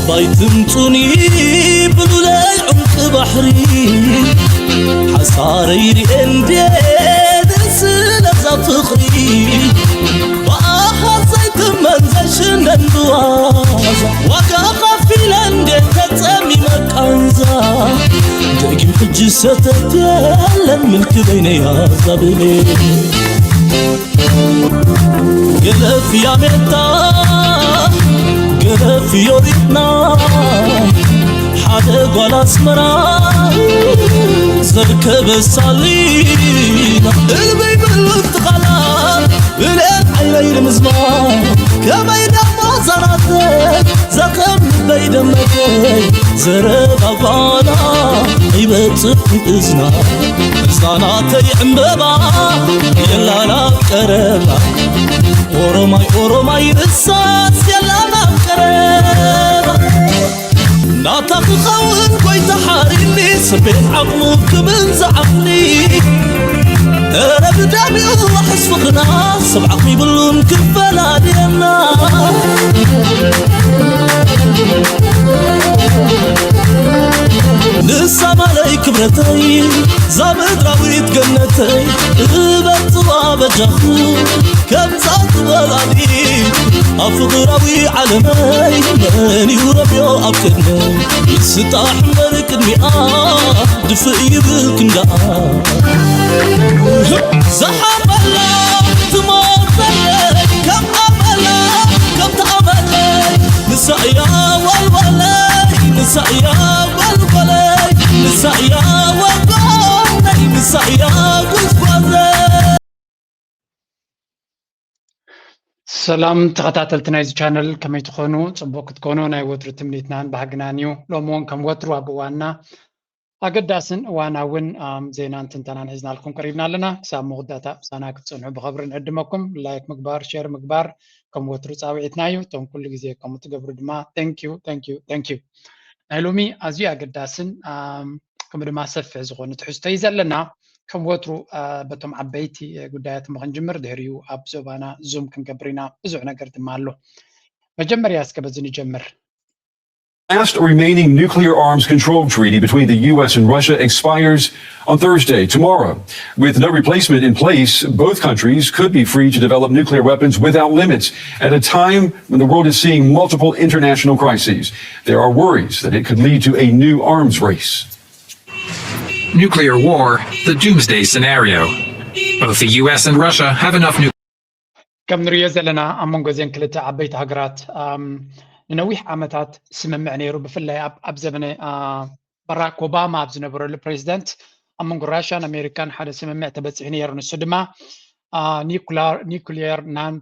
بايتمتوني بلولاي عمق بحري حصاري رئندي درسنا فخري وآخر زيت منزشن اندوازا وكاقا في لندن تتسمي مكانزا دقيم حجي ستتيالن ملك بيني يا زبلي قلف يا ميتا قلف يوريتنا حدا قول اسمرا زركب الصلينا البيب الانتقالات بالين عيني المزمان كما يدمع زراتك زقم بيدمتك زرب أبانا يبتق إذنا إذناتي عمبابا يلا لا قربا ورماي رساس يلا لا قربا ناطق خون كويت حاريني سبيت عقمك من زعفني رب دامي الله حسفقنا سبعقي بلون كفلا دينا نسا مالي كبرتي زامد راويت جنتي بطبع بجخو كم زاد غلالي أفضراوي علمي ماني وربيو أبكني يستاح ملك المئة دفئي بالكندا زحب الله تمر بلي كم أملي كم تأملي نسايا والولي نسايا والولي نسايا والولي نسايا والولي سلام تخاتلتنا إذا channel كم يتخونوا صبوك تكونوا ناي وتر تمنيتنان بحقنانيو لومون كم وتروا بوانا أقداسن وانا ون زينان تنتنان حزنا لكم قريبنا لنا سام مغداتا سانا كتصنعوا بخبرن قدمكم لايك مقبار شير مقبار كم وتروا تساويتنايو توم كل جزيه كم تقبروا دما thank you نايلومي أزي أقداسن كم دما سفع زغون تحستي زلنا كم وتروا بتم عبيتي قدايات مغنجمر دهريو أبزوبانا زوم كم قبرنا بزعنا قرد مالو مجمر ياسك بزني جمر Last remaining nuclear arms control treaty between the U.S. and Russia expires on Thursday, tomorrow. With no replacement in place, both countries could be free to develop nuclear weapons without limits at a time when the world is seeing multiple international crises. There are worries that it could lead to a new arms race. Nuclear war, the doomsday scenario. Both the U.S. and Russia have enough nuclear. كم نريد لنا أمون جزين كلتا عبيت هجرات نويح عمتات سمع نيرو بفلا أب زمن باراك أوباما أبزنبر البريزيدنت أمون راشان أمريكان حدا سمع تبت هنير نسدما نيكولير نان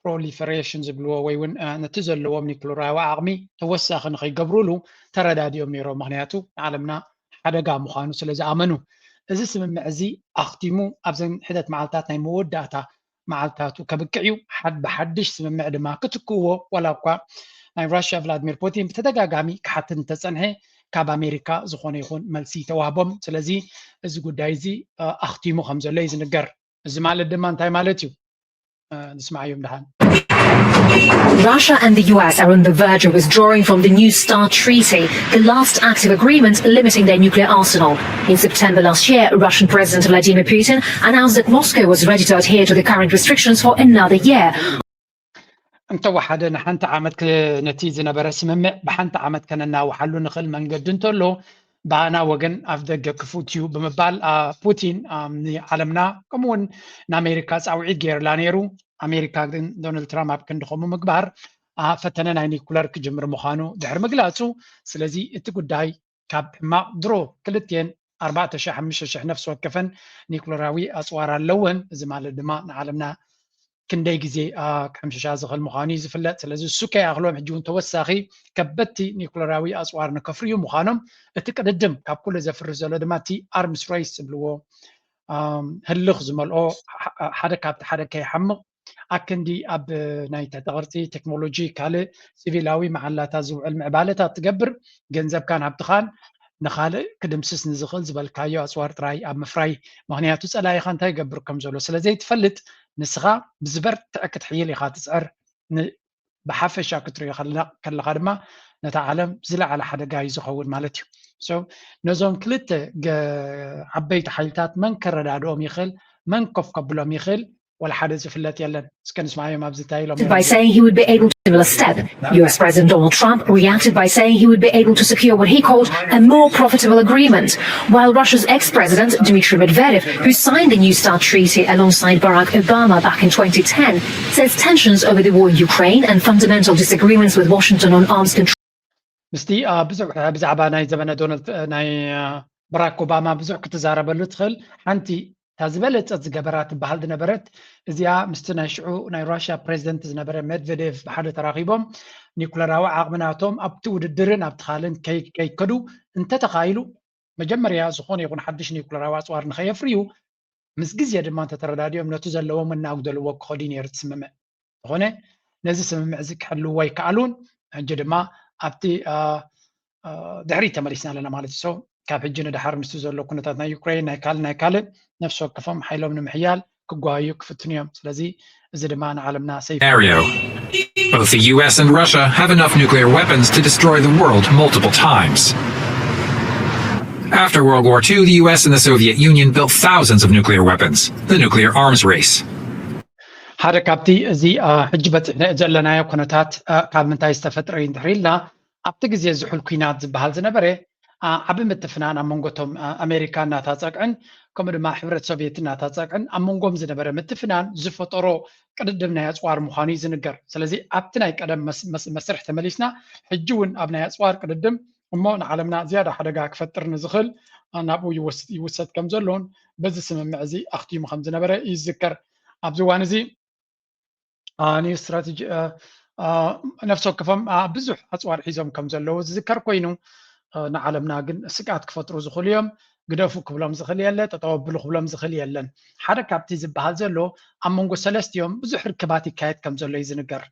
proliferations بلوا وين نتزل لو نيكولير وعمي توسخ نخي قبرولو ترى داديوم نيرو مهنياتو عالمنا حدا قام مخانو سلزا آمنو إذا سمع زي أختيمو أبزن حدت معلتات ناي موداتا معلتاتو كبكعيو حد بحدش سمع دما كتكوو ولا قا ناي راشيا فلاديمير بوتين بتدقاقامي كحتن تسنحي كاب أمريكا زخون يخون ملسي توابهم سلزي إذا قدايزي أختيمو خمزة ليز نقر إذا مال الدمان تاي مالتيو نسمع يوم دهان Russia and the US are on the verge of withdrawing from the New START treaty, the last active agreement limiting their nuclear arsenal. In September last year, Russian President Vladimir Putin announced that Moscow was ready to adhere to the current restrictions for another year. انت واحد نحنت عمد نتيجة نبرس ممع بحنت عمد كنا وحلو نخل من قد انتلو بانا وجن أفدق كفوتيو بمبال بوتين علمنا كمون نامريكا أو عيد غير لانيرو أمريكا دونالد ترامب كن دخوم مقبار فتنا نايني كولر كجمر مخانو دحر مقلاتو سلازي اتقود داي كاب ما درو كلتين 14 نفس وكفن نيكولراوي أصوار اللون زمال الدماء عالمنا كندي جزي كمشة زغل مخاني زفلت سلازي السكة أغلب حجون توساخي كبتي نيكولراوي أصوار نكفريو مخانم اتقدم كاب كل زفر زلو دماتي أرمس ريس بلو هاللغز مالو حدا كابت حدا كي حمق أكندي أب نايتا تغرتي تكنولوجي كالي سيفيلاوي محلاتا زو علم عبالتا تقبر جنزب كان عبدخان نخالي كدمسس نزخل زبال كايو أسوار تراي أب مفراي مهنياتو سألاي خان تا يقبر كم زولو سلازي تفلت نسخة بزبر تأكد حيلي خات سعر بحفشا كتري كلا خدمة ነታ ዓለም ዝለዓለ ሓደጋ እዩ ዝኸውን ማለት እዩ so ነዞም ክልተ ዓበይቲ ሓይልታት መን ከረዳድኦም ይኽእል መን ኮፍ ከብሎም ይኽእል ወላ ሓደ ዝፍለጥ የለን እስከ ንስማዕዮም ኣብዚ እንታይ ኢሎም By saying he would be able to similar step, US President Donald Trump reacted by saying he would be able to secure what he called a more profitable agreement, while Russia's ex-president Dmitry Medvedev, who signed the New START treaty alongside Barack Obama back in 2010, says tensions over the war in Ukraine and fundamental disagreements with Washington on arms control. ምስቲ ብዙሕ ብዛዕባ ናይ ዘመነ ዶናልድ ናይ ባራክ ኦባማ ብዙሕ ክትዛረበሉ ትኽእል ሓንቲ ታዝበለፀት ዝገበራት ትበሃል ዝነበረት እዚኣ ምስቲ ናይ ሽዑ ናይ ራሽያ ፕሬዚደንት ዝነበረ ሜድቬዴቭ ብሓደ ተራኺቦም ኒኩለራዊ ዓቕምናቶም ኣብቲ ውድድርን ኣብቲ ካልእን ከይከዱ እንተተኻኢሉ መጀመርያ ዝኾነ ይኹን ሓድሽ ኒኩለራዊ ኣፅዋር ንኸየፍርዩ ምስ ግዜ ድማ እንተተረዳድዮም ነቱ ዘለዎም እናጉደልዎ ክኸዱ ነይሩ ትስምምዕ ዝኾነ ነዚ ስምምዕ እዚ ክሕልዎ ይከኣሉን ሕጂ ድማ ኣብቲ ድሕሪት ተመሊስና ኣለና ማለት እዩ ሰው ካብ ሕጂ ንድሓር ምስቲ ዘሎ ኩነታት ናይ ዩክሬን ናይ ካልእ ነፍሲ ወከፎም ሓይሎም ንምሕያል ክጓዩ ክፍትኑ እዮም ስለዚ እዚ ድማ ንዓለምና ሰይፍ Scenario. Both the US and Russia have enough nuclear weapons to destroy the world multiple times. After World War II, the US and the Soviet Union built thousands of nuclear weapons, the nuclear arms race. ሓደ ካብቲ እዚ ሕጂ በፅሕ ዘለናዮ ኩነታት ካብ ምንታይ ዝተፈጥረ እዩ እንድሕሪልና ኣብቲ ግዜ ዝሑል ኩናት ዝበሃል ዝነበረ ዓብ ምትፍናን ኣብ መንጎቶም ኣሜሪካ እናታፀቅዕን ከምኡ ድማ ሕብረት ሶቪየት እናታፀቅዕን ኣብ መንጎም ዝነበረ ምትፍናን ዝፈጠሮ ቅድድም ናይ ኣፅዋር ምዃኑ እዩ ዝንገር ስለዚ ኣብቲ ናይ ቀደም መስርሕ ተመሊስና ሕጂ እውን ኣብ ናይ ኣፅዋር ቅድድም እሞ ንዓለምና ዝያዳ ሓደጋ ክፈጥር ንዝኽእል ናብኡ ይውሰድ ከም ዘሎን በዚ ስምምዕ እዚ ኣኽቲሙ ከም ዝነበረ ይዝከር ኣብዚ እዋን እዚ ኒው ስትራቴጂ ነፍሲ ወከፎም ብዙሕ ኣፅዋር ሒዞም ከም ዘለዉ ዝዝከር ኮይኑ ንዓለምና ግን ስቃት ክፈጥሩ ዝኽእሉ እዮም ግደፉ ክብሎም ዝኽእል የለ ተጠወብሉ ክብሎም ዝኽእል የለን ሓደ ካብቲ ዝበሃል ዘሎ ኣብ መንጎ ሰለስቲኦም ብዙሕ ርክባት ይካየድ ከም ዘሎ እዩ ዝንገር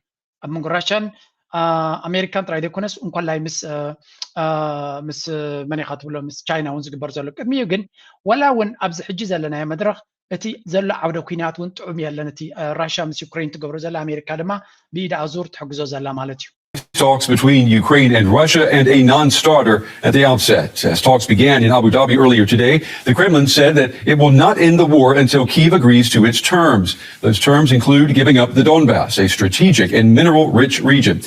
ኣብ መንጎ ራሽያን ኣሜሪካን ጥራይ ዘይኮነስ እንኳላይ ምስ መን ኢኻ ትብሎ ምስ ቻይና እውን ዝግበር ዘሎ ቅድሚ እዩ ግን ወላ እውን ኣብዚ ሕጂ ዘለናዮ መድረኽ እቲ ዘሎ ዓውደ ኩናት እውን ጥዑም የለን እቲ ራሽያ ምስ ዩክሬን ትገብሮ ዘላ ኣሜሪካ ድማ ብኢድ ኣዙር ትሕግዞ ዘላ ማለት እዩ Talks between Ukraine and Russia and a non-starter at the outset. As talks began in Abu Dhabi earlier today, the Kremlin said that it will not end the war until Kyiv agrees to its terms. Those terms include giving up the Donbass, a strategic and mineral-rich region.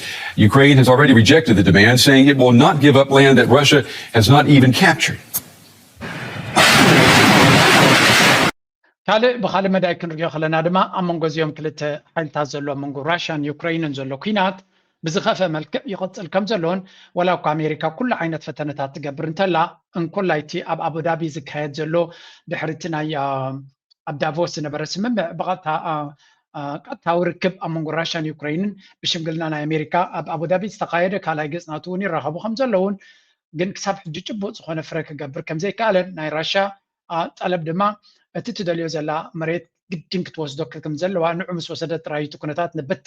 Ukraine has already rejected the demand, saying it will not give up land that Russia has not even captured. ካልእ ብካልእ መዳይ ክንሪኦ ከለና ድማ ኣብ መንጎ እዚኦም ክልተ ሓይልታት ዘሎ ኣብ መንጎ ራሽያን ዩክሬንን ዘሎ ኩናት ብዝኸፈ መልክዕ ይቕፅል ከም ዘለዎን ወላ እኳ ኣሜሪካ ኩሉ ዓይነት ፈተነታት ትገብር እንተላ እንኮላይቲ ኣብ ኣቡዳቢ ዝካየድ ዘሎ ድሕሪቲ ናይ ኣብ ዳቮስ ዝነበረ ስምምዕ ቀጥታዊ ርክብ ኣብ መንጎ ራሽያን ዩክሬንን ብሽምግልና ናይ ኣሜሪካ ኣብ ኣቡዳቢ ዝተካየደ ካልኣይ ገፅናቱ እውን ይራኸቡ ከም ዘለውን ግን ክሳብ ሕጂ ጭቡጥ ዝኾነ ፍረ ክገብር ከም ዘይከኣለን ናይ ራሽያ ጠለብ ድማ እቲ ትደልዮ ዘላ መሬት ግድን ክትወስዶ ከም ዘለዋ ንዑ ምስ ወሰደት ጥራይቱ ኩነታት ነበቲ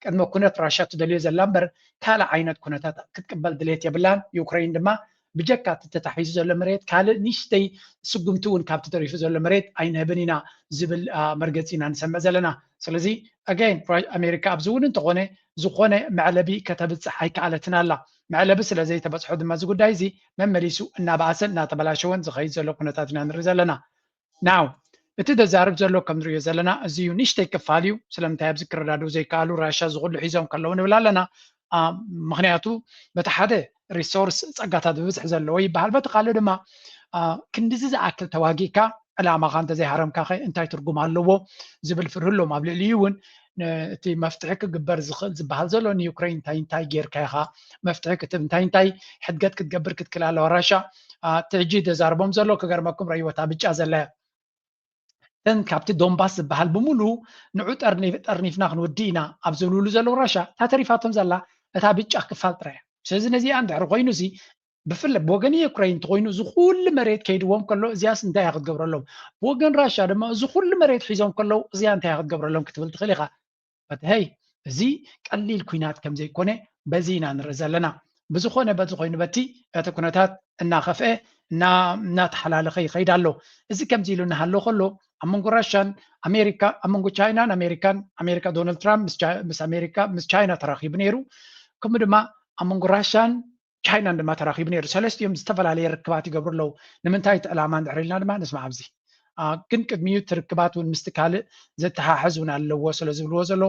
ቅድመ ኩነት ራሽያ ትደልዮ ዘላ እምበር ካልእ ዓይነት ኩነታት ክትቅበል ድሌት የብላን ዩክሬን ድማ ብጀካ ተታሒዙ ዘሎ መሬት ካልእ ንእሽተይ ስጉምቲ እውን ካብቲ ተሪፉ ዘሎ መሬት ኣይንህብን ኢና ዝብል መርገፂ ኢና ንሰምዕ ዘለና ስለዚ ኣጋይን ኣሜሪካ ኣብዚ እውን እንተኾነ ዝኾነ መዕለቢ ከተብፅሕ ኣይከኣለትን ኣላ መዕለቢ ስለዘይተበፅሖ ድማ እዚ ጉዳይ እዚ መመሊሱ እናበኣሰን እናተበላሸወን ዝኸይድ ዘሎ ኩነታት ኢና ንርኢ ዘለና ናው እቲ ተዛርብ ዘሎ ከም ንሪኦ ዘለና እዚዩ ንእሽተይ ክፋል እዩ ስለምንታይ ኣብዚ ክረዳድኡ ዘይከኣሉ ራሽያ ዝኩሉ ሒዞም ከለዉ ንብል ኣለና ምክንያቱ በቲ ሓደ ሪሶርስ ፀጋታት ብብዝሒ ዘለዎ ይበሃል በቲ ካልእ ድማ ክንዲዚ ዝኣክል ተዋጊእካ ዕላማኻ እንተዘይሃረምካ ኸ እንታይ ትርጉም ኣለዎ ዝብል ፍርህሎም ኣብ ልዕሊ እውን እቲ መፍትሒ ክግበር ዝኽእል ዝበሃል ዘሎ ንዩክሬን እንታይ ጌርካ ኢኻ መፍትሒ ክትብ እንታይ ሕድገት ክትገብር ክትክእል ኣለዋ ራሽያ እቲ ሕጂ ተዛርቦም ዘሎ ክገርመኩም ረይወታ ብጫ ዘላ ካብቲ ዶንባስ ዝበሃል ብምሉ ንዑ ጠርኒፍና ክንውዲ ኢና ኣብ ዝብልሉ ዘለዉ ራሽያ እታ ተሪፋቶም ዘላ እታ ብጫ ክፋል ጥራያ ስለዚ ነዚኣ እንድሕሪ ኮይኑ እዚ ብፍላይ ብወገን ዩክሬን እንተኮይኑ እዚ ኩሉ መሬት ከይድዎም ከሎ እዚያስ እንታይ ክትገብረሎም ብወገን ራሽያ ድማ እዚ ኩሉ መሬት ሒዞም ከለዉ እዚኣ እንታይ ክትገብረሎም ክትብል ትኽእል ኢኻ በተይ እዚ ቀሊል ኩናት ከም ዘይኮነ በዚ ኢና ንርኢ ዘለና ብዝኾነ በዚ ኮይኑ በቲ እቲ ኩነታት እናኸፍአ እናተሓላለኸ ይኸይድ ኣሎ እዚ ከምዚ ኢሉ እናሃሎ ከሎ ኣብ መንጎ ራሽያን ኣሜሪካ ኣብ መንጎ ቻይናን ኣሜሪካ ዶናልድ ትራምፕ ምስ ቻይና ተራኺቡ ነይሩ ከምኡ ድማ أمون راشان ቻይና ድማ ተራኺቡ ነይሩ ሰለስቲኦም ዝተፈላለየ ርክባት ይገብሩ ኣለዉ ንምንታይ ዕላማ እንድሕሪልና ድማ ንስማዕ ኣብዚ ግን ቅድሚኡ ትርክባት እውን ምስቲ ካልእ ዘተሓሕዝ እውን ኣለዎ ስለ ዝብልዎ ዘሎ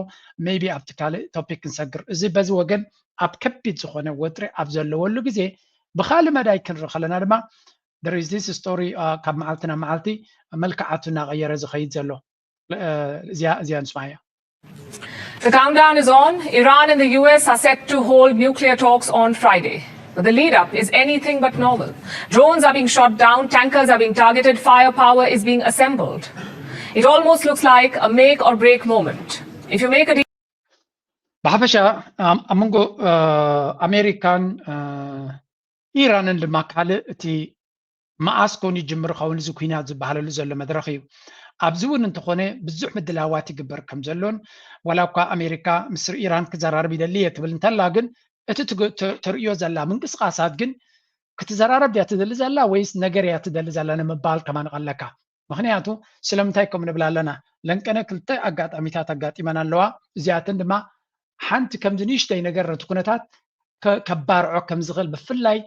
ሜይቢ ኣብቲ ካልእ ቶፒክ ክንሰግር እዚ በዚ ወገን ኣብ ከቢድ ዝኾነ ወጥሪ ኣብ ዘለወሉ ግዜ ብካልእ መዳይ ክንርኢ ከለና ድማ there is this story ካብ መዓልቲ ናብ መዓልቲ መልክዓቱ እናቐየረ ዝኸይድ ዘሎ እዚያ ንስማዕ እያ The countdown is on. Iran and the US are set to hold nuclear talks on Friday. But the lead-up is anything but normal. Drones are being shot down, tankers are being targeted, firepower is being assembled. It almost looks like a make-or-break moment. If you make a deal... بحبش أمونغو أمريكان إيران لما قال تي ما أسكوني جمر خون زكوينات زبالة لزل مدرخي أبزون انتخونه بزح مدلهواتي قبر كم زلون ولو كا أمريكا مصر إيران كزرار بدلية تبل انتلاقن تريو زلا من قصقاسات جن كتزرارب دي تدل زلا ويس نجري تدل زلا نمبال كمان غلكا مخنياتو سلامتايكم نبلا لنا لان كان كلتا اقات اميتات اقات ايمان اللوا زياتن دما حنت كم دنيشتاي نجر تكونتات كبارعو كم زغل بفلاي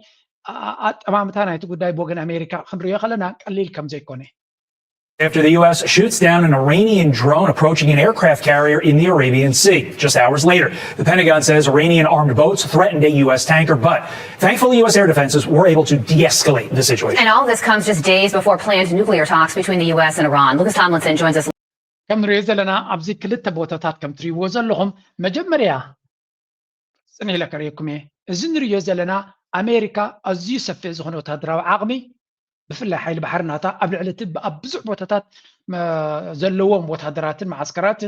امامتانا يتقداي بوغن امريكا خمريو خلنا قليل كم زي كوني After the U.S. shoots down an Iranian drone approaching an aircraft carrier in the Arabian Sea. Just hours later, the Pentagon says Iranian armed boats threatened a U.S. tanker, but thankfully U.S. air defenses were able to de-escalate the situation. And all this comes just days before planned nuclear talks between the U.S. and Iran. Lucas Tomlinson joins us. كم ريز لنا أبزي كلتا بوتاتات كم تري وزن لهم مجمريا سنة لك ريكم إذن ريز لنا أمريكا أزي سفيز هنا وتدرى عقمي بفلا حيل بحرناتا قبل على تب أبزع بوتاتات زلوهم وتهدرات معسكرات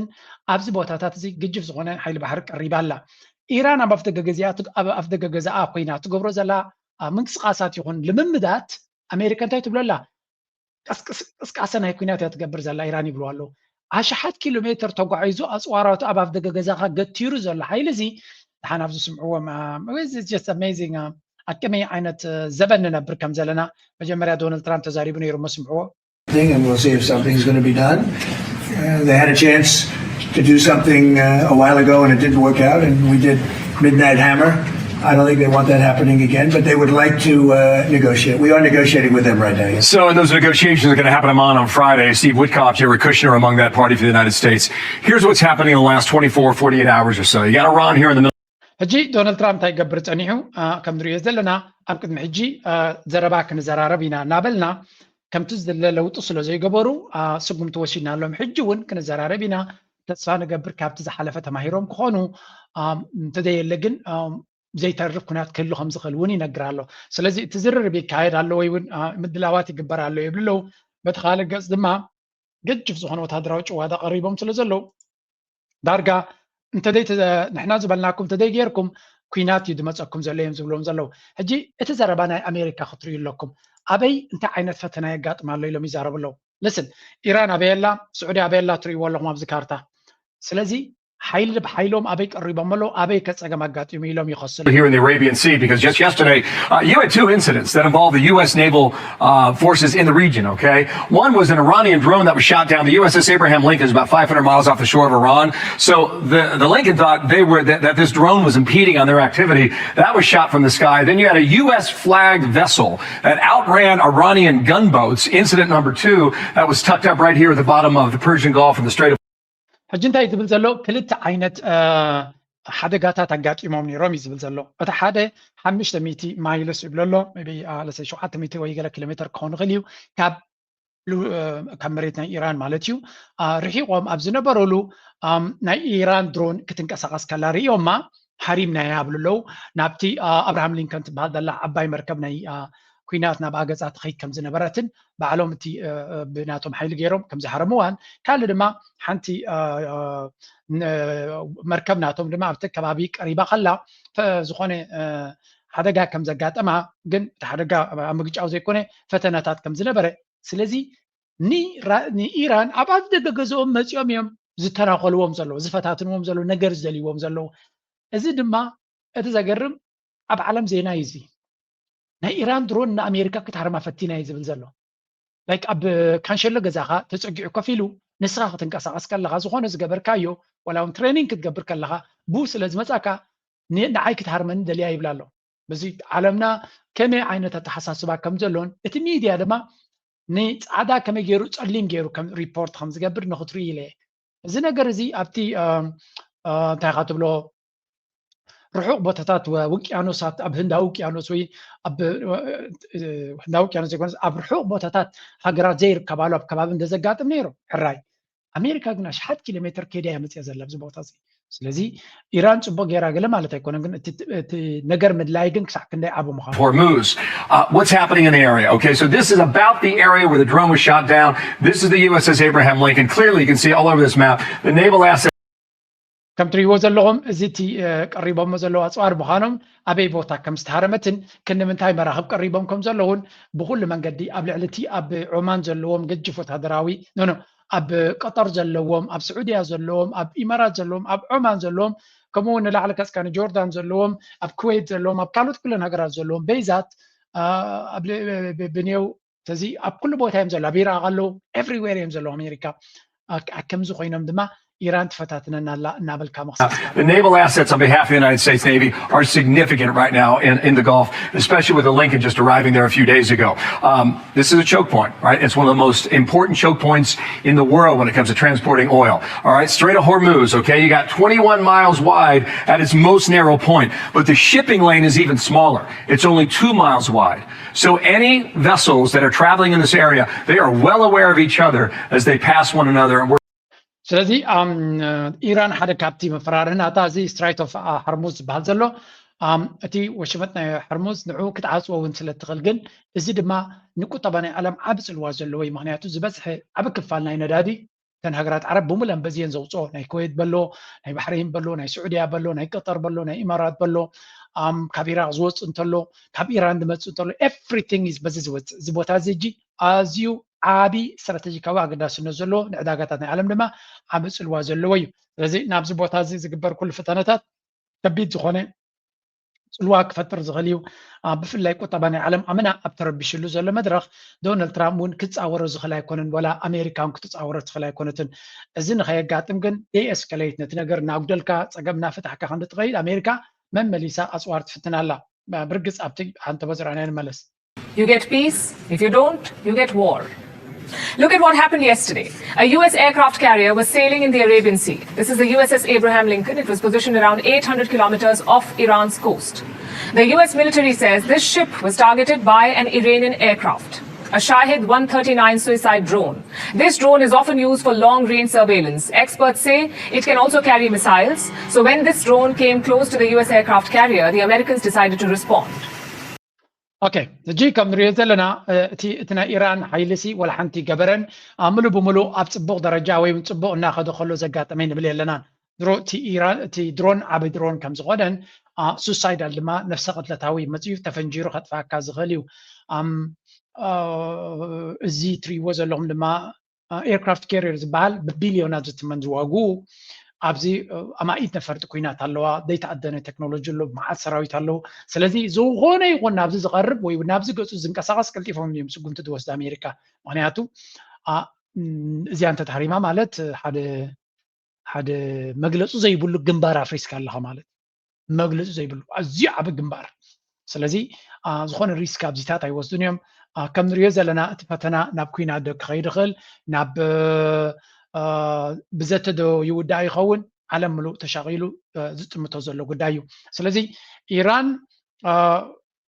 أبز بوتاتات زي جيف زغنا حيل بحر قريبالا إيران أبفتق جزيات أبفتق جزاء قينات تقبر زلا من قصقاسات يكون لممدات أمريكا تاي تقول لا قصقاسنا هيكونات يتقبر زلا إيراني بلوالو عشرات كيلومتر تقعيزو أسوارات أبفتق جزاء قتيرو زلا حيل زي حنا في سمعوا ما it's just amazing أكمل عينة زبن نبر كم زلنا مجمرة دونالد ترامب تزاريب نيرو مسمعوا. And we'll see if something's going to be done. They had a chance to do something a while ago and it didn't work out, and we did Midnight Hammer. I don't think they want that happening again, but they would like to negotiate. We are negotiating with them right now. Yes. So, and those negotiations are going to happen on Friday. Steve Witkoff, Jared Kushner among that party for the United States. Here's what's happening in the last 24, 48 hours or so. You got Iran here in the middle. هجي دونالد ترامب تاي قبر تانيحو كم دريو زلنا أم قد محجي زرباك نزراربينا نابلنا كم تزدل لو تصلوا زي قبرو سقم توشينا لهم حجون كنزراربينا تسفان قبر كاب تزحلفة ماهيروم كخونو تدي اللقن زي تعرف كنات كلهم زخلوني نقرالو سلازي تزرر بيكايد على ويون مدلاواتي قبر على يبلو بتخالق قصد ما قد جف زخون وتهدروش وهذا قريبهم سلازلو دارقا انت ديت نحن زبلناكم تدي غيركم كوينات يدمصكم زليهم زبلهم زلو هجي اتزربانا امريكا خطري لكم ابي انت عينت فتنا يقاطم الله لهم يزاربلو لسن ايران ابيلا سعودي ابيلا تري والله ما بذكرتها سلازي حيل بحيلهم أبي قريبهم له أبي كتسجم أقات يميلهم يخصل. Here in the Arabian Sea, because just yesterday you had two incidents that involved the U.S. naval forces in the region. Okay, one was an Iranian drone that was shot down. The USS Abraham Lincoln is about 500 miles off the shore of Iran. So the Lincoln thought they were that this drone was impeding on their activity. That was shot from the sky. Then you had a U.S. flagged vessel that outran Iranian gunboats. Incident number 2 that was tucked up right here at the bottom of the Persian Gulf and the Strait of حجنتا يتبل زلو كلت عينت حدقاتات أقات إمامني رامي زبل زلو أتحادة حمشت ميتي مايلس يبلولو مبي لسه شو حتى ميتي ويجلا كيلومتر كون غليو كاب كامريتنا إيران مالتيو رحي قوم أبزنا برولو نا إيران درون كتنكساقس كالاري يوما حريمنا يابلولو نابتي أبراهام لينكولن بهذا الله عباي مركبنا كويناتنا باقزات خي كم زنبرتن بعلوم تي بناتهم حيل غيرهم كم زحرموان كان لما حنتي مركبناتهم لما بتكبابي قريبه خلا فزخونه حدقا كم زغاطما ግን حدقا مغጫው ዘይኮነ ፈተናታት كم ዝነበረ ስለዚ ኒ ኢራን አባዝ ደገገዞም መጽዮም እዮም ዝተናኸልዎም ዘለው ዝፈታትንዎም ዘለው ነገር ዘልይዎም ዘለው እዚ ድማ እቲ ዘገርም ኣብ ዓለም ዜና ይዚ ናይ ኢራን ድሮን ንኣሜሪካ ክትሃርማ ፈቲና ይዝብል ዘሎ ላይክ ኣብ ካንሸሎ ገዛኻ ተፀጊዑ ከፊሉ ንስኻ ክትንቀሳቀስ ከለኻ ዝኾነ ዝገበርካዮ ወላውን ትሬኒንግ ክትገብር ከለኻ ቡ ስለ ዝመፃካ ንዓይ ክትሃርመን ደልያ ይብላ ኣሎ በዚ ዓለምና ከመይ ዓይነት ኣተሓሳስባ ከም ዘሎን እቲ ሚድያ ድማ ንፃዕዳ ከመይ ገይሩ ጸሊም ገይሩ ከም ሪፖርት ከም ዝገብር ንኽትርኢ ኢለ እዚ ነገር እዚ ኣብቲ እንታይ ኢኻ ትብሎ ርሑቕ ቦታታት ውቅያኖሳት ኣብ ህንዳዊ ውቅያኖስ ወይ ኣብ ህንዳዊ ውቅያኖስ ዘይኮነስ ኣብ ርሑቕ ቦታታት ሃገራት ዘይርከባሉ ኣብ ከባቢ እንደዘጋጥም ነይሩ ሕራይ ኣሜሪካ ግን ኣሽሓት ኪሎ ሜትር ከይዳ እያ መፅያ ዘላ ኣብዚ ቦታ እዚ ስለዚ ኢራን ጽቡቕ ጌራ ገለ ማለት ኣይኮነን ግን እቲ ነገር ምድላይ ግን ክሳዕ ክንደይ ዓብ ምዃኑ Hormuz. What's happening in the area? Okay, so this is about the area where the drone was shot down. This is the USS Abraham Lincoln. Clearly, you can see all over this map the naval assets. ከም ትሪእዎ ዘለኹም እዚ እቲ ቀሪቦሞ ዘለዉ ኣፅዋር ምዃኖም ኣበይ ቦታ ከም ዝተሃረመትን ክንምንታይ መራኽብ ቀሪቦም ከም ዘለውን ብኩሉ መንገዲ ኣብ ልዕሊ እቲ ኣብ ዑማን ዘለዎም ገጅፍ ወታደራዊ ኣብ ቀጠር ዘለዎም ኣብ ስዑድያ ዘለዎም ኣብ ኢማራት ዘለዎም ኣብ ዑማን ዘለዎም ከምኡውን ንላዕሊ ከስካኒ ጆርዳን ዘለዎም ኣብ ኩዌት ዘለዎም ኣብ ካልኦት ኩለን ሃገራት ዘለዎም ቤዛት ብኔው ተዚ ኣብ ኩሉ ቦታ እዮም ዘለዉ ኣብ ኢራቅ ኣለዉ ኤቭሪዌር እዮም ዘለዉ ኣሜሪካ ከምዚ ኮይኖም ድማ ኢራን ትፈታትነና ኣላ እናበልካ መክሰስ The naval assets on behalf of the United States Navy are significant right now in the Gulf, especially with the Lincoln just arriving there a few days ago. This is a choke point, right? It's one of the most important choke points in the world when it comes to transporting oil. All right, Strait of Hormuz, okay? You got 21 miles wide at its most narrow point, but the shipping lane is even smaller. It's only 2 miles wide. So any vessels that are traveling in this area, they are well aware of each other as they pass one another. And ስለዚ ኢራን ሓደ ካብቲ መፈራርህናታ እዚ ስትራይት ኦፍ ሃርሙዝ ዝበሃል ዘሎ እቲ ወሽመጥ ናይ ሃርሙዝ ንዑ ክትዓፅዎ እውን ስለ ትኽእል ግን እዚ ድማ ንቁጠባ ናይ ዓለም ዓብ ፅልዋ ዘለዎ እዩ ምክንያቱ ዝበዝሐ ዓብ ክፋል ናይ ነዳዲ ተን ሃገራት ዓረብ ብሙለን በዚየን ዘውፅኦ ናይ ኩዌት በሎ ናይ ባሕሬን በሎ ናይ ስዑድያ በሎ ናይ ቀጠር በሎ ናይ ኢማራት በሎ ካብ ኢራቅ ዝወፅእ እንተሎ ካብ ኢራን ዝመፅእ እንተሎ ኤቭሪቲንግ ኢዝ በዚ ዝወፅእ እዚ ቦታ እዚ እጂ ኣዝዩ ዓቢ ስትራቴጂካዊ ኣገዳስነት ዘለዎ ንዕዳጋታት ናይ ዓለም ድማ ዓብ ፅልዋ ዘለዎ እዩ ስለዚ ናብዚ ቦታ እዚ ዝግበር ኩሉ ፈተነታት ከቢድ ዝኾነ ፅልዋ ክፈጥር ዝኽእል እዩ ብፍላይ ቁጠባ ናይ ዓለም ኣመና ኣብ ተረቢሽሉ ዘሎ መድረኽ ዶናልድ ትራምፕ እውን ክትፃወሮ ዝኽእል ኣይኮነን ወላ ኣሜሪካ እውን ክትፃወሮ ትኽእል ኣይኮነትን እዚ ንኸየጋጥም ግን ደኤስከሌት ነቲ ነገር እናጉደልካ ፀገም እናፍታሕካ ክንድትኸይድ ኣሜሪካ መመሊሳ ኣፅዋር ትፍትን ኣላ ብርግፅ ኣብቲ ሓንቲ በዝራና ንመለስ You get peace. If you don't, you get war. Look at what happened yesterday. A U.S. aircraft carrier was sailing in the Arabian Sea. This is the USS Abraham Lincoln. It was positioned around 800 kilometers off Iran's coast. The U.S. military says this ship was targeted by an Iranian aircraft, a Shahed 139 suicide drone. This drone is often used for long-range surveillance. Experts say it can also carry missiles. So when this drone came close to the U.S. aircraft carrier, the Americans decided to respond. Okay, the G come ንሪኦ ዘለና እቲ ናይ ኢራን ሓይልሲ ወላ ሓንቲ ገበረን ሙሉ ብሙሉእ ኣብ ፅቡቕ ደረጃ ወይ ፅቡቕ እናኸደ ከሎ ዘጋጠመኝ ንብል የለና እቲ ድሮን ዓበይ ድሮን ከም ዝኾነን ሱሳይዳል ድማ ነፍሰ ቅትለታዊ መፅዩ ተፈንጂሩ ከጥፋካ ዝኽእል እዩ እዚ ትሪእዎ ዘለኹም ድማ ኤርክራፍት ካሪየር ዝበሃል ብቢልዮናት ዝትመን ዝዋግኡ ኣብዚ ኣማኢት ነፈርቲ ኩናት ኣለዋ ዘይተኣደነ ቴክኖሎጂ ኣሎ መዓት ሰራዊት ኣለዉ ስለዚ ዝኾነ ይኹን ናብዚ ዝቐርብ ወይ ናብዚ ገፁ ዝንቀሳቐስ ቀልጢፎም እዮም ስጉምቲ ትወስድ ኣሜሪካ ምክንያቱ እዚኣ እንተተሃሪማ ማለት ሓደ መግለፁ ዘይብሉ ግንባር ኣፍሪስካ ኣለኻ ማለት መግለፁ ዘይብሉ ኣዝዩ ዓብ ግንባር ስለዚ ዝኾነ ሪስክ ኣብዚታት ኣይወስዱን እዮም ከም ንሪኦ ዘለና እቲ ፈተና ናብ ኩናት ዶ ክኸይድ ይኽእል ናብ ብዘተ ዶ ይውዳእ ይኸውን ዓለም ሙሉእ ተሻቒሉ ዝጥምቶ ዘሎ ጉዳይ እዩ ስለዚ ኢራን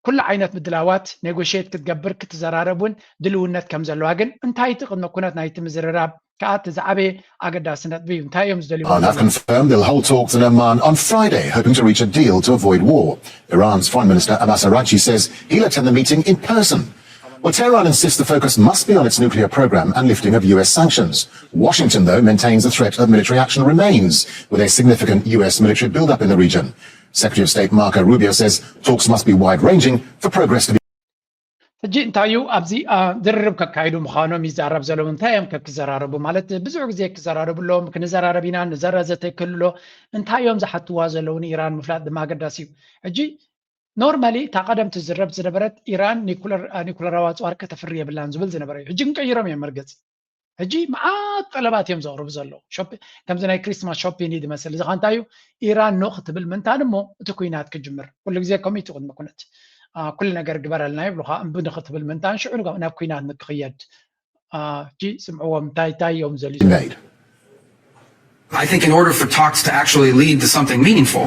ኩሉ ዓይነት ምድላዋት ኔጎሽት ክትገብር ክትዘራረቡን ድልውነት ከም ዘለዋ ግን እንታይ ትቕድመ ኩነት ናይቲ ምዝርራብ ከዓ እቲ ዝዓበየ ኣገዳስነት እዩ እንታይ እዮም ዝደልዩ have confirmed they'll hold talks in Oman on Friday, hoping to reach a deal to avoid war. Iran's Foreign Minister Abbas Araghchi says he'll attend the meeting in person. Well, Tehran insists the focus must be on its nuclear program and lifting of US sanctions. Washington, though, maintains the threat of military action remains, with a significant US military build-up in the region. Secretary of State Marco Rubio says talks must be wide-ranging for progress to be... ሕጂ እንታይ እዩ ኣብዚ ድርርብ ከካይዱ ምዃኖም ይዛረብ ዘለዉ እንታይ እዮም ከክዘራረቡ ማለት ብዙሕ ግዜ ክዘራረብሎም ክንዘራረብ ኢና ንዘረዘተ ይክልሎ እንታይ እዮም ዝሓትዋ ዘለዉ ንኢራን ምፍላጥ ድማ ኣገዳሲ እዩ ሕጂ ኖርማሊ እታ ቀደም ትዝረብ ዝነበረት ኢራን ኒኩለራዊ ኣፅዋር ከተፍሪ የብላን ዝብል ዝነበረ እዩ ሕጂ ክንቀይሮም እዮም መርገፂ هجي معات طلبات يوم زغرب زلو شوب كم زي كريسماس شوبينج دي مثلا اذا خانتايو ايران نقطه بالمنتا دمو تكوينات كجمر كل غزي كوميتي قد ما كنت كل نجر جبر لنا يبلغها بنخط بالمنتا شعور قانا كوينات نقيد جي سمعوا متاي تاي يوم زلي I think in order for talks to actually lead to something meaningful,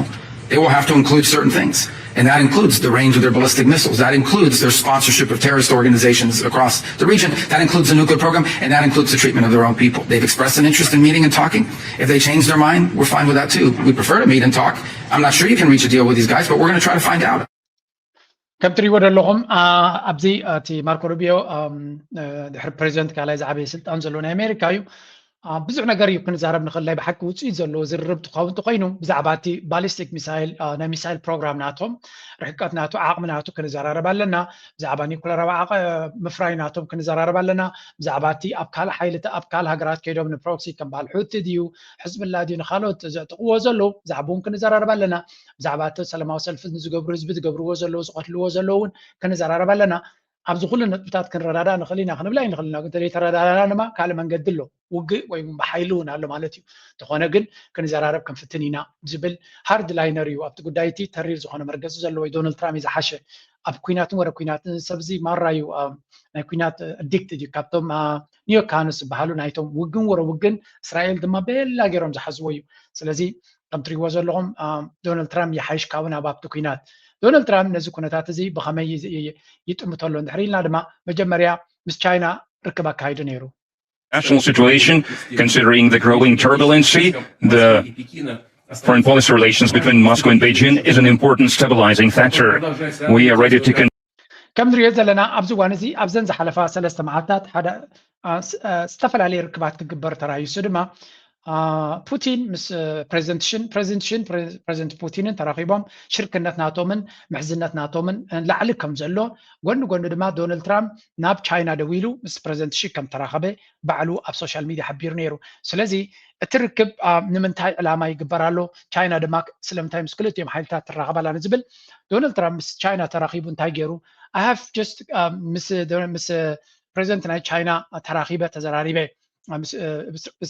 they will have to include certain things. And that includes the range of their ballistic missiles. That includes their sponsorship of terrorist organizations across the region. That includes the nuclear program, and that includes the treatment of their own people. They've expressed an interest in meeting and talking. If they change their mind, we're fine with that too. We prefer to meet and talk. I'm not sure you can reach a deal with these guys, but we're going to try to find out. كم تري ود لهم أبزي تي ماركو روبيو دحر بريزنت كالا زعبي سلطان زلون أمريكايو بزح نجار يمكن زارب نخلي بحكي وتصيد زلو زرب تقاوم تقينو بزعباتي باليستيك ميسايل نا ميسايل بروجرام ناتهم رحكات ناتو عاقم ناتو كن زرارب لنا بزعباني كل رواق مفراي ناتهم كن زرارب لنا بزعباتي أبكال حيلة أبكال هجرات كيدو من بروكسي كم بالحوت ديو حزب الله ديو نخالوت تقوى زلو زعبون كن زرارب لنا بزعباتو سلام وصل فز نزجبر زبد جبروا زلو سقطلوا زلون كن زرارب لنا أبز كل النبتات كن ردادا نخلينا خنبلاي نخلينا قلت لي ترى ردادا ما كلام نقدله وجي ويبحيلون على مالتي تخونا جن كن زرارب كم فتنينا زبل هارد لاينريو أبت قدايتي ترير زخنا مركز زلوا دونالد ترامب إذا حشة أب كوينات ورا كوينات سبزي مرة يو كوينات أديكتد كابتم نيو كانس بحالو نايتهم وجن ورا وجن إسرائيل دم بيلا جرام زحزويو سلزي كم تري وزر لهم دونالد ترامب يحيش كاونا باب كوينات دونالد ترامب نزو كنتات زي بخمي يتمتلون دحريلنا دما مجمريا مس تشاينا ركبا كايدو نيرو National situation, considering the growing turbulency, the foreign policy relations between Moscow and Beijing is an important stabilizing factor. We are ready to كم رياض لنا أبزوان زي أبزن زحلفا سلسة معتات هذا استفل عليه ركبات كجبر ترى يسدما بوتين مس بريزنت بوتين تراقيبهم شركة ناتو من محزنة ناتو من لعلكم زلوا قلنا دما دونالد ترامب ناب تشاينا دويلو مس بريزنت شي كم تراقبه بعلو أب سوشيال ميديا حبير نيرو سلازي تركب نمنتاي علامة يقبرالو تشاينا دماك سلم تايمز كلت يوم حيلتها تراقبه لا نزبل دونالد ترامب مس تشاينا تراقيبون تايجرو I have just مس بريزنت ناي تشاينا تراقيبه تزراريبه مس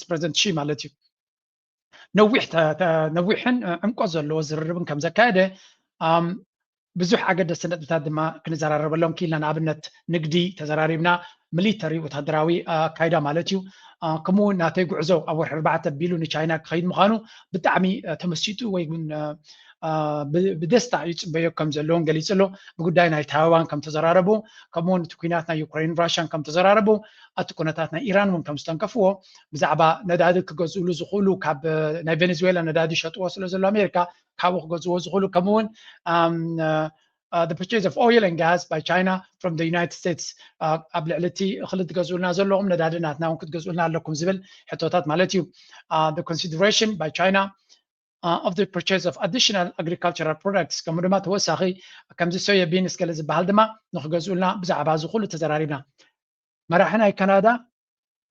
بريزنت شي مالتي نوحن عمقو زلو زربن كم زكاده بزح عقد السنة بتاعت كنزرارب لهم كيلنا نابنت نقدي تزراريبنا ميليتري وتهدراوي كايدا مالتيو كمو ناتي قعزو أو 4 بيلون تشاينا خيد مخانو بتعمي تمسيتو ويقول بدستا يتصبيو كم زلون قال يسألو بقداينا تايوان كم تزراربو كمون تكويناتنا يوكرين راشان كم تزراربو أتكوناتنا إيران من كم استنكفوه بزعبا ندادك كجزولو زخولو كاب نا فنزويلا ندادي شطو وصلو زلو أمريكا كابو جزولو زخولو كمون the purchase of oil and gas by China from the United States قبل علتي خلت جزولنا زلهم ندادناتنا وكنت جزولنا لكم زبل حتوتات مالتيو the consideration by China of the purchase of additional agricultural products كمرمات وساخي كم زي سويا بين سكالز بهالدما نخجزولنا بزعبا زخول تزراريبنا مراحنا كندا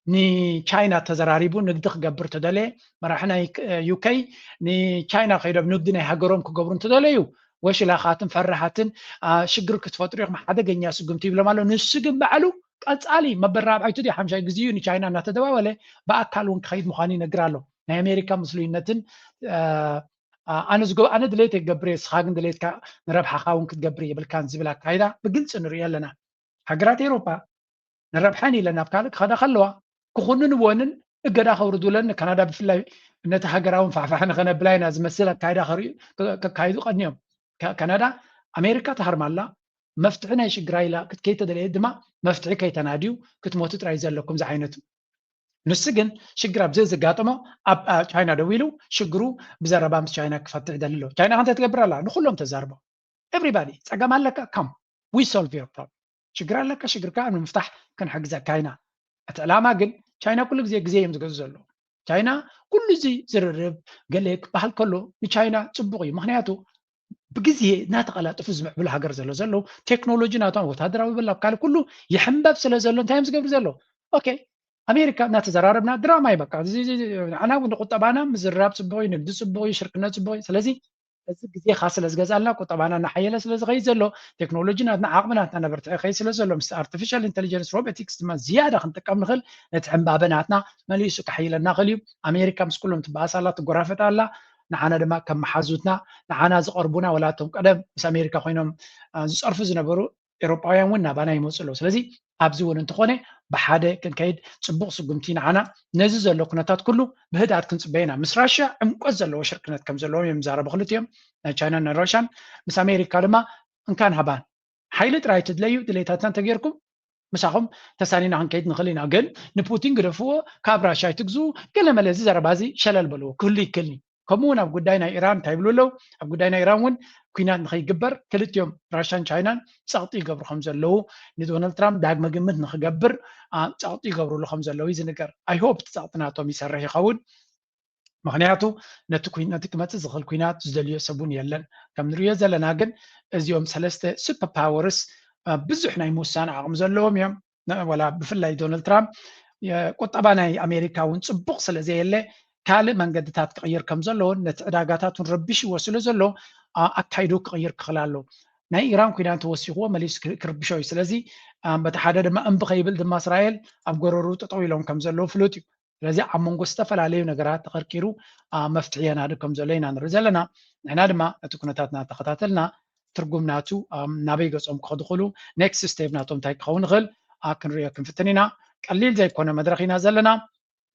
ني تشاينا تزراريبو ندخ قبر تدلي مراحنا يوكي ني تشاينا خيرب نقدنا هاجرهم كقبرون تدليو وش لا خاتم فرحاتن شجر كتفطريق ما حدا جنيا سجمتي بلا مالو نسجم بعلو قصالي ما براب عيتدي حمشاي غزيو ني تشاينا نتدواوله باكالون خيد مخاني نغرالو ናይ ኣሜሪካ ምስሉይነትን ኣነ ድሌት ይገብር ስኻግን ድሌትካ ንረብሓኻ እውን ክትገብር የብልካን ዝብል ኣካይዳ ብግልፂ ንሪኦ ኣለና ሃገራት ኤሮፓ ንረብሓን ኢለና ኣብ ካልእ ክኸዳ ከለዋ ክኹንንዎንን እገዳ ከውርዱለን ካናዳ ብፍላይ ነቲ ሃገራውን ፋሕፋሕ ንኸነብላ ኢና ዝመስል ኣካይዳ ከካይዱ ቀኒዮም ካናዳ ኣሜሪካ ተሃርማላ መፍትሒ ናይ ሽግራ ኢላ ክትከይተደለየ ድማ መፍትሒ ከይተናድዩ ክትሞቱ ጥራይ ዘለኩም ዚ ዓይነቱ ንስ ግን ሽግር ኣብዘ ዘጋጠሞ ኣብ ቻይና ደው ኢሉ ሽግሩ ብዘረባ ምስ ቻይና ክፈትሕ ደልሎ ቻይና ከንተ ትገብር ኣላ ንኩሎም ተዛርቦ ኤቭሪባዲ ፀገም ኣለካ ካም ዊ ሶልቭ ዮር ፕሮብለም ሽግር ኣለካ ሽግርካ ንምፍታሕ ክንሕግዘካ ኢና እቲ ዕላማ ግን ቻይና ኩሉ ግዜ እዮም ዝገዙ ዘሎ ቻይና ኩሉ እዚ ዝርርብ ገለ ክበሃል ከሎ ንቻይና ፅቡቅ እዩ ምክንያቱ ብግዜ እናተቐላጥፉ ዝምዕብሉ ሃገር ዘሎ ቴክኖሎጂ ናቶም ወታደራዊ በላ ካል ኩሉ ይሕንበብ ስለ ዘሎ እንታይ እዮም ዝገብሩ ዘሎ ኦኬ أمريكا نتزراربنا دراما يبقى أنا ونقطة بانا مزراب صبوي نبدو صبوي شركنا صبوي سلازي እዚ ግዜ ካስለ ዝገዛልና ቁጠባና ናሓየለ ስለ ዝኸይ ዘሎ ቴክኖሎጂናትና ዓቕምናትና ነበርትዕ ኸይ ስለ ዘሎ ምስ artificial intelligence robotics ድማ ዝያዳ ክንጥቀም ንኽእል ነቲ ሕምባበናትና መሊሱ ክሓይለና ኽእል እዩ ኣሜሪካ ምስ ኩሎም ትበኣሳላ ትጎራፈጣ ኣላ ንዓና ድማ ከም መሓዙትና ንዓና ዝቐርቡና ወላቶም ቀደም ምስ ኣሜሪካ ኮይኖም ዝፀርፉ ዝነበሩ ኤውሮጳውያን እውን ናባና ይመፁ ኣለዉ ስለዚ ኣብዚ እውን እንተኾነ ብሓደ ክንከይድ ፅቡቕ ስጉምቲ ንዓና ነዚ ዘሎ ኩነታት ኩሉ ብህድኣት ክንፅበየና ምስ ራሽያ ዕምቆት ዘለዎ ሽርክነት ከም ዘለዎም እዮም ዛረቡ ክልቲኦም ናይ ቻይናን ናይ ራሽያን ምስ ኣሜሪካ ድማ እንካን ሃባን ሓይሊ ጥራይ ትድለዩ ድሌታትና እንተጌርኩም ምሳኹም ተሳኒና ክንከይድ ንኽእል ኢና ግን ንፑቲን ግደፍዎ ካብ ራሽያ ይትግዝኡ ገለ መለ እዚ ዘረባ እዚ ሸለል በልዎ ክህሉ ይክእልኒ ከምኡውን ኣብ ጉዳይ ናይ ኢራን እንታይ ይብሉ ኣለዉ ኣብ ጉዳይ ናይ ኢራን እውን ኩናት ንኸይግበር ክልቲኦም ራሽያን ቻይናን ፀቕጢ ይገብሩ ከም ዘለዉ ንዶናልድ ትራምፕ ዳግመ ግምት ንኽገብር ፀቕጢ ይገብርሉ ከም ዘለዉ እዩ ዝንገር ኣይሆፕ እቲ ፀቕጢ ናቶም ይሰርሕ ይኸውን ምክንያቱ ነቲ ክመፅእ ዝኽእል ኩናት ዝደልዮ ሰብ እውን የለን ከም ንሪኦ ዘለና ግን እዚኦም ሰለስተ ሱፐር ፓወርስ ብዙሕ ናይ ምውሳን ዓቕሚ ዘለዎም እዮም ወላ ብፍላይ ዶናልድ ትራምፕ ቁጠባ ናይ ኣሜሪካ እውን ፅቡቕ ስለዘየለ ካልእ መንገድታት ክቕይር ከም ዘለዎን ነቲ ዕዳጋታት እውን ረቢሽዎ ስለ ዘሎ ኣካይዱ ክቕይር ክኽእል ኣሎ ናይ ኢራን ኩናት ተወሲኽዎ መሊሱ ክርብሾ እዩ ስለዚ በቲ ሓደ ድማ እምቢ ከይብል ድማ እስራኤል ኣብ ጎረሩ ጠጠው ኢሎም ከም ዘለዉ ፍሉጥ እዩ ስለዚ ኣብ መንጎ ዝተፈላለዩ ነገራት ተቐርቂሩ መፍትሒ የናድር ከም ዘሎ ኢና ንርኢ ዘለና ንሕና ድማ ነቲ ኩነታት እናተኸታተልና ትርጉም ናቱ ናበይ ገጾም ክኸዱ ክእሉ ኔክስት ስቴፕ ናቶም እንታይ ክኸውን ይኽእል ክንሪኦ ክንፍትን ኢና ቀሊል ዘይኮነ መድረኽ ኢና ዘለና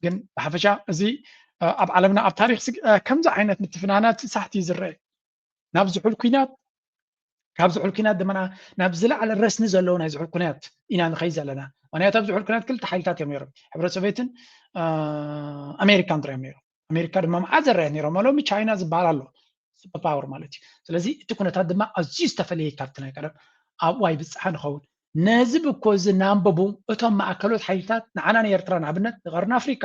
ግን ብሓፈሻ እዚ ኣብ ዓለምና ኣብ ታሪክ ከምዚ ዓይነት ምትፍናናት ሳሕቲ ዝርአ ናብ ዝሑል ኩናት ካብ ዝሑል ኩናት ድማ ናብ ዝለዓለ ረስኒ ዘለዎ ናይ ዝሑል ኩናት ኢና ንኸይድ ዘለና ምክንያቱ ኣብ ዝሑል ኩናት ክልተ ሓይልታት እዮም ነይሮም ሕብረት ሶቪየትን ኣሜሪካን ጥራዮም ነይሮም ኣሜሪካ ድማ መዓዝ ዘርአያ ነይሮም ሎሚ ቻይና ዝበሃል ኣሎ ሱፐር ፓወር ማለት እዩ ስለዚ እቲ ኩነታት ድማ ኣዝዩ ዝተፈለየ ካብቲ ናይ ቀደም ኣብኡ ኣይብፅሓ ንኸውን ነዚ ብኮ እዚ እናንበቡ እቶም ማእከሎት ሓይልታት ንዓና ንኤርትራ ንኣብነት ንቐርኒ ኣፍሪካ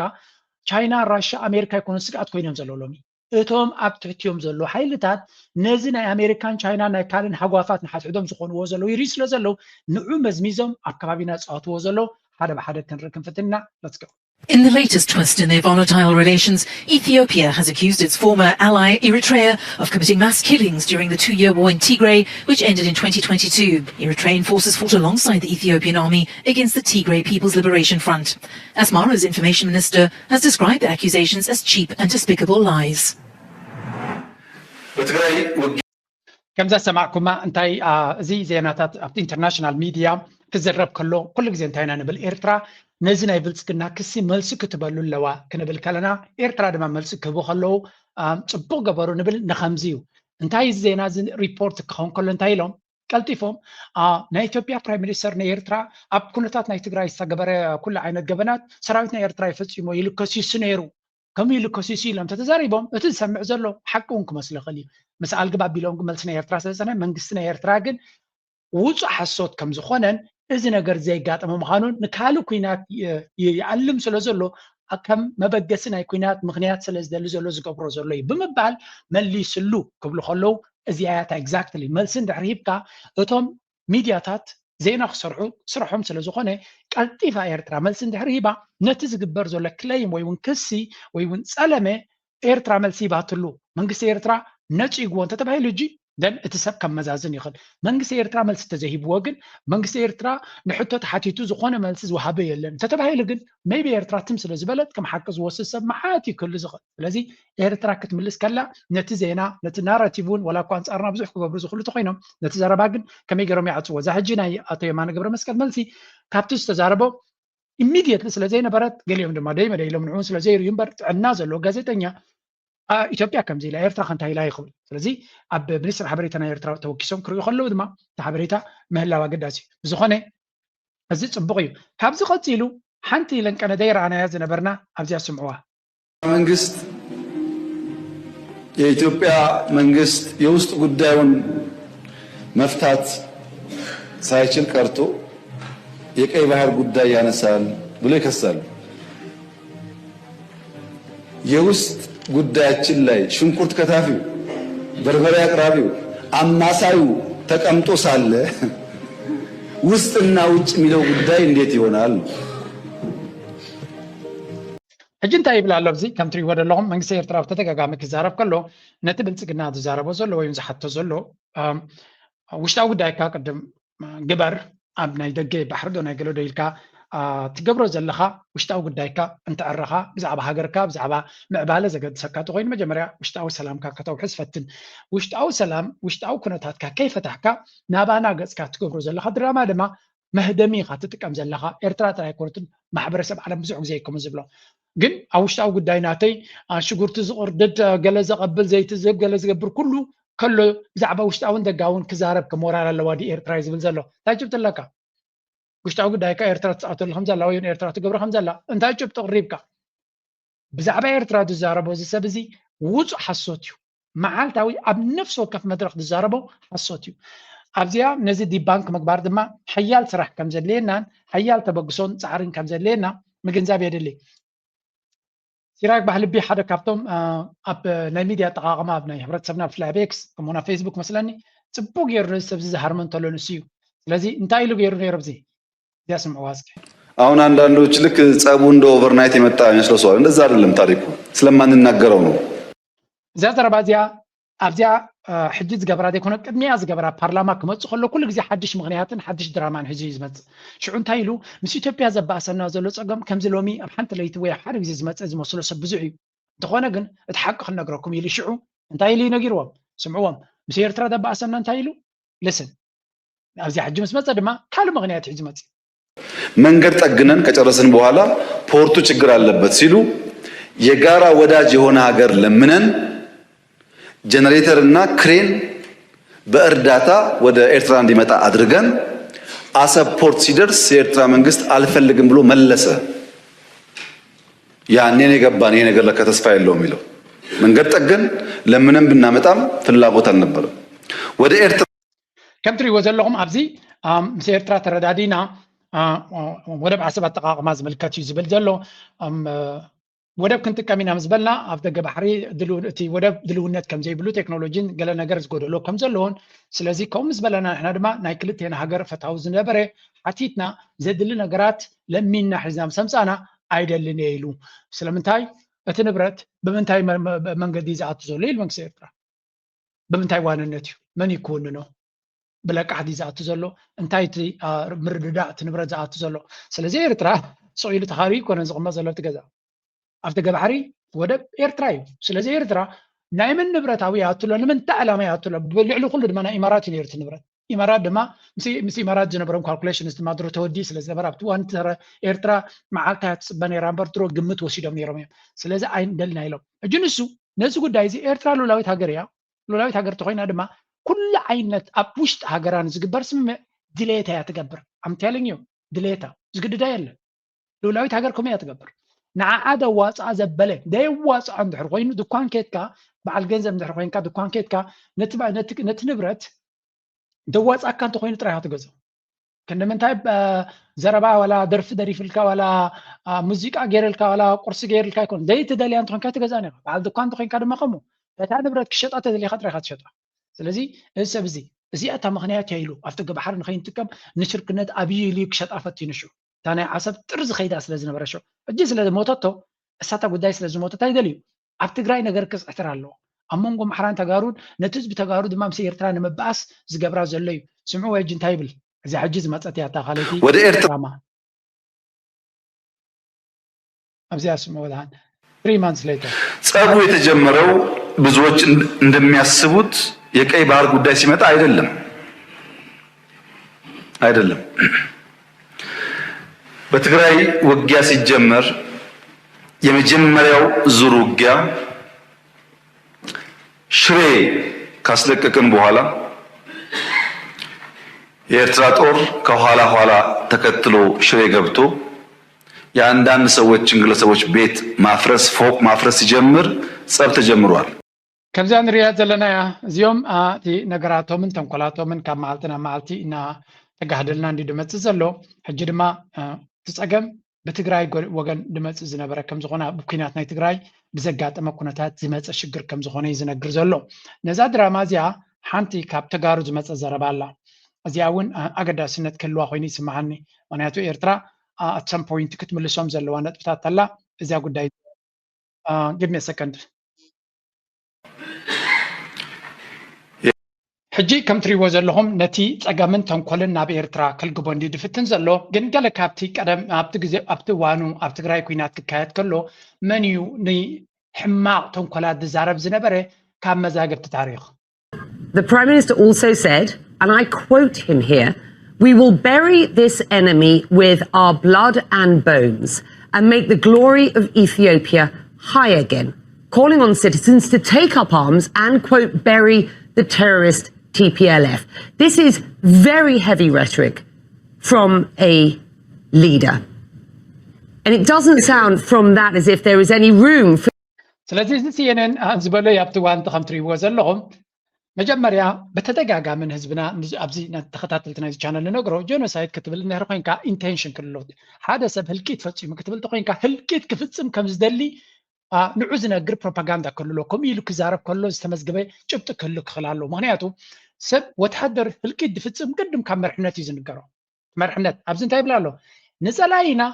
ቻይና ራሽያ ኣሜሪካ ይኮኑ ስጋኣት ኮይኖም ዘለዉ ሎሚ እቶም ኣብ ትሕትዮም ዘሎ ሓይልታት ነዚ ናይ ኣሜሪካን ቻይና ናይ ካልእ ሓጓፋት ንሓትሕዶም ዝኾንዎ ዘለዉ ይርዩ ስለ ዘለዉ ንዑ መዝሚዞም ኣብ ከባቢና ዝፃወትዎ ዘለዉ ሓደ ብሓደ ክንርኢ ክንፍትን ኢና ለትስ ጎ In the latest twist in their volatile relations, Ethiopia has accused its former ally Eritrea of committing mass killings during the 2-year war in Tigray, which ended in 2022. Eritrean forces fought alongside the Ethiopian army against the Tigray People's Liberation Front. Asmara's information minister has described the accusations as cheap and despicable lies. ከምዛ ሰማዕኩማ እንታይ እዚ ዜናታት ኣብቲ ኢንተርናሽናል ሚድያ ክዘረብ ከሎ ኩሉ ግዜ እንታይ ኢና ንብል ኤርትራ ነዚ ናይ ብልፅግና ክሲ መልሲ ክትበሉ ኣለዋ ክንብል ከለና ኤርትራ ድማ መልሲ ክህቡ ከለዉ ፅቡቕ ገበሩ ንብል ንኸምዚ እዩ እንታይ እዚ ዜና እዚ ሪፖርት ክኸውን ከሎ እንታይ ኢሎም ቀልጢፎም ናይ ኢትዮጵያ ፕራይም ሚኒስተር ንኤርትራ ኣብ ኩነታት ናይ ትግራይ ዝተገበረ ኩሉ ዓይነት ገበናት ሰራዊት ናይ ኤርትራ ይፈፂሞ ኢሉ ከሲሱ ነይሩ ከምኡ ኢሉ ከሲሱ ኢሎም ተተዛሪቦም እቲ ዝሰምዕ ዘሎ ሓቂ እውን ክመስሊ ይኽእል እዩ ምስ ኣልግብ ኣቢሎም ግን መልሲ ናይ ኤርትራ ስለዝኾነ መንግስቲ ናይ ኤርትራ ግን ውፁእ ሓሶት ከም ዝኾነን እዚ ነገር ዘይጋጠመ ምዃኑን ንካልእ ኩናት ይዓልም ስለ ዘሎ ከም መበገሲ ናይ ኩናት ምክንያት ስለ ዝደሊ ዘሎ ዝገብሮ ዘሎ እዩ ብምባል መሊስሉ ክብሉ ከለዉ እዚኣያታ ኤግዛክትሊ መልሲ እንድሕር ሂብካ እቶም ሚድያታት ዜና ክሰርሑ ስርሖም ስለ ዝኾነ ቀልጢፋ ኤርትራ መልሲ እንድሕር ሂባ ነቲ ዝግበር ዘሎ ክለይም ወይ እውን ክሲ ወይ እውን ፀለመ ኤርትራ መልሲ ሂባትሉ መንግስቲ ኤርትራ ነፂግዎ እንተተባሂሉ እጂ ደን እቲ ሰብ ከም መዛዝን ይኽእል መንግስቲ ኤርትራ መልሲ ተዘሂብዎ ግን መንግስቲ ኤርትራ ንሕቶ ተሓቲቱ ዝኾነ መልሲ ዝወሃበ የለን እንተተባሂሉ ግን ሜይቢ ኤርትራ ትም ስለ ዝበለት ከም ሓቂ ዝወስድ ሰብ መዓት ይክእል ዝኽእል ስለዚ ኤርትራ ክትምልስ ከላ ነቲ ዜና ነቲ ናራቲቭ እውን ወላ እኳ ኣንፃርና ብዙሕ ክገብሩ ዝኽእሉ ተኮይኖም ነቲ ዘረባ ግን ከመይ ገይሮም ይዓፅዎ እዛ ሕጂ ናይ ኣቶ የማነ ገብረ መስቀል መልሲ ካብቲ ዝተዛረቦ ኢሚድየትሊ ስለዘይነበረት ገሊኦም ድማ ደይ መደይሎም ንዕኡ ስለዘይርዩ እምበር ጥዕና ዘለዎ ጋዜጠኛ ኢትዮጵያ ከምዚ ኢላ ኤርትራ ከንታይ ኢላ ይኽእል ስለዚ ኣብ ሚኒስትር ሓበሬታ ናይ ኤርትራ ተወኪሶም ክሪኡ ከለዉ ድማ እቲ ሓበሬታ ምህላው ኣገዳሲ እዩ ዝኾነ እዚ ፅቡቕ እዩ ካብዚ ቀፂሉ ሓንቲ ለንቀነደይ ረኣናያ ዝነበርና ኣብዚያ ስምዕዋ መንግስት የኢትዮጵያ መንግስት የውስጥ ጉዳዩን መፍታት ሳይችል ቀርቶ የቀይ ባህር ጉዳይ ያነሳል ብሎ ይከሳሉ የውስጥ ጉዳያችን ላይ ሽንኩርት ከታፊው በርበሬ አቅራቢው አማሳዩ ተቀምጦ ሳለ ውስጥና ውጭ የሚለው ጉዳይ እንዴት ይሆናል ሕጂ እንታይ ይብላ ኣሎ ኣብዚ ከም ትሪእዎ ዘለኹም መንግስቲ ኤርትራ ብተደጋጋሚ ክዛረብ ከሎ ነቲ ብልፅግና ዝዛረቦ ዘሎ ወይም ዝሓቶ ዘሎ ውሽጣዊ ጉዳይካ ቅድም ግበር ኣብ ናይ ደገ ባሕሪ ዶ ናይ ገለ ዶ ኢልካ ትገብሮ ዘለኻ ውሽጣዊ ጉዳይካ እንትዕረኻ ብዛዕባ ሃገርካ ብዛዕባ ምዕባለ ዘገድሰካ ተኮይኑ መጀመርያ ውሽጣዊ ሰላምካ ከተውሕዝ ፈትን ውሽጣዊ ሰላም ውሽጣዊ ኩነታትካ ከይፈታሕካ ናባና ገጽካ ትገብሮ ዘለኻ ድራማ ድማ መህደሚ ኢኻ ትጥቀም ዘለኻ ኤርትራ ጥራይ ኣይኮነትን ማሕበረሰብ ዓለም ብዙሕ ግዜ ይከም ዝብሎ ግን ኣብ ውሽጣዊ ጉዳይ ናተይ ሽጉርቲ ዝቕርድድ ገለ ዘቐብል ዘይቲ ገለ ዝገብር ኩሉ ከሎ ብዛዕባ ውሽጣውን ደጋውን ክዛረብ ክሞራል ኣለዋ ዲ ኤርትራ ዝብል ዘሎ እንታይ ጭብጥ ኣለካ ውሽጣዊ ጉዳይካ ኤርትራ ትፃወተሉ ከም ዘላ ወይ ኤርትራ ትገብሮ ከም ዘላ እንታይ ጭብጥ ቅሪብካ ብዛዕባ ኤርትራ ዝዛረቦ እዚ ሰብ እዚ ውፁእ ሓሶት እዩ መዓልታዊ ኣብ ነፍሲ ወከፍ መድረክ ዝዛረቦ ሓሶት እዩ ኣብዚያ ነዚ ዲባንክ ምግባር ድማ ሓያል ስራሕ ከም ዘድልየናን ሓያል ተበግሶን ፃዕርን ከም ዘድልየና ምግንዛብ የድሊ ሲራክ ባህልቢ ሓደ ካብቶም ኣብ ናይ ሚድያ ኣጠቃቅማ ኣብ ናይ ሕብረተሰብና ብፍላይ ኣብ ኤክስ ከምኡውን ኣብ ፌስቡክ መስለኒ ፅቡቅ ገይሩ ሰብ ዝሃርመ እንተሎ ንሱ እዩ ስለዚ እንታይ ኢሉ ገይሩ ነይሩ ኣብዚ እዚያ ስምዕዋ እስኪ አሁን አንዳንዶች ልክ ጸቡ እንደ ኦቨርናይት የመጣ ይመስለው ሰው እንደዛ አይደለም ታሪኩ ስለማንናገረው ነው እዚያ ዘረባ እዚያ ኣብዚያ ሕጂ ዝገበራ ዘይኮነ ቅድሚያ ዝገበራ ፓርላማ ክመፅእ ከሎ ኩሉ ግዜ ሓድሽ ምክንያትን ሓድሽ ድራማን ሕጂ ዝመፅእ ሽዑ እንታይ ኢሉ ምስ ኢትዮጵያ ዘባእሰና ዘሎ ፀገም ከምዚ ሎሚ ኣብ ሓንቲ ለይቲ ወይ ኣብ ሓደ ግዜ ዝመፅእ ዝመስሎ ሰብ ብዙሕ እዩ እንተኾነ ግን እቲ ሓቂ ክነግረኩም ኢሉ ሽዑ እንታይ ኢሉ ይነጊርዎም ስምዕዎም ምስ ኤርትራ ዘባእሰና እንታይ ኢሉ ልስን ኣብዚያ ሕጂ ምስ መፀ ድማ ካልእ ምክንያት ሕጂ መፅእ መንገድ ጠግነን ከጨረስን በኋላ ፖርቱ ችግር አለበት ሲሉ የጋራ ወዳጅ የሆነ ሀገር ለምነን ጀነሬተር እና ክሬን በእርዳታ ወደ ኤርትራ እንዲመጣ አድርገን አሰብ ፖርት ሲደርስ የኤርትራ መንግስት አልፈልግም ብሎ መለሰ። ያኔ ነው የገባን ይሄ ነገር ለካ ተስፋ የለውም የሚለው መንገድ ጠገን ለምንም ብናመጣም ፍላጎት አልነበረም። ወደ ኤርትራ ከም ትሪእዎ ዘለኹም ኣብዚ ምስ ኤርትራ ተረዳዲና ወደብ ዓሰብ ኣጠቃቅማ ዝምልከት እዩ ዝብል ዘሎ ወደብ ክንጥቀም ኢና ምስ በልና ኣብ ደገ ባሕሪ እቲ ወደብ ድልውነት ከም ዘይብሉ ቴክኖሎጂን ገለ ነገር ዝጎደሎ ከም ዘለዎን ስለዚ ከምኡ ምስ በለና ንሕና ድማ ናይ ክልቴና ሃገር ፈታዊ ዝነበረ ሓቲትና ዘድሊ ነገራት ለሚና ሒዝና ምስ ኣምፃና ኣይደልን እየ ኢሉ ስለምንታይ እቲ ንብረት ብምንታይ መንገዲ ዝኣቱ ዘሎ ኢሉ መንግስቲ ኤርትራ ብምንታይ ዋንነት እዩ መን ይክውንኖ ብለቃሕቲ ዝኣቱ ዘሎ እንታይ እቲ ምርድዳእ እቲ ንብረት ዝኣቱ ዘሎ ስለዚ ኤርትራ ሰቂሉ ተኻሪ ኮነ ዝቕመጥ ዘሎ ትገዛ ኣብ ደገ ባሕሪ ወደብ ኤርትራ እዩ ስለዚ ኤርትራ ናይ ምን ንብረታዊ ይኣትሎ ንምንታይ ዕላማ ይኣትሎ ብልዕሊ ኩሉ ድማ ናይ ኢማራት እዩ ነይሩ እቲ ንብረት ኢማራት ድማ ምስ ኢማራት ዝነበሮም ካልኩሌሽንስ ድማ ድሮ ተወዲ ስለዝነበረ ኣብቲ እዋን ኤርትራ መዓልታ ትፅበ ነይራ እምበር ድሮ ግምት ወሲዶም ነይሮም እዮም ስለዚ ኣይንደልና ኢሎም ሕጂ ንሱ ነዚ ጉዳይ እዚ ኤርትራ ሉላዊት ሃገር እያ ሉላዊት ሃገር ተኮይና ድማ ኩሉ ዓይነት ኣብ ውሽጢ ሃገራን ዝግበር ስምምዕ ድሌታ እያ ትገብር ኣምትያለኝ እዩ ድሌታ ዝግድዳ የለን ሉላዊት ሃገር ከመይ እያ ትገብር ንዓዓ ደዋፅኣ ዘበለ ደይዋፅኣ እንድሕር ኮይኑ ድኳን ኬትካ በዓል ገንዘብ እንድሕር ኮይንካ ድኳን ኬትካ ነቲ ንብረት ደዋፅኣካ እንተኮይኑ ጥራይ ትገዝኦ ክንምንታይ ዘረባ ዋላ ደርፊ ደሪፍልካ ዋላ ሙዚቃ ገይርልካ ዋላ ቁርሲ ገይርልካ ይኮን ደይትደልያ እንተኮይንካ ትገዛእ ነኻ በዓል ድኳን እንተኮይንካ ድማ ከምኡ እታ ንብረት ክሸጣ ተደልይካ ጥራይካ ትሸጣ ስለዚ እዚ ሰብ እዚ እዚኣ እታ ምክንያት ኢሉ ኣብቲ ገባሕሪ ንኸይንጥቀም ንሽርክነት ኣብዪ ኢሉ ክሸጣ ፈቲኑ ሽዑ እታ ናይ ዓሰብ ጥርዚ ከይዳ ስለ ዝነበረ ሽዑ ሕጂ ስለዝሞተቶ እሳታ ጉዳይ ስለዝሞተታ ይደልዩ ኣብ ትግራይ ነገር ክፅሕትር ኣለዎ ኣብ መንጎ ማሕራን ተጋሩን ነቲ ህዝቢ ተጋሩ ድማ ምስ ኤርትራ ንምባኣስ ዝገብራ ዘሎ እዩ ስምዑ ሕጂ እንታይ ይብል እዚ ሕጂ ዝመፀት እያ እታ ካልእቲ ወደ ኤርትራ ኣብዚያ ስምዑ ወድሃን 3 months later ጸቡ የተጀመረው ብዙዎች እንደሚያስቡት የቀይ ባህር ጉዳይ ሲመጣ አይደለም በትግራይ ውጊያ ሲጀመር የመጀመሪያው ዙር ውጊያ ሽሬ ካስለቀቅን በኋላ የኤርትራ ጦር ከኋላ ኋላ ተከትሎ ሽሬ ገብቶ የአንዳንድ ሰዎችን ግለሰቦች ቤት ማፍረስ ፎቅ ማፍረስ ሲጀምር ጸብ ተጀምሯል። ከምዚያ ንሪኣ ዘለና እዚኦም እቲ ነገራቶምን ተንኮላቶምን ካብ መዓልቲ ናብ መዓልቲ እና ተጋህደልና እንዲ ድመፅእ ዘሎ ሕጂ ድማ ትፀገም ብትግራይ ወገን ድመፅእ ዝነበረ ከም ዝኾነ ኣብ ኩናት ናይ ትግራይ ብዘጋጠመ ኩነታት ዝመፀ ሽግር ከም ዝኾነ እዩ ዝነግር ዘሎ ነዛ ድራማ እዚኣ ሓንቲ ካብ ተጋሩ ዝመፀ ዘረባ ኣላ እዚኣ እውን ኣገዳስነት ክህልዋ ኮይኑ ይስማዓኒ ምክንያቱ ኤርትራ at some point ክትምልሶም ዘለዋ ነጥብታት ኣላ እዚያ ጉዳይ give me a second. ሕጂ ከም ትሪእዎ ዘለኹም ነቲ ፀገምን ተንኮልን ናብ ኤርትራ ከልግቦ እንዲድፍትን ዘሎ ግን ገለ ካብቲ ቀደም ኣብቲ ግዜ ኣብቲ እዋኑ ኣብ ትግራይ ኩናት ክካየድ ከሎ መን እዩ ንሕማቕ ተንኮላት ዝዛረብ ዝነበረ ካብ መዛግብቲ ታሪኽ The Prime Minister also said, and I quote him here, "We will bury this enemy with our blood and bones and make the glory of Ethiopia high again, calling on citizens to take up arms and, quote, bury the terrorist TPLF." This is very heavy rhetoric from a leader. And it doesn't sound from that as if there is any room for... ስለዚህ CNN ዝበሎ ኣብቲ እዋን ከም ትሪእዎ ዘለኹም መጀመርያ በተደጋጋምን ህዝብና ኣብዚ ተኸታተልቲ ናይዚ ቻነል ንነግሮ ጀኖሳይድ ክትብል ነህር ኮይንካ ኢንቴንሽን ክልሎ ሓደ ሰብ ህልቂት ፈፂሙ ክትብል ኮይንካ ህልቂት ክፍፅም ከም ዝደሊ ንዑ ዝነግር ፕሮፓጋንዳ ክልሎ ከምኡ ኢሉ ክዛረብ ከሎ ዝተመዝገበ ጭብጢ ክህሉ ክኽእል ኣለዎ ምክንያቱ ሰብ ወተሃደር ህልቂት ዝፍፅም ቅድም ካብ መርሕነት እዩ ዝንገሮ መርሕነት ኣብዚ እንታይ ይብላ ኣሎ ንፀላይና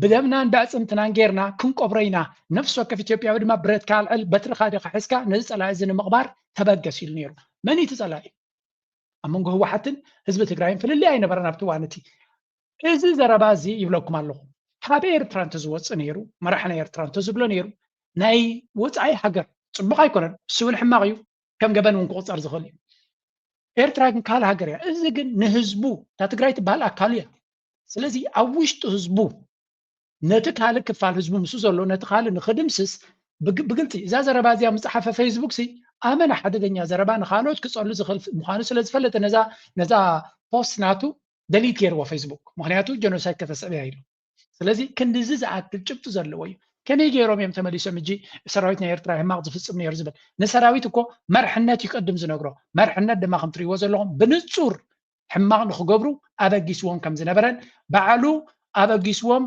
ብደምና እንዳፅምትናን ጌርና ክንቆብሮ ኢና ነፍሲ ወከፍ ኢትዮጵያዊ ድማ ብረት ካልዕል በትርኻ ዲኻ ሒዝካ ነዚ ፀላኢ እዚ ንምቕባር ተበገስ ኢሉ ነይሩ መን እቲ ፀላኢ ኣብ መንጎ ህወሓትን ህዝቢ ትግራይን ፍልልይ ኣይነበረን ኣብቲ እዋን እቲ እዚ ዘረባ እዚ ይብለኩም ኣለኹ ካብ ኤርትራ እንተዝወፅእ ነይሩ መራሕና ኤርትራ እንተዝብሎ ነይሩ ናይ ወፃኢ ሃገር ፅቡቕ ኣይኮነን ስብል ሕማቕ እዩ ከም ገበን እውን ክቁፀር ዝኽእል እዩ ኤርትራ ግን ካል ሃገር እያ እዚ ግን ንህዝቡ እታ ትግራይ ትበሃል ኣካሉ እያ ስለዚ ኣብ ውሽጡ ህዝቡ ነቲ ካልእ ክፋል ህዝቡ ምስ ዘሎ ነቲ ካልእ ንክድምስስ ብግልፂ እዛ ዘረባ እዚኣ ምፅሓፈ ፌስቡክ ሲ ኣመና ሓደገኛ ዘረባ ንካልኦት ክፀሉ ዝኽእል ምዃኑ ስለ ዝፈለጠ ነዛ ፖስት ናቱ ደሊት ገይርዎ ፌስቡክ ምክንያቱ ጀኖሳይድ ከተሰብያ ኢሉ ስለዚ ክንዲዚ ዝኣክል ጭብጢ ዘለዎ እዩ ከመይ ገይሮም እዮም ተመሊሶም እጂ ሰራዊት ናይ ኤርትራ ሕማቕ ዝፍፅም ነይሩ ዝብል ንሰራዊት እኮ መርሕነት ይቀድም ዝነግሮ መርሕነት ድማ ከም ትሪእዎ ዘለኹም ብንፁር ሕማቕ ንክገብሩ ኣበጊስዎም ከም ዝነበረን በዓሉ ኣበጊስዎም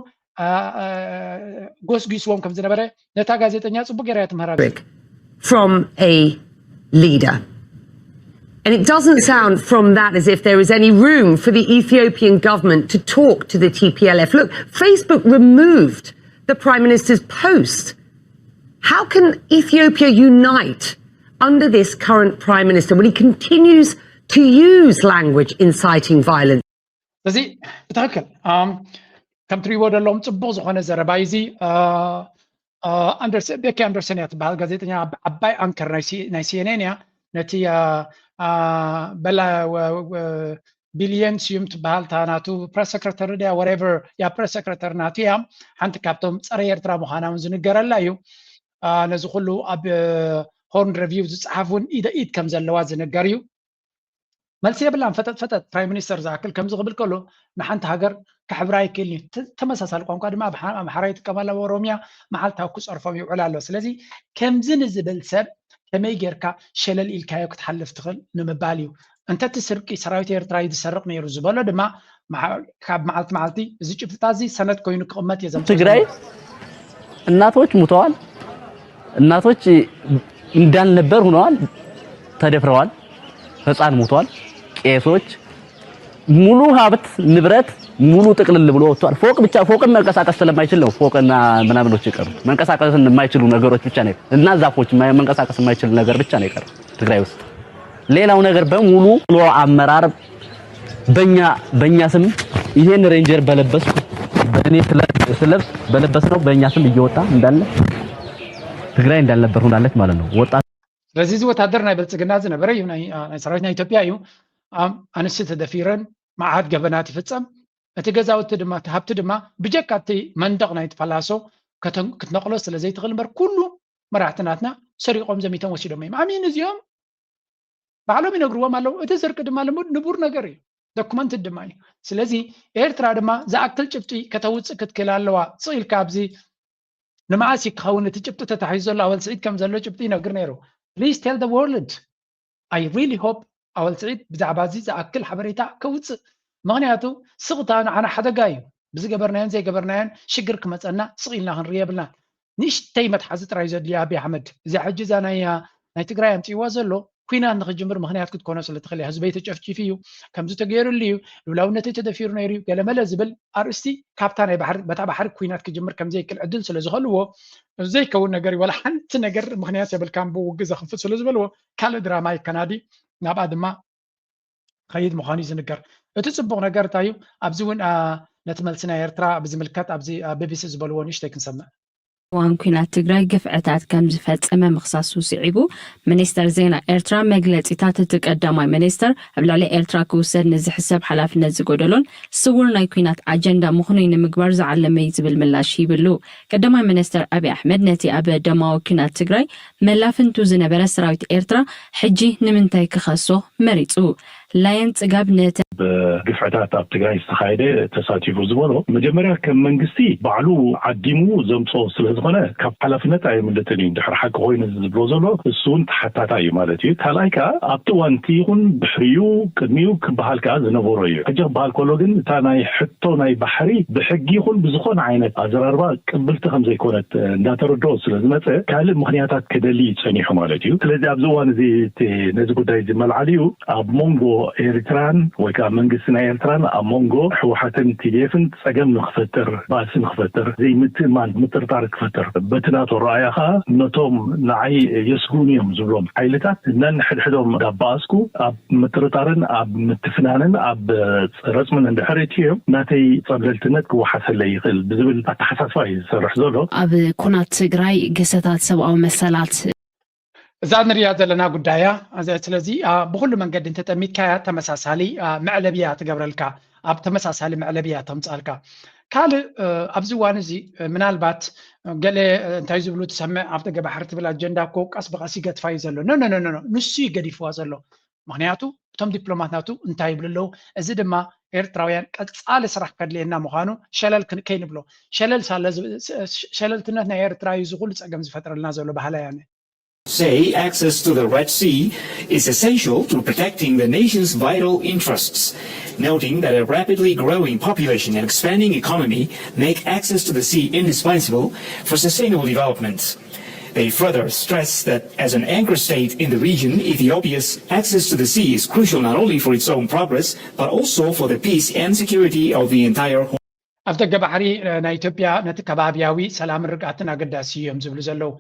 ጎስጊስዎም ከም ዝነበረ ነታ ጋዜጠኛ ፅቡቅ ጌራ ትምህራ from a leader. And it doesn't sound from that as if there is any room for the Ethiopian government to talk to the TPLF. Look, Facebook removed the Prime Minister's post. How can Ethiopia unite under this current Prime Minister when he continues to use language inciting violence? ስለዚ ብትክክል ከም ትሪእዎ ደሎም ፅቡቅ ዝኾነ ዘረባ እዚ ቤኪ ኣንደርሰን እያ ትበሃል ጋዜጠኛ ዓባይ ኣንከር ናይ ሲኤንኤን እያ ነቲ በላ ቢልየን ስዩም ትበሃል እታ ናቱ ፕሬስ ሰክረተሪ ድያ ወሬቨር ያ ፕሬስ ሰክረተሪ ናቱ እያ ሓንቲ ካብቶም ፀረ ኤርትራ ምዃና እውን ዝንገረላ እዩ ነዚ ኩሉ ኣብ ሆርን ሪቪው ዝፅሓፍ እውን ኢደ ኢድ ከም ዘለዋ ዝንገር እዩ መልሲ የብላን ፈጠጥ ፕራይም ሚኒስተር ዝኣክል ከምዚ ክብል ከሎ ንሓንቲ ሃገር ክሕብራ ይክእልኒ ተመሳሳሊ ቋንቋ ድማ ኣምሓራ ይጥቀመላ ኦሮምያ መዓልታዊ ክፀርፎም ይውዕል ኣሎ ስለዚ ከምዚ ንዝብል ሰብ ከመይ ጌርካ ሸለል ኢልካዮ ክትሓልፍ ትኽእል ንምባል እዩ እንተቲ ስርቂ ሰራዊት ኤርትራ ዝሰርቕ ነይሩ ዝበሎ ድማ ካብ መዓልቲ እዚ ጭብጥታ እዚ ሰነድ ኮይኑ ክቕመጥ የዘም ትግራይ እናቶች ሙተዋል እናቶች እንዳልነበር ሆነዋል ተደፍረዋል ህፃን ሙተዋል ቄሶች ሙሉ ሀብት ንብረት ሙሉ ጥቅልል ብሎ ወጥቷል ፎቅን መንቀሳቀስ ስለማይችል ነው ፎቅና ምናምኖች ይቀሩ መንቀሳቀስ የማይችሉ ነገሮች ብቻ ነው እና ዛፎች መንቀሳቀስ የማይችሉ ነገር ብቻ ነው ይቀር ትግራይ ውስጥ ሌላው ነገር በሙሉ አመራር በእኛ ስም ይሄን ሬንጀር በለበስ በእኔ ስለብስ በለበስ ነው በእኛ ስም እየወጣ እንዳለ ትግራይ እንዳልነበር ሆናለች ማለት ነው ወጣ ስለዚህ እዚ ወታደር ናይ ብልጽግና ዝነበረ እዩ ናይ ሰራዊት ናይ ኢትዮጵያ እዩ ኣንስቲ ተደፊረን መዓት ገበናት ይፍፀም እቲ ገዛውቲ ድማ ሃብቲ ድማ ብጀካቲ መንደቕ ናይ ተፈላሶ ክትነቕሎ ስለ ዘይትኽእል እምበር ኩሉ መራሕትናትና ሰሪቆም ዘሚቶም ወሲዶም እዮም ኣሚን እዚኦም ባዕሎም ይነግርዎም ኣለዉ እቲ ዝርቂ ድማ ንቡር ነገር እዩ ዶኩመንት ድማ እዩ ስለዚ ኤርትራ ድማ ዝኣክል ጭብጢ ከተውፅእ ክትክእል ኣለዋ ፅኢልካ ኣብዚ ንመዓስ ክኸውን እቲ ጭብጢ ተታሒዙ ዘሎ ኣወል ስዒድ ከም ዘሎ ጭብጢ ይነግር ነይሩ Please tell the world. I really hope أول سعيد بزعبة زي أكل حبريتا كوتس مغنياتو سقطان عنا حدا جاي بزي قبرناين زي قبرناين شجر كمت أنا صغيرنا هنريا بلنا نيش تيمت حزت رايزد لي أبي أحمد زي عجز أنا يا نتقرأ أنتي وازلو ኩናት ንክጅምር ምክንያት ክትኮኖ ስለትኽእል ህዝበይ ተጨፍጭፍዩ ከምዚ ተገይሩሉ እዩ ልውላውነተይ ተደፊሩ ነይሩ ገለመለ ዝብል ኣርእስቲ ካብታ ናይ ባሕሪ በታ ባሕሪ ኩናት ክጅምር ከምዘይክል ዕድል ስለዝኸልዎ ዘይከውን ነገር ወላ ሓንቲ ነገር ምክንያት የብልካን ብውግእ ዘኽፍት ስለዝበልዎ ካልእ ድራማ ይከናዲ ናብኣ ድማ ከይድ ምዃኑ ዝንገር እቲ ፅቡቕ ነገር እንታይ እዩ ኣብዚ እውን ነቲ መልሲ ናይ ኤርትራ ብዝምልከት ኣብዚ ቢቢሲ ዝበልዎ ንእሽተይ ክንሰምዕ እዋን ኩናት ትግራይ ግፍዕታት ከም ዝፈፀመ ምክሳሱ ስዒቡ ሚኒስተር ዜና ኤርትራ መግለፂታት እቲ ቀዳማይ ሚኒስተር ኣብ ልዕሊ ኤርትራ ክውሰድ ንዝሕሰብ ሓላፍነት ዝጎደሎን ስውር ናይ ኩናት ኣጀንዳ ምኽኑ ንምግባር ዝዓለመ ዝብል ምላሽ ይብሉ ቀዳማይ ሚኒስተር ኣብይ ኣሕመድ ነቲ ኣብ ደማዊ ኩናት ትግራይ መላፍንቱ ዝነበረ ሰራዊት ኤርትራ ሕጂ ንምንታይ ክኸሶ መሪፁ ላየን ጽጋብ ነተ በግፍዕታት ኣብ ትግራይ ዝተኻየደ ተሳቲፉ ዝበሎ መጀመርያ ከም መንግስቲ ባዕሉ ዓዲሙ ዘምጾ ስለዝኾነ ካብ ሓላፍነት ኣይምልጥን እዩ ድሕሪ ሓቂ ኮይኑ ዝብሎ ዘሎ እሱን ተሓታታ እዩ ማለት እዩ ካልኣይ ከዓ ኣብቲ ዋንቲ ይኹን ብሕሪኡ ቅድሚኡ ክበሃል ከዓ ዝነበሮ እዩ ሕጂ ክበሃል ከሎ ግን እታ ናይ ሕቶ ናይ ባሕሪ ብሕጊ ይኹን ብዝኾነ ዓይነት ኣዘራርባ ቅብልቲ ከም ዘይኮነት እንዳተረድኦ ስለዝመፀ ካልእ ምክንያታት ክደሊ ፀኒሑ ማለት እዩ ስለዚ ኣብዚ እዋን እዚ ነዚ ጉዳይ ዝመልዓል እዩ ኣብ ሞንጎ ኤርትራን ወይ ከዓ መንግስቲ ናይ ኤርትራን ኣብ ሞንጎ ሕወሓትን ቲዲኤፍን ፀገም ንክፈጥር ባእሲ ንክፈጥር ዘይምትእማን ምጥርጣር ክፈጥር በቲ ናቶ ረኣያ ከዓ ነቶም ንዓይ የስጉን እዮም ዝብሎም ሓይልታት ነንሕድሕዶም ዳባኣስኩ ኣብ ምጥርጣርን ኣብ ምትፍናንን ኣብ ረፅምን እንድሕር እትዮም ናተይ ፀብለልትነት ክወሓሰለይ ይኽእል ብዝብል ኣተሓሳስባ እዩ ዝሰርሕ ዘሎ ኣብ ኩናት ትግራይ ገሰታት ሰብኣዊ መሰላት እዛ ንሪያ ዘለና ጉዳያ ስለዚ ብኩሉ መንገዲ እንተጠሚትካያ ተመሳሳሊ መዕለብያ ትገብረልካ ኣብ ተመሳሳሊ መዕለብያ ተምፃልካ ካልእ ኣብዚ እዋን እዚ ምናልባት ገለ እንታይ ዝብሉ ትሰምዕ ኣብ ደገ ባሕሪ ትብል ኣጀንዳ እኮ ቀስ ብቐስ ይገድፋ እዩ ዘሎ ኖ ንሱ ይገዲፍዋ ዘሎ ምክንያቱ እቶም ዲፕሎማትናቱ እንታይ ይብሉ ኣለዉ እዚ ድማ ኤርትራውያን ቀፃሊ ስራሕ ከድልየና ምዃኑ ሸለል ከይንብሎ ሸለልትነት ናይ ኤርትራ እዩ ዝኩሉ ፀገም ዝፈጥረልና ዘሎ ባህላያነ say access to the Red Sea is essential to protecting the nation's vital interests, noting that a rapidly growing population and expanding economy make access to the sea indispensable for sustainable development. They further stress that as an anchor state in the region, Ethiopia's access to the sea is crucial not only for its own progress, but also for the peace and security of the entire ኣብ ደገ ባሕሪ ናይ ኢትዮጵያ ነቲ ከባቢያዊ ሰላምን ርግኣትን ኣገዳሲ እዮም ዝብሉ ዘለው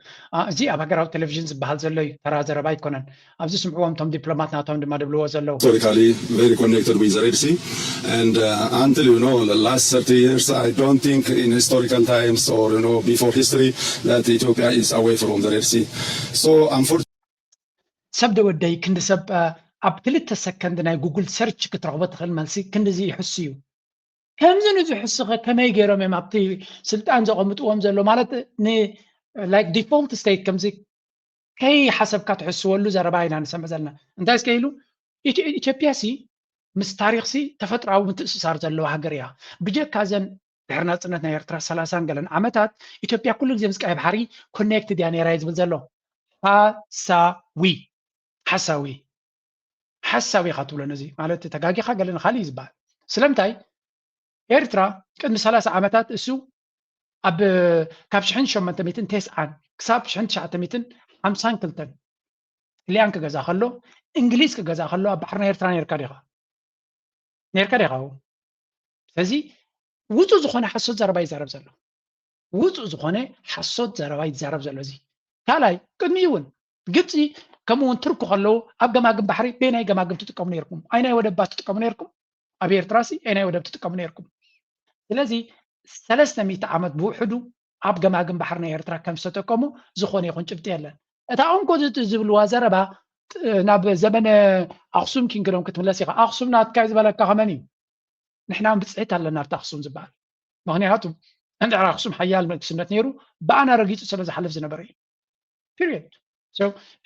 እዚ ኣብ ሃገራዊ ቴሌቪዥን ዝበሃል ዘሎ እዩ ተራ ዘረባ ኣይኮነን ኣብዚ ስምዕዎም ቶም ዲፕሎማት ናቶም ድማ ድብልዎ ዘለው historically very connected with the Red Sea and until the last 30 years I don't think in historical times or before history that Ethiopia is away from the Red Sea so unfortunately ሰብ ደወደይ ክንዲ ሰብ ኣብ 2 ሰከንድ ናይ ጉግል ሰርች ክትረኽቦ ትኽእል መልሲ ክንዲዚ ይሕስ እዩ ከምዚ ንዝሕስኸ ከመይ ገይሮም እዮም ኣብቲ ስልጣን ዘቐምጥዎም ዘሎ ማለት ላይክ ዲፎልት ስቴት ከምዚ ከይሓሰብካ ትሕስወሉ ዘረባ ኢና ንሰምዕ ዘለና እንታይ ስከኢሉ ኢትዮጵያ ሲ ምስ ታሪክ ሲ ተፈጥራዊ ምትእስሳር ዘለዎ ሃገር እያ ብጀካ ዘን ድሕሪ ናፅነት ናይ ኤርትራ 30 ገለን ዓመታት ኢትዮጵያ ኩሉ ግዜ ምስ ቀይ ባሕሪ ኮኔክትድ እያ ነይራ ዝብል ዘሎ ሓሳዊ ኢኻ ትብሎ ነዚ ማለት ተጋጊኻ ገለ ንኻሊእ ዝበሃል ስለምንታይ ኤርትራ ቅድሚ 30 ዓመታት እሱ ኣብ ካብ 1890 ክሳብ 1952 ጣልያን ክገዛ ከሎ እንግሊዝ ክገዛ ከሎ ኣብ ባሕሪ ኤርትራ ነርካ ዲኻ ስለዚ ውፁእ ዝኾነ ሓሶት ዘረባ ይዛረብ ዘሎ እዚ ካልኣይ ቅድሚ እውን ግብፂ ከምኡውን ትርኩ ከለዉ ኣብ ገማግም ባሕሪ በናይ ገማግም ትጥቀሙ ነርኩም ኣይናይ ወደባት ትጥቀሙ ነርኩም ኣብ ኤርትራ ሲ ኣይናይ ወደብ ትጥቀሙ ነርኩም ስለዚ 300 ዓመት ብውሕዱ ኣብ ገማግም ባሕሪ ናይ ኤርትራ ከም ዝተጠቀሙ ዝኾነ ይኹን ጭብጢ የለን እታ እንኮ ዝብልዋ ዘረባ ናብ ዘመነ ኣክሱም ኪንግዶም ክትምለስ ኢኻ ኣክሱም ናትካ ዝበለካ ከመን እዩ ንሕና ብፅሒት ኣለና ኣብቲ ኣክሱም ዝበሃል ምክንያቱ እንድሕር ኣክሱም ሓያል መንግስነት ነይሩ ብኣና ረጊፁ ስለ ዝሓልፍ ዝነበረ እዩ ፒሪየድ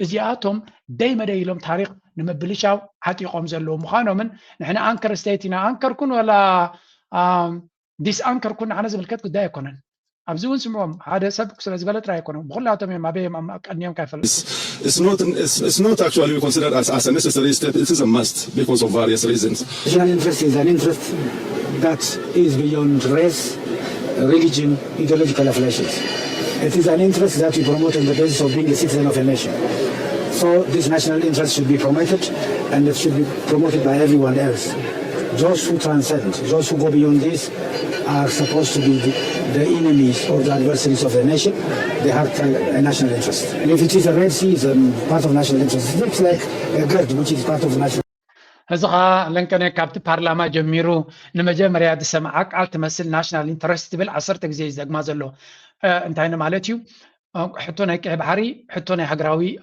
እዚኣቶም ደይ መደይ ኢሎም ታሪክ ንምብልሻው ዓጢቆም ዘለዉ ምዃኖምን ንሕና ኣንከር ስቴት ኢና ኣንከርኩን ወላ ዲስ ኣንከርኩን ንዓነ ዝምልከት ጉዳይ ኣይኮነን ኣብዚ እውን ስምዖም ሓደ ሰብ ስለ ዝበለ ጥራይ ኣይኮነን ብኩላቶም እዮም ኣበዮም ቀኒዮም ካይፈልጡ It's not actually considered as a necessary step. It is a must because of various reasons. National interest is an interest that is beyond race, religion, ideological affiliations. It is an interest that we promote on the basis of being a citizen of a nation. So this national interest should be promoted, and it should be promoted by everyone else. Those who transcend, those who go beyond this, are supposed to be the enemies or the adversaries of the nation. They have a national interest. And if it is a Red Sea, it's part of national interest. It looks like a GERD, which is part of national. هذا لنكن كابت بارلمان جميرو نمجمريا دسمع قال تمثل ناشونال انترست بال 10 غزي زغما زلو انتاينا مالتيو حطونا بحري حطونا هاغراوي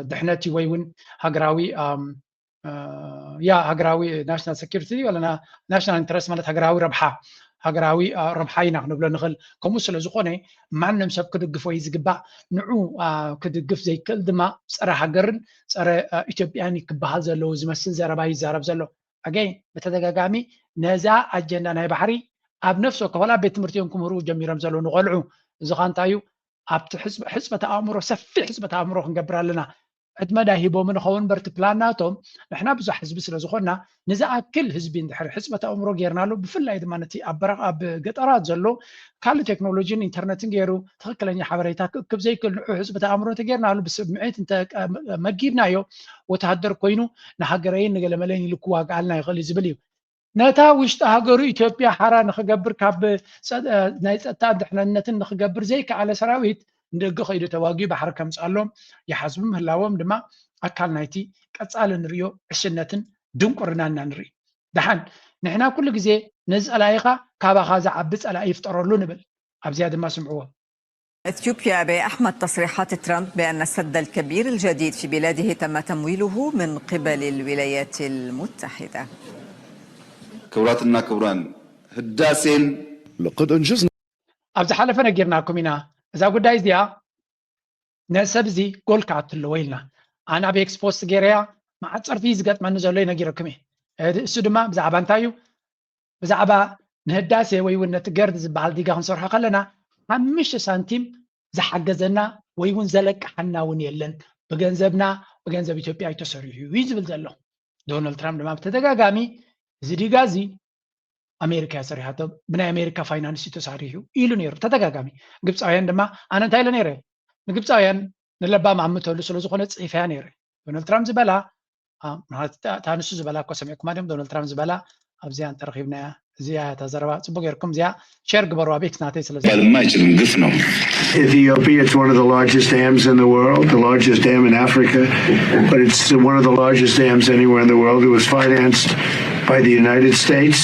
دحنتي ويون هاغراوي يا هاغراوي ناشونال سيكيورتي ولا ناشونال انترست مالت هاغراوي هاغراوي ربحاينا نبلو نخل كمو سلا زخونه ማንም ሰብ ክድግፎ ይዝግባ ንዑ ክድግፍ ዘይክል ድማ ፀረ ሃገርን ፀረ ኢትዮጵያን ይክባሃል ዘሎ ዝመስል ዘረባ ይዛረብ ዘሎ አገይ በተደጋጋሚ ነዛ አጀንዳ ናይ ባሕሪ ኣብ ነፍሶ ከሆላ ቤት ትምህርቲዮም ክምሩ ጀሚሮም ዘሎ ንቆልዑ ዝኻንታዩ ኣብቲ ሕፅበተ ኣእምሮ ሰፊሕ ሕፅበተ ኣእምሮ ክንገብር ኣለና ዕድመዳ ሂቦም ንኸውን በርቲ ፕላናቶም ንሕና ብዙሕ ህዝቢ ስለ ዝኾንና ንዝኣክል ህዝቢ እንድሕር ሕፅበተ ኣእምሮ ጌርናሉ ብፍላይ ድማ ነቲ ኣብ ገጠራት ዘሎ ካልእ ቴክኖሎጂን ኢንተርኔትን ገይሩ ትክክለኛ ሓበሬታ ክእክብ ዘይክእል ንዑ ሕፅበተ ኣእምሮ ተጌርናሉ ብስምዒት መጊብናዮ ወተሃደር ኮይኑ ንሃገረይን ንገለመለን ኢሉ ክዋግኣልና ይኽእል እዩ ዝብል እዩ ነታ ውሽጢ ሃገሩ ኢትዮጵያ ሓራ ንክገብር ካብ ናይ ፀጥታ ድሕነነትን ንክገብር ዘይከኣለ ሰራዊት እንደገ ኸይዱ ተዋጊኡ ባሕር ከምፃሎም ይሓዝቡ ምህላዎም ድማ ኣካል ናይቲ ቀፃሊ ንሪኦ ዕሽነትን ድንቁርናና ንርኢ ድሓን ንሕና ኩሉ ግዜ ነዝፀላኢኻ ካባኻ ዝዓቢ ፀላኢ ይፍጠረሉ ንብል ኣብዚያ ድማ ስምዕዎ إثيوبيا بأحمد تصريحات ترامب بأن السد الكبير الجديد في بلاده تم تمويله من قبل الولايات المتحدة. كبراتنا كبران هداسين لقد أنجزنا أبز حلفنا جيرناكم هنا إذا قد دايز ديا نسبزي قول كاتلو ويلنا أنا بإكسبوست جيريا ما عاد صار في زقات ما نزلينا جيركمي السودما بزعبان تايو بزعبا نهداسي ويون نتجرد زبال ديجا هنصرها خلنا 5 سنتيم زحجزنا ويون زلك حنا ونيلن بجنزبنا وجنزب إثيوبيا يتسريه ويزبل زلو دونالد ترامب لما بتدقاقامي زدي غازي أمريكا سريحته بنا أمريكا فاينانس يتساريه إيلو نير تدقاقامي قبص عيان دما أنا تايلا نيري نقبص عيان نلبا معمتو لسلو زخونة صيفها نيري دونالد ترامب زبالا تانسو زبالا كو سمعكم مادم دونالد ترامب زبالا أبزيان ترخيبنا زيا تزربا صبوك يركم زيا شير قبروا بيك سناتي سلزي Ethiopia, it's one of the largest dams in the world, the largest dam in Africa, but it's one of the largest dams anywhere in the world. It was financed by the United States.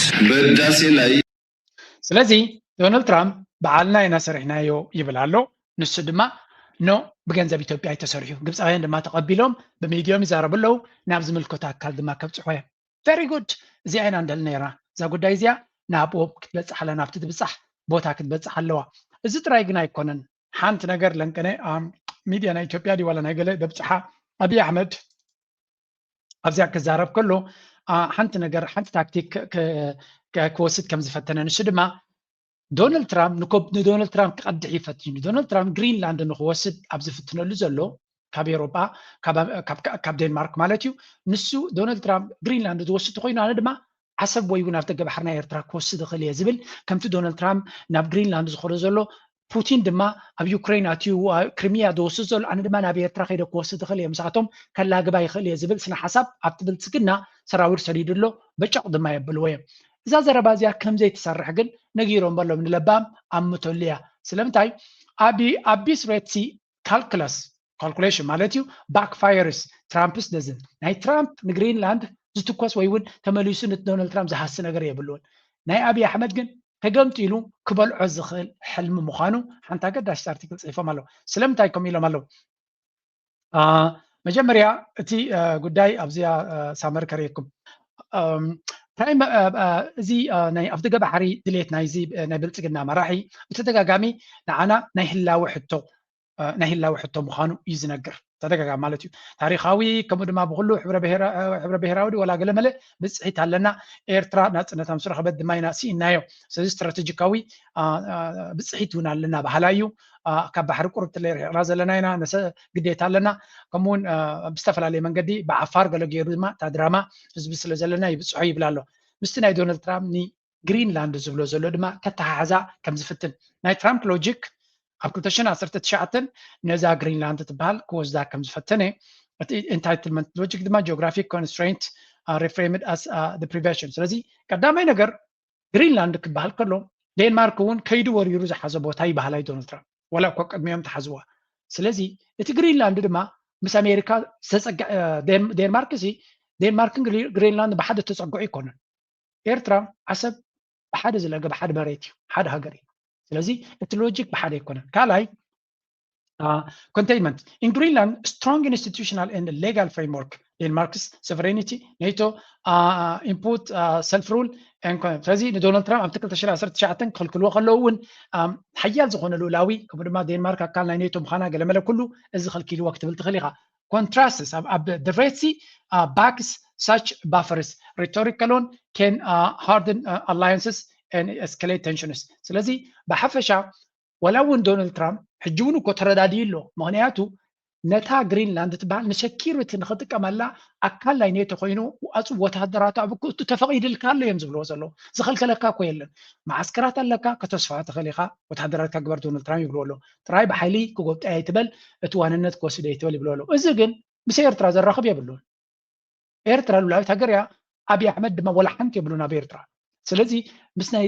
ስለዚህ ዶናልድ ትራምፕ በዓልና ይናሰርሕናዮ ይብላሎ ንሱ ድማ ኖ ብገንዘብ ኢትዮጵያ ይተሰርሑ ግብፃውያን ድማ ተቐቢሎም በሚድዮም ይዛረብለው ናብ ዝምልከቶ ኣካል ድማ ከብፅሖ እዮም ቨሪ ጉድ እዚኣ ኢና እንደል ነይራ እዛ ጉዳይ እዚኣ ናብኦ ክትበፅሕ ኣላ ናብቲ ትብፃሕ ቦታ ክትበፅሕ ኣለዋ እዚ ጥራይ ግን ኣይኮነን ሓንቲ ነገር ለንቀነ ሚድያ ናይ ኢትዮጵያ ዲ ዋላ ናይ ገለ በብፅሓ ኣብይ ኣሕመድ ኣብዚያ ክዛረብ ከሎ ሓንቲ ነገር ሓንቲ ታክቲክ ክወስድ ከም ዝፈተነ ንሱ ድማ ዶናልድ ትራምፕ ንዶናልድ ትራምፕ ክቐድሕ ይፈትኑ ዶናልድ ትራምፕ ግሪንላንድ ንክወስድ ኣብ ዝፍትነሉ ዘሎ ካብ ኤሮጳ ካብ ዴንማርክ ማለት እዩ ንሱ ዶናልድ ትራምፕ ግሪንላንድ ዝወስድ ኮይኑ ኣነ ድማ ዓሰብ ወይ እውን ኣብ ደገ ባሕሪ ናይ ኤርትራ ክወስድ ይኽእል እየ ዝብል ከምቲ ዶናልድ ትራምፕ ናብ ግሪንላንድ ዝኸዶ ዘሎ ፑቲን ድማ ኣብ ዩክሬን ኣትዩ ክሪሚያ ዝወስድ ዘሎ ኣነ ድማ ናብ ኤርትራ ከይደ ክወስድ ይኽእል እየ ምስኣቶም ከላግባ ይኽእል እየ ዝብል ስነ ሓሳብ ኣብቲ ብልፅግና ሰራዊር ሰዲድሎ በጫቕ ድማ የብልዎ እዮም እዛ ዘረባ እዚኣ ከምዘይ ትሰርሕ ግን ነጊሮም በሎም ንለባም ኣምተሉ እያ ስለምንታይ ኣቢስ ሬትሲ ካልኩሌሽን ማለት እዩ ባክፋየርስ ትራምፕስ ደዝን ናይ ትራምፕ ንግሪንላንድ ዝትኮስ ወይ እውን ተመሊሱ ነቲ ዶናልድ ትራምፕ ዝሃሲ ነገር የብልዎን ናይ ኣብይ ኣሕመድ ግን ተገምጢሉ ክበልዖ ዝኽእል ሕልሚ ምዃኑ ሓንቲ ኣገዳሲት ኣርቲክል ፅሒፎም ኣለዉ ስለምንታይ ከምኡ ኢሎም ኣለዉ መጀመርያ እቲ ጉዳይ ኣብዚኣ ሳመር ከርየኩም እዚ ናይ ኣብ ደገ ባሕሪ ድሌት ናይዚ ናይ ብልፅግና መራሒ ብተደጋጋሚ ንዓና ናይ ህላዊ ሕቶ ምዃኑ እዩ ዝነግር ተደጋጋሚ ማለት እዩ ታሪካዊ ከምኡ ድማ ብኩሉ ሕብረ ብሄራዊ ወላ ገለ መለ ብፅሒት ኣለና ኤርትራ ናፅነታ ምስ ረኸበት ድማ ኢና ስኢናዮ ስለዚ ስትራቴጂካዊ ብፅሒት እውን ኣለና ባህላ እዩ ካብ ባሕሪ ቁርብ ትለይራ ዘለና ኢና ግዴታ ኣለና ከምኡውን ብዝተፈላለየ መንገዲ ብዓፋር ገለ ገይሩ ድማ እታ ድራማ ህዝቢ ስለ ዘለና ይብፅሖ ይብል ኣሎ ምስቲ ናይ ዶናልድ ትራምፕ ንግሪንላንድ ዝብሎ ዘሎ ድማ ከተሓሓዛ ከም ዝፍትን ናይ ትራምፕ ሎጂክ ኣብ 2019 ነዛ ግሪንላንድ ትበሃል ክወስዳ ከም ዝፈተነ entitlement logic ድማ geographic constraint reframed as the prevention ስለዚ ቀዳማይ ነገር ግሪንላንድ ክበሃል ከሎ ዴንማርክ እውን ከይዱ ወሪሩ ዝሓዘ ቦታ ይበሃል ዶናልድ ትራምፕ ወላ እኮ ቀድሚኦም ተሓዝዋ ስለዚ እቲ ግሪንላንድ ድማ ምስ ኣሜሪካ ዴንማርክን ግሪንላንድ ብሓደ ተፀግዑ ይኮነን ኤርትራ ዓሰብ ብሓደ ዝለገ ብሓደ መሬት እዩ ሓደ ሃገር እዩ ስለዚ እቲ ሎጂክ ብሓደ ይኮነን ካልኣይ containment in Greenland strong institutional and legal framework Denmark's sovereignty NATO input self-rule and ስለዚ ንዶናልድ ትራምፕ ኣብ 2019 ክልክልዎ ከለውን ሓያል ዝኾነ ሉላዊ ከምኡ ድማ ዴንማርክ ኣካል ናይ ኔቶ ምዃና ገለመለ ኩሉ እዚ ክልኪልዎ ክትብል ትኽእል ኢኻ contrasts of the Red Sea backs such buffers rhetoric alone can harden alliances and escalate tensions ስለዚ ብሓፈሻ ወላውን ዶናልድ ትራምፕ ሕጂውን እኮ ተረዳድይሎ ምክንያቱ ነታ ግሪንላንድ ትበሃል ንሰኪሪቲ ንኽጥቀመላ ኣካል ናይ ኔቶ ኮይኑ ኣፁ ወታደራቱ ኣብ ክእቱ ተፈቒድልካ ኣሎ እዮም ዝብልዎ ዘለዉ ዝኸልከለካ እኮ የለን ማዓስከራት ኣለካ ከተስፋ ትኽእል ኢኻ ወታደራት ግበር ዶናልድ ትራምፕ ይብልዎ ኣሎ ጥራይ ብሓይሊ ክጎብጣ ይትበል እቲ ዋንነት ክወስደ ይትበል ይብልዎ ኣሎ እዚ ግን ምስ ኤርትራ ዘራኽብ የብሉን ኤርትራ ሉላዊት ሃገር እያ ኣብይ ኣሕመድ ድማ ወላ ሓንቲ የብሉን ኣብ ኤርትራ ስለዚ ምስ ናይ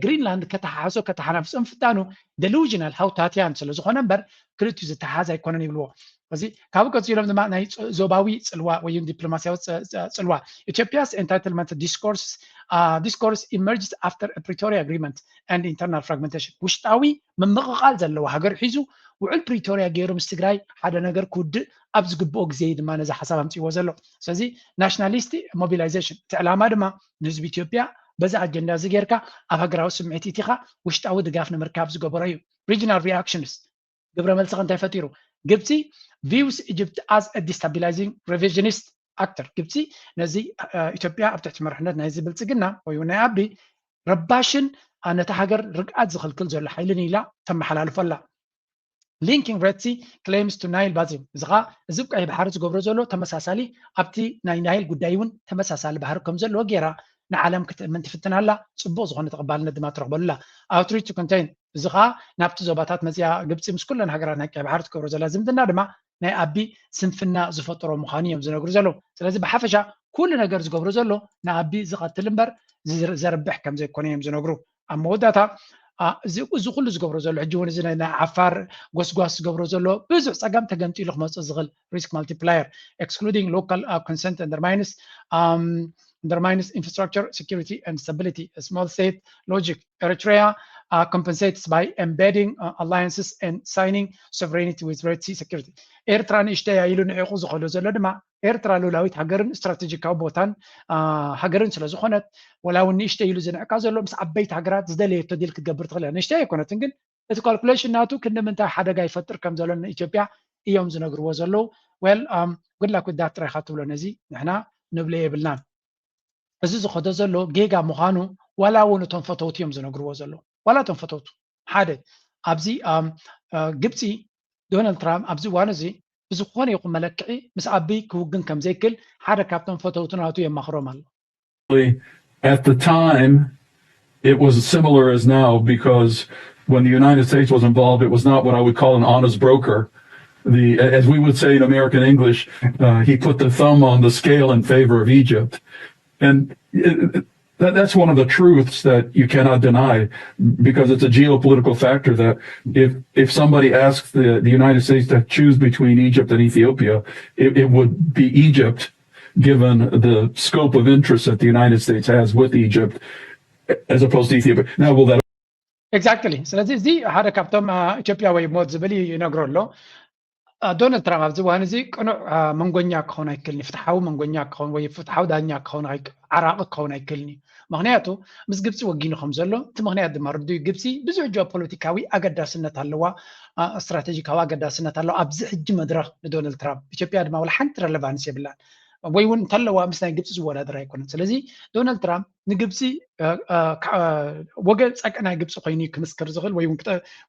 ግሪንላንድ ከተሓሓሶ ከተሓናፍሶ ምፍታኑ ደሉዥናል ሃውታትያን ስለ ዝኾነ እምበር ክልቲኡ ዝተሓሓዝ ኣይኮነን ይብልዎ እዚ ካብኡ ቀፂሎም ድማ ናይ ዞባዊ ፅልዋ ወይ ዲፕሎማስያዊ ፅልዋ ኢትዮጵያስ ኤንታይትልመንት ዲስኮርስ ኢመርጅስ ኣፍተር ፕሪቶሪያ ኣግሪመንት ኤንድ ኢንተርናል ፍራግመንቴሽን ውሽጣዊ ምምቕቓል ዘለዎ ሃገር ሒዙ ውዕል ፕሪቶሪያ ገይሩ ምስ ትግራይ ሓደ ነገር ክውድእ ኣብ ዝግብኦ ግዜ ድማ ነዚ ሓሳብ ኣምፅዎ ዘሎ ስለዚ ናሽናሊስት ሞቢላይዜሽን እቲ ዕላማ ድማ ንህዝቢ ኢትዮጵያ በዛ ኣጀንዳ እዚ ጌርካ ኣብ ሃገራዊ ስምዒት ኢቲኻ ውሽጣዊ ድጋፍ ንምርካብ ዝገበሮ እዩ ሪጅናል ሪኣክሽንስ ግብረ መልሲ እንታይ ፈጢሩ ግብፂ ቪውስ ኢጅፕት ኣዝ ዲስታቢላይዚንግ ሪቪዥኒስት ኣክተር ግብፂ ነዚ ኢትዮጵያ ኣብ ትሕቲ መርሕነት ናይዚ ብልፅግና ወይ ናይ ኣቢ ረባሽን ነቲ ሃገር ርግኣት ዝኽልክል ዘሎ ሓይልን ኢላ ተመሓላልፈላ ሊንኪንግ ሬድ ሲ ክሌምስ ቱ ናይል ባዚን እዚ ኸ እዚ ብቀይ ባሕሪ ዝገብሮ ዘሎ ተመሳሳሊ ኣብቲ ናይ ናይል ጉዳይ እውን ተመሳሳሊ ባሕሪ ከም ዘለዎ ጌራ ንዓለም ክትእምን ትፍትናላ ፅቡቅ ዝኾነ ተቐባልነት ድማ ትረኽበሉላ ኣውትሪች ቱ ኮንቴይን እዚ ኸ ናብቲ ዞባታት መፅያ ግብፂ ምስ ኩለን ሃገራት ናይ ቀይ ባሕሪ ትገብሮ ዘላ ዝምድና ድማ ናይ ኣቢ ስንፍና ዝፈጥሮ ምዃኑ እዮም ዝነግሩ ዘለዉ ስለዚ ብሓፈሻ ኩሉ ነገር ዝገብሮ ዘሎ ንኣቢ ዝቐትል እምበር ዘርብሕ ከም ዘይኮነ እዮም ዝነግሩ ኣብ መወዳእታ እዚ ኩሉ ዝገብሮ ዘሎ ሕጂ እውን እዚ ናይ ዓፋር ጎስጓስ ዝገብሮ ዘሎ ብዙሕ ፀገም ተገምጢሉ ክመፅእ ዝኽእል ሪስክ ማልቲፕላየር ኤክስክሉዲንግ ሎካል ኮንሰንት undermines infrastructure, security, and stability. A small state logic. Eritrea compensates by embedding alliances and signing sovereignty with Red Sea security. Eritrea ishte ilu ንዕቑ ዝኸሉ ዘሎ ድማ ኤርትራ ሉላዊት ሃገርን ስትራቴጂካዊ ቦታን ሃገርን ስለ ዝኾነት ወላ እውን ንእሽተ ኢሉ ዝንዕቃ ዘሎ ምስ ዓበይቲ ሃገራት ዝደለየቶ ዲል ክትገብር ትኽእል እያ ንእሽተ ኣይኮነትን ግን እቲ ካልኩሌሽን ናቱ ክንምንታይ ሓደጋ ይፈጥር ከም ዘሎ ንኢትዮጵያ እዮም ዝነግርዎ ዘለዉ ዌል ጉድላክ ዳት ጥራይካ ትብሎ ነዚ ንሕና ንብሎ የብልናን እዚ ዝኸዶ ዘሎ ጌጋ ምዃኑ ዋላ እውን እቶም ፈተውቲ እዮም ዝነግርዎ ዘሎ ዋላ እቶም ፈተውቱ ሓደ ኣብዚ ግብፂ ዶናልድ ትራምፕ ኣብዚ እዋን እዚ ብዝኾነ ይኹን መለክዒ ምስ ኣቢ ክውግን ከም ዘይክእል ሓደ ካብቶም ፈተውቱ ናቱ የማኽሮም ኣሎ At the time, it was similar as now because when the United States was involved, it was not what I would call an honest broker. As we would say in American English, he put the thumb on the scale in favor of Egypt. And that's one of the truths that you cannot deny because it's a geopolitical factor that if somebody asks the United States to choose between Egypt and Ethiopia, it would be Egypt given the scope of interest that the United States has with Egypt as opposed to Ethiopia. Now, will that... Exactly. ስለዚ እዚ ሓደ ካብቶም ኢትዮጵያ ወይ ሞት ዝብል ይነግሮ ኣሎ ዶናልድ ትራምፕ ኣብዚ እዋን እዚ ቅኑዕ መንጎኛ ክኸውን ኣይክእልኒ ፍትሓዊ መንጎኛ ክኸውን ወይ ፍትሓዊ ዳኛ ክኸውን ዓራቂ ክኸውን ኣይክእልኒ ምክንያቱ ምስ ግብፂ ወጊኑ ከም ዘሎ እቲ ምክንያት ድማ ርድዩ ግብፂ ብዙሕ ጂኦፖለቲካዊ ኣገዳስነት ኣለዋ ስትራቴጂካዊ ኣገዳስነት ኣለዋ ኣብዚ ሕጂ መድረክ ንዶናልድ ትራምፕ ኢትዮጵያ ድማ ወላ ሓንቲ ረለቫንስ የብላን ወይ እውን እንተለዋ ምስ ናይ ግብፂ ዝወዳደር ኣይኮነን ስለዚ ዶናልድ ትራምፕ ንግብፂ ወገን ፀቅ ናይ ግብፂ ኮይኑ ክምስክር ዝኽእል ወይ እውን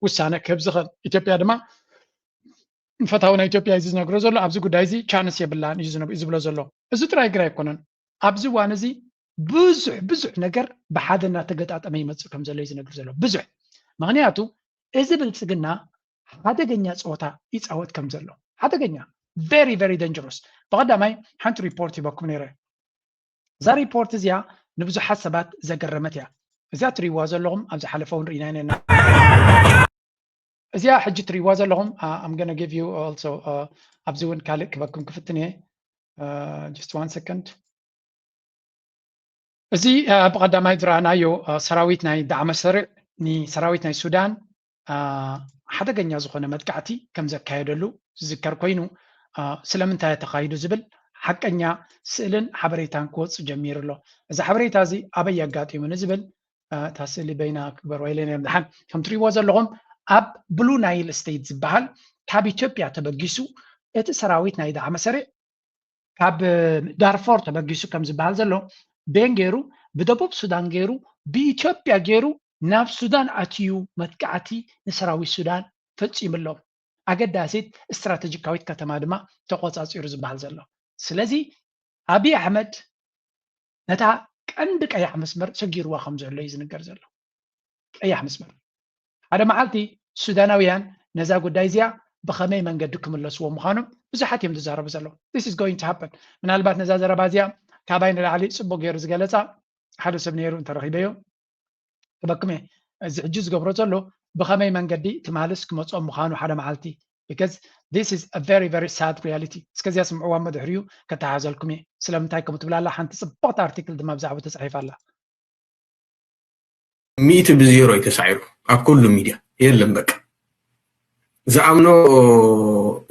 ውሳነ ክህብ ዝኽእል ኢትዮጵያ ድማ ፈታዊ ናይ ኢትዮጵያ እዚ ዝነግሮ ዘሎ ኣብዚ ጉዳይ እዚ ቻንስ የብላን እዩ ዝብሎ ዘሎ እዚ ጥራይ ግራ ኣይኮነን ኣብዚ እዋን እዚ ብዙሕ ነገር ብሓደ እናተገጣጠመ ይመፅእ ከም ዘሎ እዩ ዝነግር ዘሎ ብዙሕ ምክንያቱ እዚ ብልፅግና ሓደገኛ ፀወታ ይፃወት ከም ዘሎ ሓደገኛ very very dangerous بقدامي حنت ريبورت يبكم نيره ذا ريبورت زيا نبزو حسابات زقرمت يا زيا تريواز لهم ابز حلفون رينا زيا حجة ريواز لهم I'm gonna give you also ابزون كالك بكم كفتني just one second زي بقدامي درانايو سراويت ناي دعم سرع ني سراويت ناي السودان حدقኛ ዝኾነ መጥቃዕቲ ከም ዘካየደሉ ዝዝከር ኮይኑ ስለምንታይ ተኻይዱ ዝብል ሓቀኛ ስእልን ሓበሬታን ክወጽ ጀሚሩ ኣሎ እዚ ሓበሬታ እዚ ኣበይ ኣጋጢሙ ንዝብል ታስሊ በይና ክበር ወይለና ምድሓን ከም ትሪእዎ ዘለኹም ኣብ ብሉ ናይል ስቴት ዝበሃል ካብ ኢትዮጵያ ተበጊሱ እቲ ሰራዊት ናይ ዳዕመ ሰሪዕ ካብ ዳርፎር ተበጊሱ ከም ዝበሃል ዘሎ ቤን ገይሩ ብደቡብ ሱዳን ገይሩ ብኢትዮጵያ ገይሩ ናብ ሱዳን ኣትዩ መጥቃዕቲ ንሰራዊት ሱዳን ፈጺምሎም ኣገዳሲት ስትራቴጂካዊት ከተማ ድማ ተቆጻጺሩ ዝበሃል ዘሎ ስለዚ አብይ አሕመድ ነታ ቀንዲ ቀያሕ መስመር ሰጊርዋ ከም ዘሎ እዩ ዝንገር ዘሎ ቀያሕ መስመር ሓደ መዓልቲ ሱዳናውያን ነዛ ጉዳይ እዚኣ ብኸመይ መንገዲ ክምለስዎ ምዃኖም ብዙሓት እዮም ዝዛረቡ ዘለዉ this is going to happen ምናልባት ነዛ ዘረባ እዚኣ ካባይ ንላዕሊ ፅቡቅ ገይሩ ዝገለፃ ሓደ ሰብ ነይሩ እንተረኺበዮ ክበክመ እዚ ሕጂ ዝገብሮ ዘሎ ብኸመይ መንገዲ ትማልስ ክመፅኦም ምዃኑ ሓደ መዓልቲ because this is a very very sad reality እስከዚያ ስምዕዋ መድሕሪዩ ከተሓዘልኩም እየ ስለምንታይ ከም ትብላላ ሓንቲ ፅቡቕቲ ኣርቲክል ድማ ብዛዕባ ተፃሒፋ ኣላ 100 የተሳዒሩ ኣብ ኩሉ ሚድያ የለን በቃ ዝኣምኖ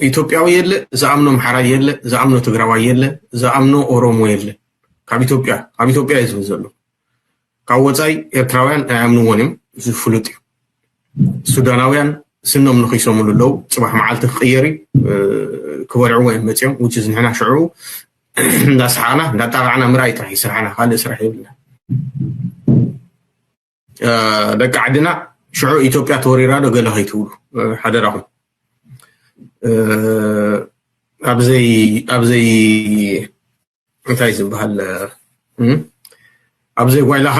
ኢትዮጵያዊ የለ ዝኣምኖ ኣምሓራይ የለ ዝኣምኖ ትግራዋይ የለ ዝኣምኖ ኦሮሞ የለ ካብ ኢትዮጵያ እዩ ዝብል ዘሎ ካብ ወፃኢ ኤርትራውያን ኣያምንዎን እዮም ዝፍሉጥ እዩ ሱዳናውያን ስኖም ንኺሶምሉ ኣለው ፅባሕ መዓልቲ ክቅየሪ ክበልዕዎ እዮም መፅኦም which is ንሕና ሽዑ እንዳሰሓና እንዳጣቃዕና ምርኣይ ጥራሕ ይስራሕና ካልእ ስራሕ የብልና ደቂ ዓድና ሽዑ ኢትዮጵያ ተወሪራ ዶ ገለ ከይትብሉ ሓደራኹም ኣብዘይ እንታይ ዝበሃል ኣብዘይ ጓይላኻ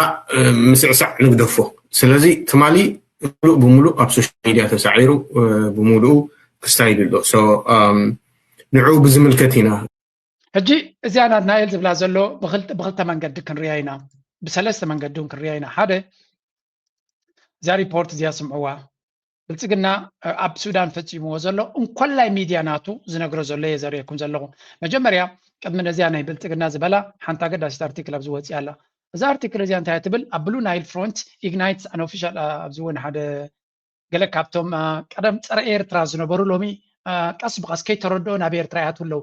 ምስዕሳዕ ንግደፎ ስለዚ ትማሊ بملؤ ኣብ ሶሻል ሚድያ ተሳዒሩ بملؤ ክስታይል ኣሎ ሶ ንዑ ብዝምልከት ኢና ሕጂ እዚኣ ናትናኤል ዝብላ ዘሎ ብክልተ መንገዲ ክንርያ ኢና ብሰለስተ መንገዲ ክንርያ ኢና ሓደ እዛ ሪፖርት እዚኣ ስምዕዋ ብልፅግና ኣብ ሱዳን ፈፂምዎ ዘሎ እንኮላይ ሚድያ ናቱ ዝነግሮ ዘሎ እየ ዘርእየኩም ዘለኹ መጀመርያ ቅድሚ ነዚያ ናይ ብልፅግና ዝበላ ሓንቲ ኣገዳሲት ኣርቲክል ኣብ ዝወፅእ ኣላ እዛ ኣርቲክል እዚኣ እንታይ ትብል ኣብ ብሉ ናይል ፍሮንት ኢግናይትስ ኣን ኦፊሻል ኣብዚ እውን ሓደ ገለ ካብቶም ቀደም ፀረ ኤርትራ ዝነበሩ ሎሚ ቀስ ብቀስ ከይተረድኦ ናብ ኤርትራ ይኣትውለው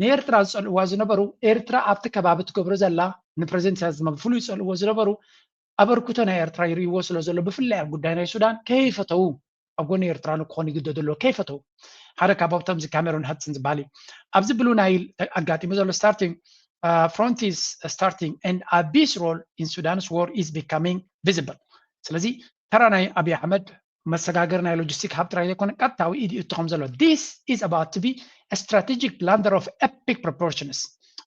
ንኤርትራ ዝፀልእዋ ዝነበሩ ኤርትራ ኣብቲ ከባቢ ትገብሮ ዘላ ንፕሬዚደንት ኢሳያስ ድማ ብፍሉይ ዝፀልእዎ ዝነበሩ ኣበርክቶ ናይ ኤርትራ ይርይዎ ስለ ዘሎ ብፍላይ ኣብ ጉዳይ ናይ ሱዳን ከይፈተው ኣብ ጎኒ ኤርትራ ንክኾኑ ይግደዱ ኣሎ ከይፈተው ሓደ ካብቶም እዚ ካሜሮን ሃድሰን ዝበሃል እዩ ኣብዚ ብሉ ናይል ኣጋጢሙ ዘሎ ስታርቲንግ front is starting and Abiy's role in Sudan's war is becoming visible. ስለዚህ ተራናይ አብይ አሕመድ መሰጋገር ናይ ሎጂስቲክ ሃብት ራይ ኮነ ቀጥታዊ ኢድ እትኸም ዘሎ this is about to be a strategic blunder of epic proportions.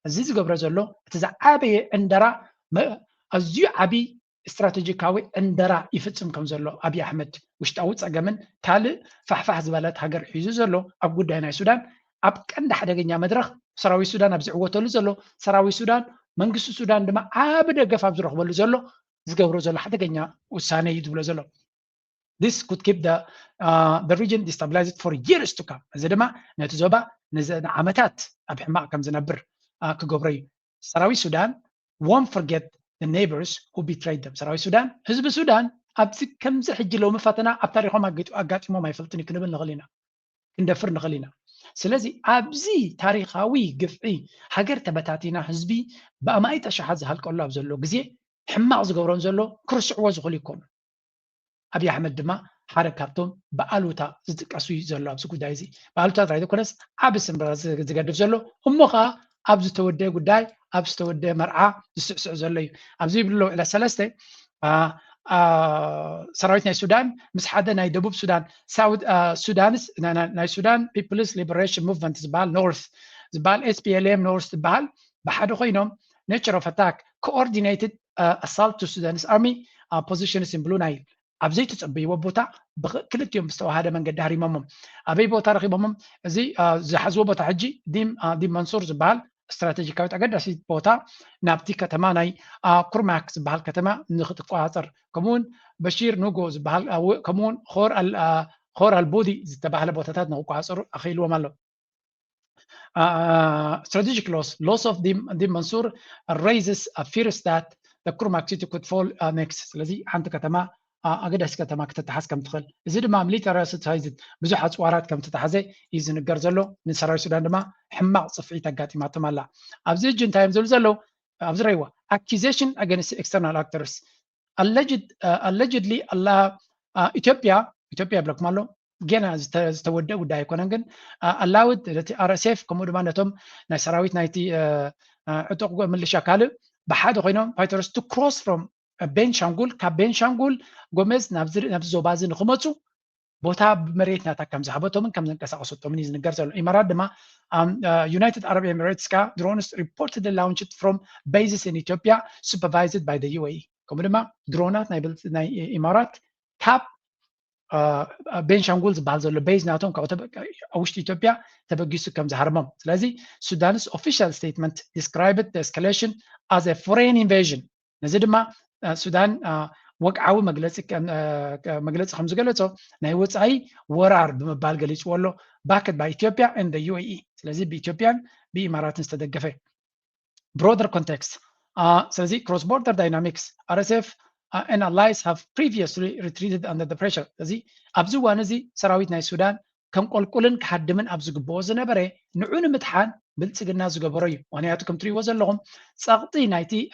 እዚ ዝገብረ ዘሎ እቲ ዝዓበየ እንደራ ኣዝዩ ዓብይ ስትራቴጂካዊ እንደራ ይፍፅም ከም ዘሎ አብይ አሕመድ ውሽጣዊ ፀገምን ካልእ ፋሕፋሕ ዝበለት ሃገር ሒዙ ዘሎ ኣብ ጉዳይ ናይ ሱዳን ኣብ ቀንዲ ሓደገኛ መድረኽ ሰራዊት ሱዳን ኣብ ዝዕወተሉ ዘሎ ሰራዊት ሱዳን መንግስቲ ሱዳን ድማ ዓብ ደገፍ ኣብ ዝረኽበሉ ዘሎ ዝገብሮ ዘሎ ሓደገኛ ውሳነ እዩ ዝብሎ ዘሎ this could keep the region destabilized for years to come እዚ ድማ ነቲ ዞባ ንዓመታት ኣብ ሕማቕ ከም ዝነብር ክገብሮ እዩ ሰራዊት ሱዳን won't forget the neighbors who betrayed them ሰራዊት ሱዳን ህዝቢ ሱዳን ኣብዚ ከምዚ ሕጂ ሎሚ ፈተና ኣብ ታሪኾም ኣጋጢሞም ኣይፈልጥን እዩ ክንብል ንኽእል ኢና ክንደፍር ንኽእል ኢና ስለዚ ኣብዚ ታሪኻዊ ግፍዒ ሃገር ተበታቲና ህዝቢ ብኣማይተ ሸሓት ዝሃልቀሉ ኣብ ዘሎ ግዜ ሕማቕ ዝገብሮን ዘሎ ክርስዕዎ ዝኽእሉ ይኮኑ ኣብይ ኣሕመድ ድማ ሓደ ካብቶም ብኣሉታ ዝጥቀሱ ዘሎ ኣብዚ ጉዳይ እዚ ብኣሉታ ጥራይ ዘይኮነስ ዓብ ስምራ ዝገድፍ ዘሎ እሞ ከዓ ኣብ ዝተወደየ ጉዳይ ኣብ ዝተወደየ መርዓ ዝስዕስዕ ዘሎ እዩ ኣብዚ ይብሎ ኢለ ሰለስተ ሰራዊት ናይ ሱዳን ምስ ሓደ ናይ ደቡብ ሱዳን ሱዳንስ ናይ ሱዳን ፒፕልስ ሊበሬሽን ሙቭመንት ዝበሃል ኖርት ዝበሃል SPLM ኖርት ዝበሃል ብሓደ ኮይኖም ኔቸር ኦፍ ኣታክ ኮኦርዲኔትድ ኣሳልት ቱ ሱዳንስ ኣርሚ ፖዚሽንስ ኢን ብሉ ናይል أبزي تصبي وبوتا كلت يوم بستوى هذا من قد هاري ممم أبي بوتا رخي ممم زي زحزو بوتا حجي ديم منصور زبال استراتيجيكاوي أقدر أسيد بوتا نابتي كتما ناي كرماك زبال كتما نخط قاطر كمون بشير نوغو زبال كمون خور البودي زتبع بوتاتات نوغو قاطر أخيل ومالو strategic loss of the Mansour raises a fear that the Kurmak city could fall next. الذي حنت كتما أقدس كتما كتتحس كم تخل. إذا ما military strategies بزحت وارات كم تتحزي إذا نجرزلو من سراي السودان ما حماق صفي تجاتي ما تملا. أبزيج جنتايم زلزلو أبزريوا accusation against external actors. Allegedly الله Ethiopia بلوك مالو. جينا استودع ودا يكونن جن allowed RSF كمود ما نتوم نسراويت نايتي عتق ملشا كالو بحد غينهم fighters to cross from بنشانغول كبنشانغول غومز نبز زوبازن خمسو بوتا مريتنا تكم زحبتهم كم زنقسقسوتهم نيز نغرزلو إمارات دما United Arab Emirates ka drones reportedly launched from bases in Ethiopia supervised by the UAE كمود ما درونات ناي إمارات كاب بنشانغول زبال زلو بيز ناتهم كوتب أوشت إثيوبيا تبقيسو كم زهرمم. سلازي Sudan's official statement described the escalation as a foreign invasion. نزيد ما السودان وقعوا مجلس خمسة قلتو نهيوت أي ورار بمبال قليش ولو backed by Ethiopia and the UAE. سلازي بإثيوبيا بإمارات استدقفه. Broader context. سلازي cross border dynamics. RSF and allies have previously retreated under the pressure. زي أبزو وانزي سراويتنا السودان كم قلقلن كحدمن أبزو جبوز نبرة نعون متحان بلتسجنا زجبري وأنا أعطيكم تري وزن لهم سقطي نايتي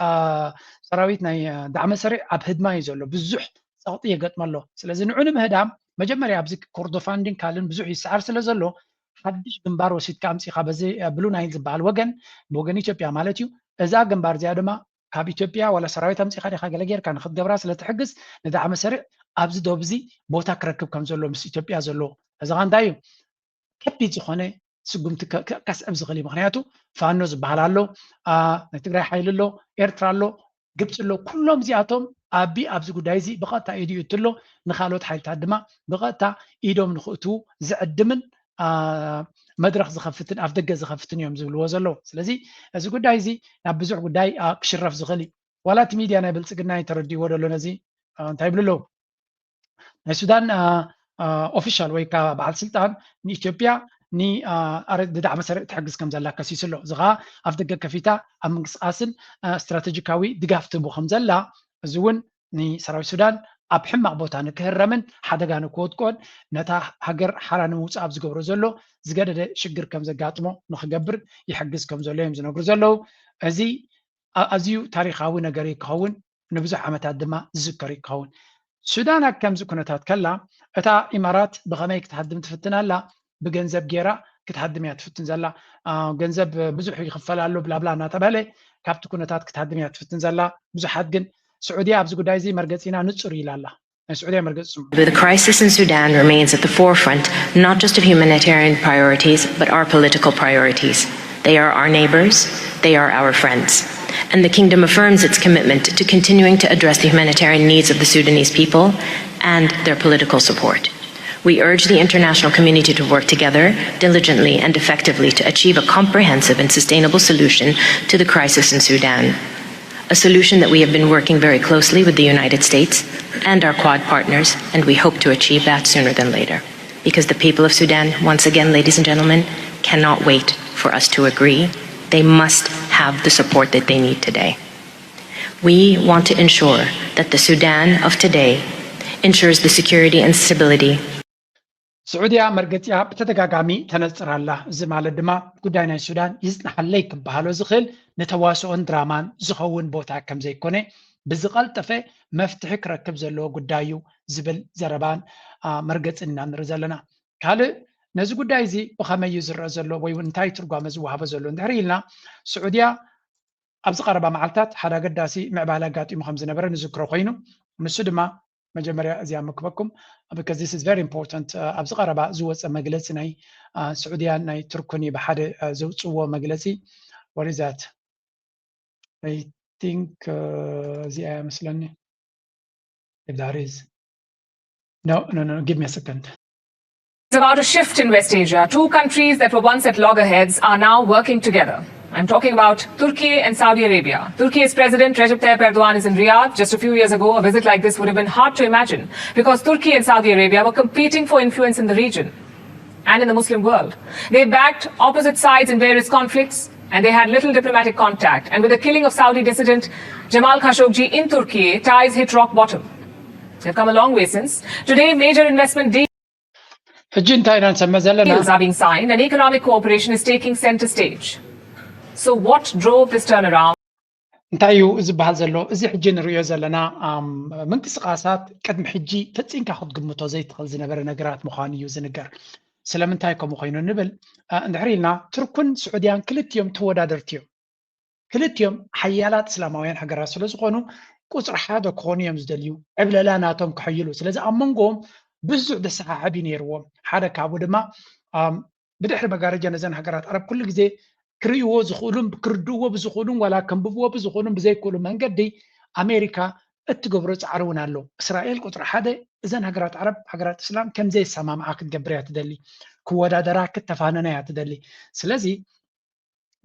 سراويتنا دعم سريع أبهد ما يزولو بزح سقطي يقط مالو سلازم نعون مهدام مجمري أبزك كوردوفاندين كالن بزح يسعر سلازلو حدش جنبار وسيد كامسي خبزي بلو نايل زبال وجن بوجن إثيوبيا مالتيو إذا جنبار زيادة ما كاب إثيوبيا ولا سراويت أمسي خاري خاجة لجير كان خد جبراس لتحجز ندعم سريع أبز دوبزي بوتا كركب كم زلو مس إثيوبيا زلو إذا كان دايو كبيت زخانة سجمت كاس أبز غلي مغنياتو فانوز بحالالو نتقرأ حيللو إيرترالو جبت له كلهم زياتهم أبي أبز جودايزي بقطع إيدي يتلو نخالوت حيل تعدما بقطع إيدهم نخوتو زعدمن مدرخ زخفتن أفدق زخفتن يوم زول وزلو سلزي أز جودايزي نبزع جوداي كشرف زغلي ولا تميدي أنا بلسقنا يتردي ورلو نزي تايب له السودان official ويكا بعد سلطان ني إثيوبيا ني أرد دعم سريع تحجز كم زلا كسيسلو زغا أفدق كفيتا أمنقص أسن استراتيجيكاوي دقافت بو خمزلا زون ني سراوي السودان أبحم مقبوطان كهرمن حدا كانوا كود نتا هجر حران موس أبز جبر زلو زجاجة شجر كم زجاتمو نخجبر يحجز كم زلهم زنقر زلو أزيو تاريخاوي نجاري كون نبزح عمت الدماء ذكري كون السودان كم زكونة تتكلم أتا إمارات بغميك تحدم تفتنا لا بجنزب جيرا كتحدم تفتن زلا جنزب بزح يخفل له بلا بلا ناتبله كابت كونة كتحدم تفتن زلا بزح حدن سعودية أبز قدايزي مرقتنا نتصري لالا السعودية مرقتهم. The crisis in Sudan remains at the forefront not just of humanitarian priorities but our political priorities. They are our neighbors, they are our friends. And the Kingdom affirms its commitment to continuing to address the humanitarian needs of the Sudanese people and their political support. We urge the international community to work together diligently and effectively to achieve a comprehensive and sustainable solution to the crisis in Sudan. A solution that we have been working very closely with the United States and our Quad partners, and we hope to achieve that sooner than later. Because the people of Sudan, once again, ladies and gentlemen, cannot wait for us to agree. They must have the support that they need today. We want to ensure that the Sudan of today ensures the security and stability. سعودية مرقتيا بتدقاقامي تنصر الله زمال الدماء قدانا السودان يزنح الليك بحالو زخل نتواسعون درامان زخون بوتا كم زي كوني بزغال تفي مفتحك ركب زلو قدايو زبل زربان مرقت إننا نرزلنا كالي نزو قداي زي بخامي يزر زلو ويونتاي ترقوا مزو وحافظ زلو ندهريلنا سعودية أبز قربا معلتات حدا قداسي معبالاقات يوم خمزة نبرا نزكرو خينو نسودما مجمريا أزيان مكبكم because this is very important. أبز قربا زوج مجلس ناي سعودية ناي تركني بحد زوج مجلسي. What is that? I think زي مثلاً if that is No, give me a second. It's about a shift in West Asia. Two countries that were once at loggerheads are now working together. I'm talking about Turkey and Saudi Arabia. Turkey's President Recep Tayyip Erdogan is in Riyadh. Just a few years ago, a visit like this would have been hard to imagine because Turkey and Saudi Arabia were competing for influence in the region and in the Muslim world. They backed opposite sides in various conflicts and they had little diplomatic contact. And with the killing of Saudi dissident Jamal Khashoggi in Turkey, ties hit rock bottom. They've come a long way since. Today, major investment deals are being signed and economic cooperation is taking center stage. So what drove this turnaround? እንታይ እዩ እዚ በሃል ዘሎ እዚ ሕጂ ንሪኦ ዘለና ምንቅስቃሳት ቅድሚ ሕጂ ፈፂምካ ክትግምቶ ዘይትኽእል ዝነበረ ነገራት ምዃኑ እዩ ዝንገር ስለምንታይ ከምኡ ኮይኑ ንብል እንድሕር ኢልና ቱርክን ስዑድያን ክልቲኦም ተወዳደርቲ እዮም ክልቲኦም ሓያላት እስላማውያን ሃገራት ስለ ዝኾኑ ቁፅሪ ሓደ ክኾኑ እዮም ዝደልዩ ዕብለላ ናቶም ክሕይሉ ስለዚ ኣብ መንጎኦም ብዙሕ ደሰሓሓቢ ነይርዎም ሓደ ካብኡ ድማ ብድሕሪ መጋረጃ ነዘን ሃገራት ዓረብ ኩሉ ግዜ ክርእይዎ ዝኽእሉን ክርድእዎ ብዝኽእሉን ዋላ ከንብብዎ ብዝኽእሉን ብዘይክእሉ መንገዲ ኣሜሪካ እትገብሮ ፃዕሪ እውን ኣሎ እስራኤል ቁጥሪ ሓደ እዘን ሃገራት ዓረብ ሃገራት እስላም ከምዘይሰማምዓ ክትገብር እያ ትደሊ ክወዳደራ ክተፋነና እያ ትደሊ ስለዚ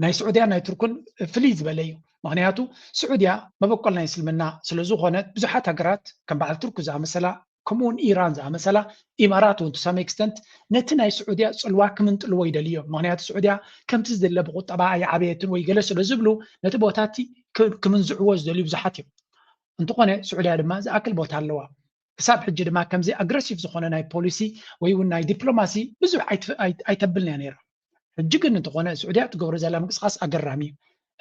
ናይ ስዑድያ ናይ ቱርክን ፍልይ ዝበለ እዩ ምክንያቱ ስዑድያ መበቆል ናይ እስልምና ስለዝኾነት ብዙሓት ሃገራት ከም በዓል ቱርክ ዝኣመሰላ ከምኡውን ኢራን ዝኣመሰላ ኢማራት እውን ቱሳም ኤክስተንት ነቲ ናይ ስዑድያ ፅልዋ ክምንጥልዎ ይደልዮም ምክንያቱ ስዑድያ ከምቲ ዝደለ ብቁጠባ ኣይዓበየትን ወይ ገለ ስለ ዝብሉ ነቲ ቦታቲ ክምንዝዕዎ ዝደልዩ ብዙሓት እዮም እንትኾነ ስዑድያ ድማ ዝኣክል ቦታ ኣለዋ ክሳብ ሕጂ ድማ ከምዚ ኣግረሲቭ ዝኾነ ናይ ፖሊሲ ወይ እውን ናይ ዲፕሎማሲ ብዙሕ ኣይተብልን እያ ነይራ ሕጂ ግን እንትኾነ ስዑድያ ትገብሮ ዘላ ምንቅስቃስ ኣገራሚ እዩ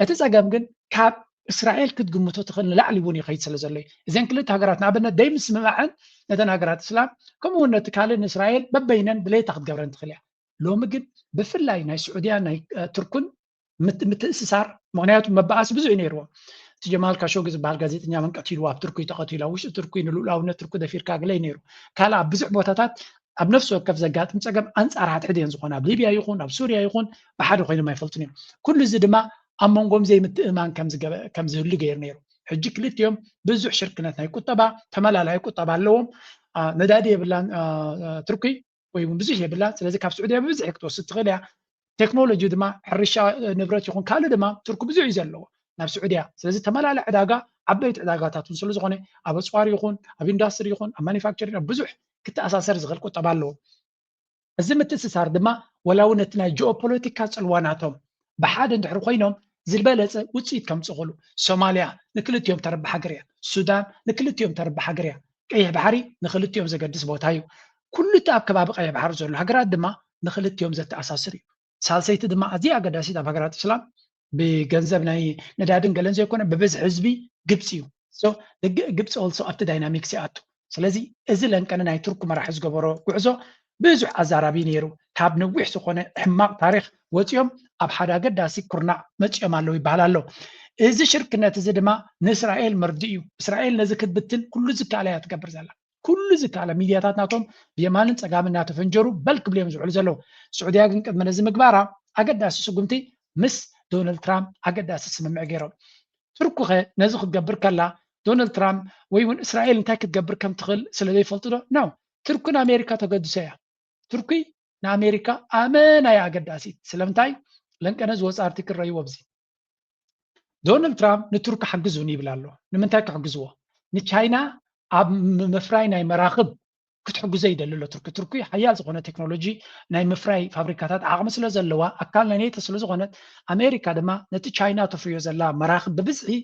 እቲ ፀገም ግን ካብ እስራኤል ክትግምቶ ትኽእል ንላዕሊ እውን ይኸይድ ስለ ዘሎ እዩ እዘን ክልተ ሃገራት ንኣብነት ደይምስምማዕን ነተን ሃገራት እስላም ከምኡውን ነቲ ካልእ ንእስራኤል በበይነን ብሌታ ክትገብረን ትኽእል እያ ሎሚ ግን ብፍላይ ናይ ስዑድያ ናይ ቱርክን ምትእስሳር ምክንያቱ መበኣሲ ብዙሕ እዩ ነይርዎ እቲ ጀማል ካሾጊ ዝበሃል ጋዜጠኛ መንቀቲልዎ ኣብ ቱርኪ ተቐቲሉ ኣብ ውሽጢ ቱርኪ ንልኡላውነት ቱርኪ ደፊርካ ግለይ ነይሩ ካልእ ኣብ ብዙሕ ቦታታት ኣብ ነፍሲ ወከፍ ዘጋጥም ፀገም ኣንፃር ሓድሕድ እየን ዝኾነ ኣብ ሊብያ ይኹን ኣብ ሱርያ ይኹን ብሓደ ኮይኖም ኣይፈልጡን እዮም ኩሉ እዚ ድማ ኣብ መንጎም ዘይምትእማን ከም ዝህሉ ገይሩ ነይሩ ሕጂ ክልቲኦም ብዙሕ ሽርክነት ናይ ቁጠባ ተመላላይ ቁጠባ ኣለዎም ነዳዲ የብላን ቱርኪ ወይ እውን ብዙሕ የብላን ስለዚ ካብ ስዑድያ ብብዝሒ ክትወስድ ትኽእል እያ ቴክኖሎጂ ድማ ሕርሻ ንብረት ይኹን ካልእ ድማ ቱርኪ ብዙሕ እዩ ዘለዎ ናብ ስዑድያ ስለዚ ተመላላይ ዕዳጋ ዓበይቲ ዕዳጋታት እውን ስለዝኾነ ኣብ ኣፅዋር ይኹን ኣብ ኢንዳስትሪ ይኹን ኣብ ማኒፋክቸሪንግ ኣብ ብዙሕ ክትኣሳሰር ዝኽእል ቁጠባ ኣለዎ እዚ ምትእስሳር ድማ ወላ እውን እቲ ናይ ጂኦፖለቲካ ፅልዋናቶም ብሓደ እንድሕሪ ኮይኖም ዝበለፀ ውፅኢት ከምፅኽእሉ ሶማልያ ንክልቲኦም ተረቢ ሃገር እያ ሱዳን ንክልቲኦም ተረቢ ሃገር እያ ቀይሕ ባሕሪ ንክልቲኦም ዘገድስ ቦታ እዩ ኩሉ እቲ ኣብ ከባቢ ቀይሕ ባሕሪ ዘሎ ሃገራት ድማ ንክልቲኦም ዘተኣሳስር እዩ ሳልሰይቲ ድማ ኣዝያ ኣገዳሲት ኣብ ሃገራት እስላም ብገንዘብ ናይ ነዳድን ገለን ዘይኮነ ብበዝሒ ህዝቢ ግብፂ እዩ ግብፂ ኦልሶ ኣብቲ ዳይናሚክስ ይኣቱ ስለዚ እዚ ለንቀነ ናይ ቱርክ መራሒ ዝገበሮ ጉዕዞ ብዙሕ ኣዛራቢ ነይሩ ካብ ነዊሕ ዝኾነ ሕማቕ ታሪክ ወፂኦም ኣብ ሓደ ኣገዳሲ ኩርናዕ መፂኦም ኣለዉ ይበሃል ኣሎ እዚ ሽርክነት እዚ ድማ ንእስራኤል መርዲ እዩ እስራኤል ነዚ ክትብትን ኩሉ ዝከኣለ እያ ትገብር ዘላ ኩሉ ዝከኣለ ሚድያታት ናቶም ብየማንን ፀጋምን እናተፈንጀሩ በል ክብልዮም ዝውዕሉ ዘለዉ ስዑድያ ግን ቅድሚ ነዚ ምግባራ ኣገዳሲ ስጉምቲ ምስ ዶናልድ ትራምፕ ኣገዳሲ ስምምዕ ገይሮም ቱርክ ኸ ነዚ ክትገብር ከላ ዶናልድ ትራምፕ ወይ እውን እስራኤል እንታይ ክትገብር ከም ትኽእል ስለ ዘይፈልጡ ዶ ነው ቱርክ ንኣሜሪካ ተገድሶ እያ ቱርኪ ንኣሜሪካ ኣመናይ ኣገዳሲት ስለምንታይ ለንቀነ ዝወፅ ኣርቲክል ረይዎ ብዚ ዶናልድ ትራምፕ ንቱርክ ሓግዙን ይብል ኣሎ ንምንታይ ክሕግዝዎ ንቻይና ኣብ ምፍራይ ናይ መራኽብ ክትሕግዞ ይደሊ ኣሎ ቱርኪ ሓያል ዝኾነ ቴክኖሎጂ ናይ ምፍራይ ፋብሪካታት ዓቕሚ ስለ ዘለዋ ኣካል ናይ ኔቶ ስለ ዝኾነት ኣሜሪካ ድማ ነቲ ቻይና ተፍርዮ ዘላ መራኽብ ብብዝሒ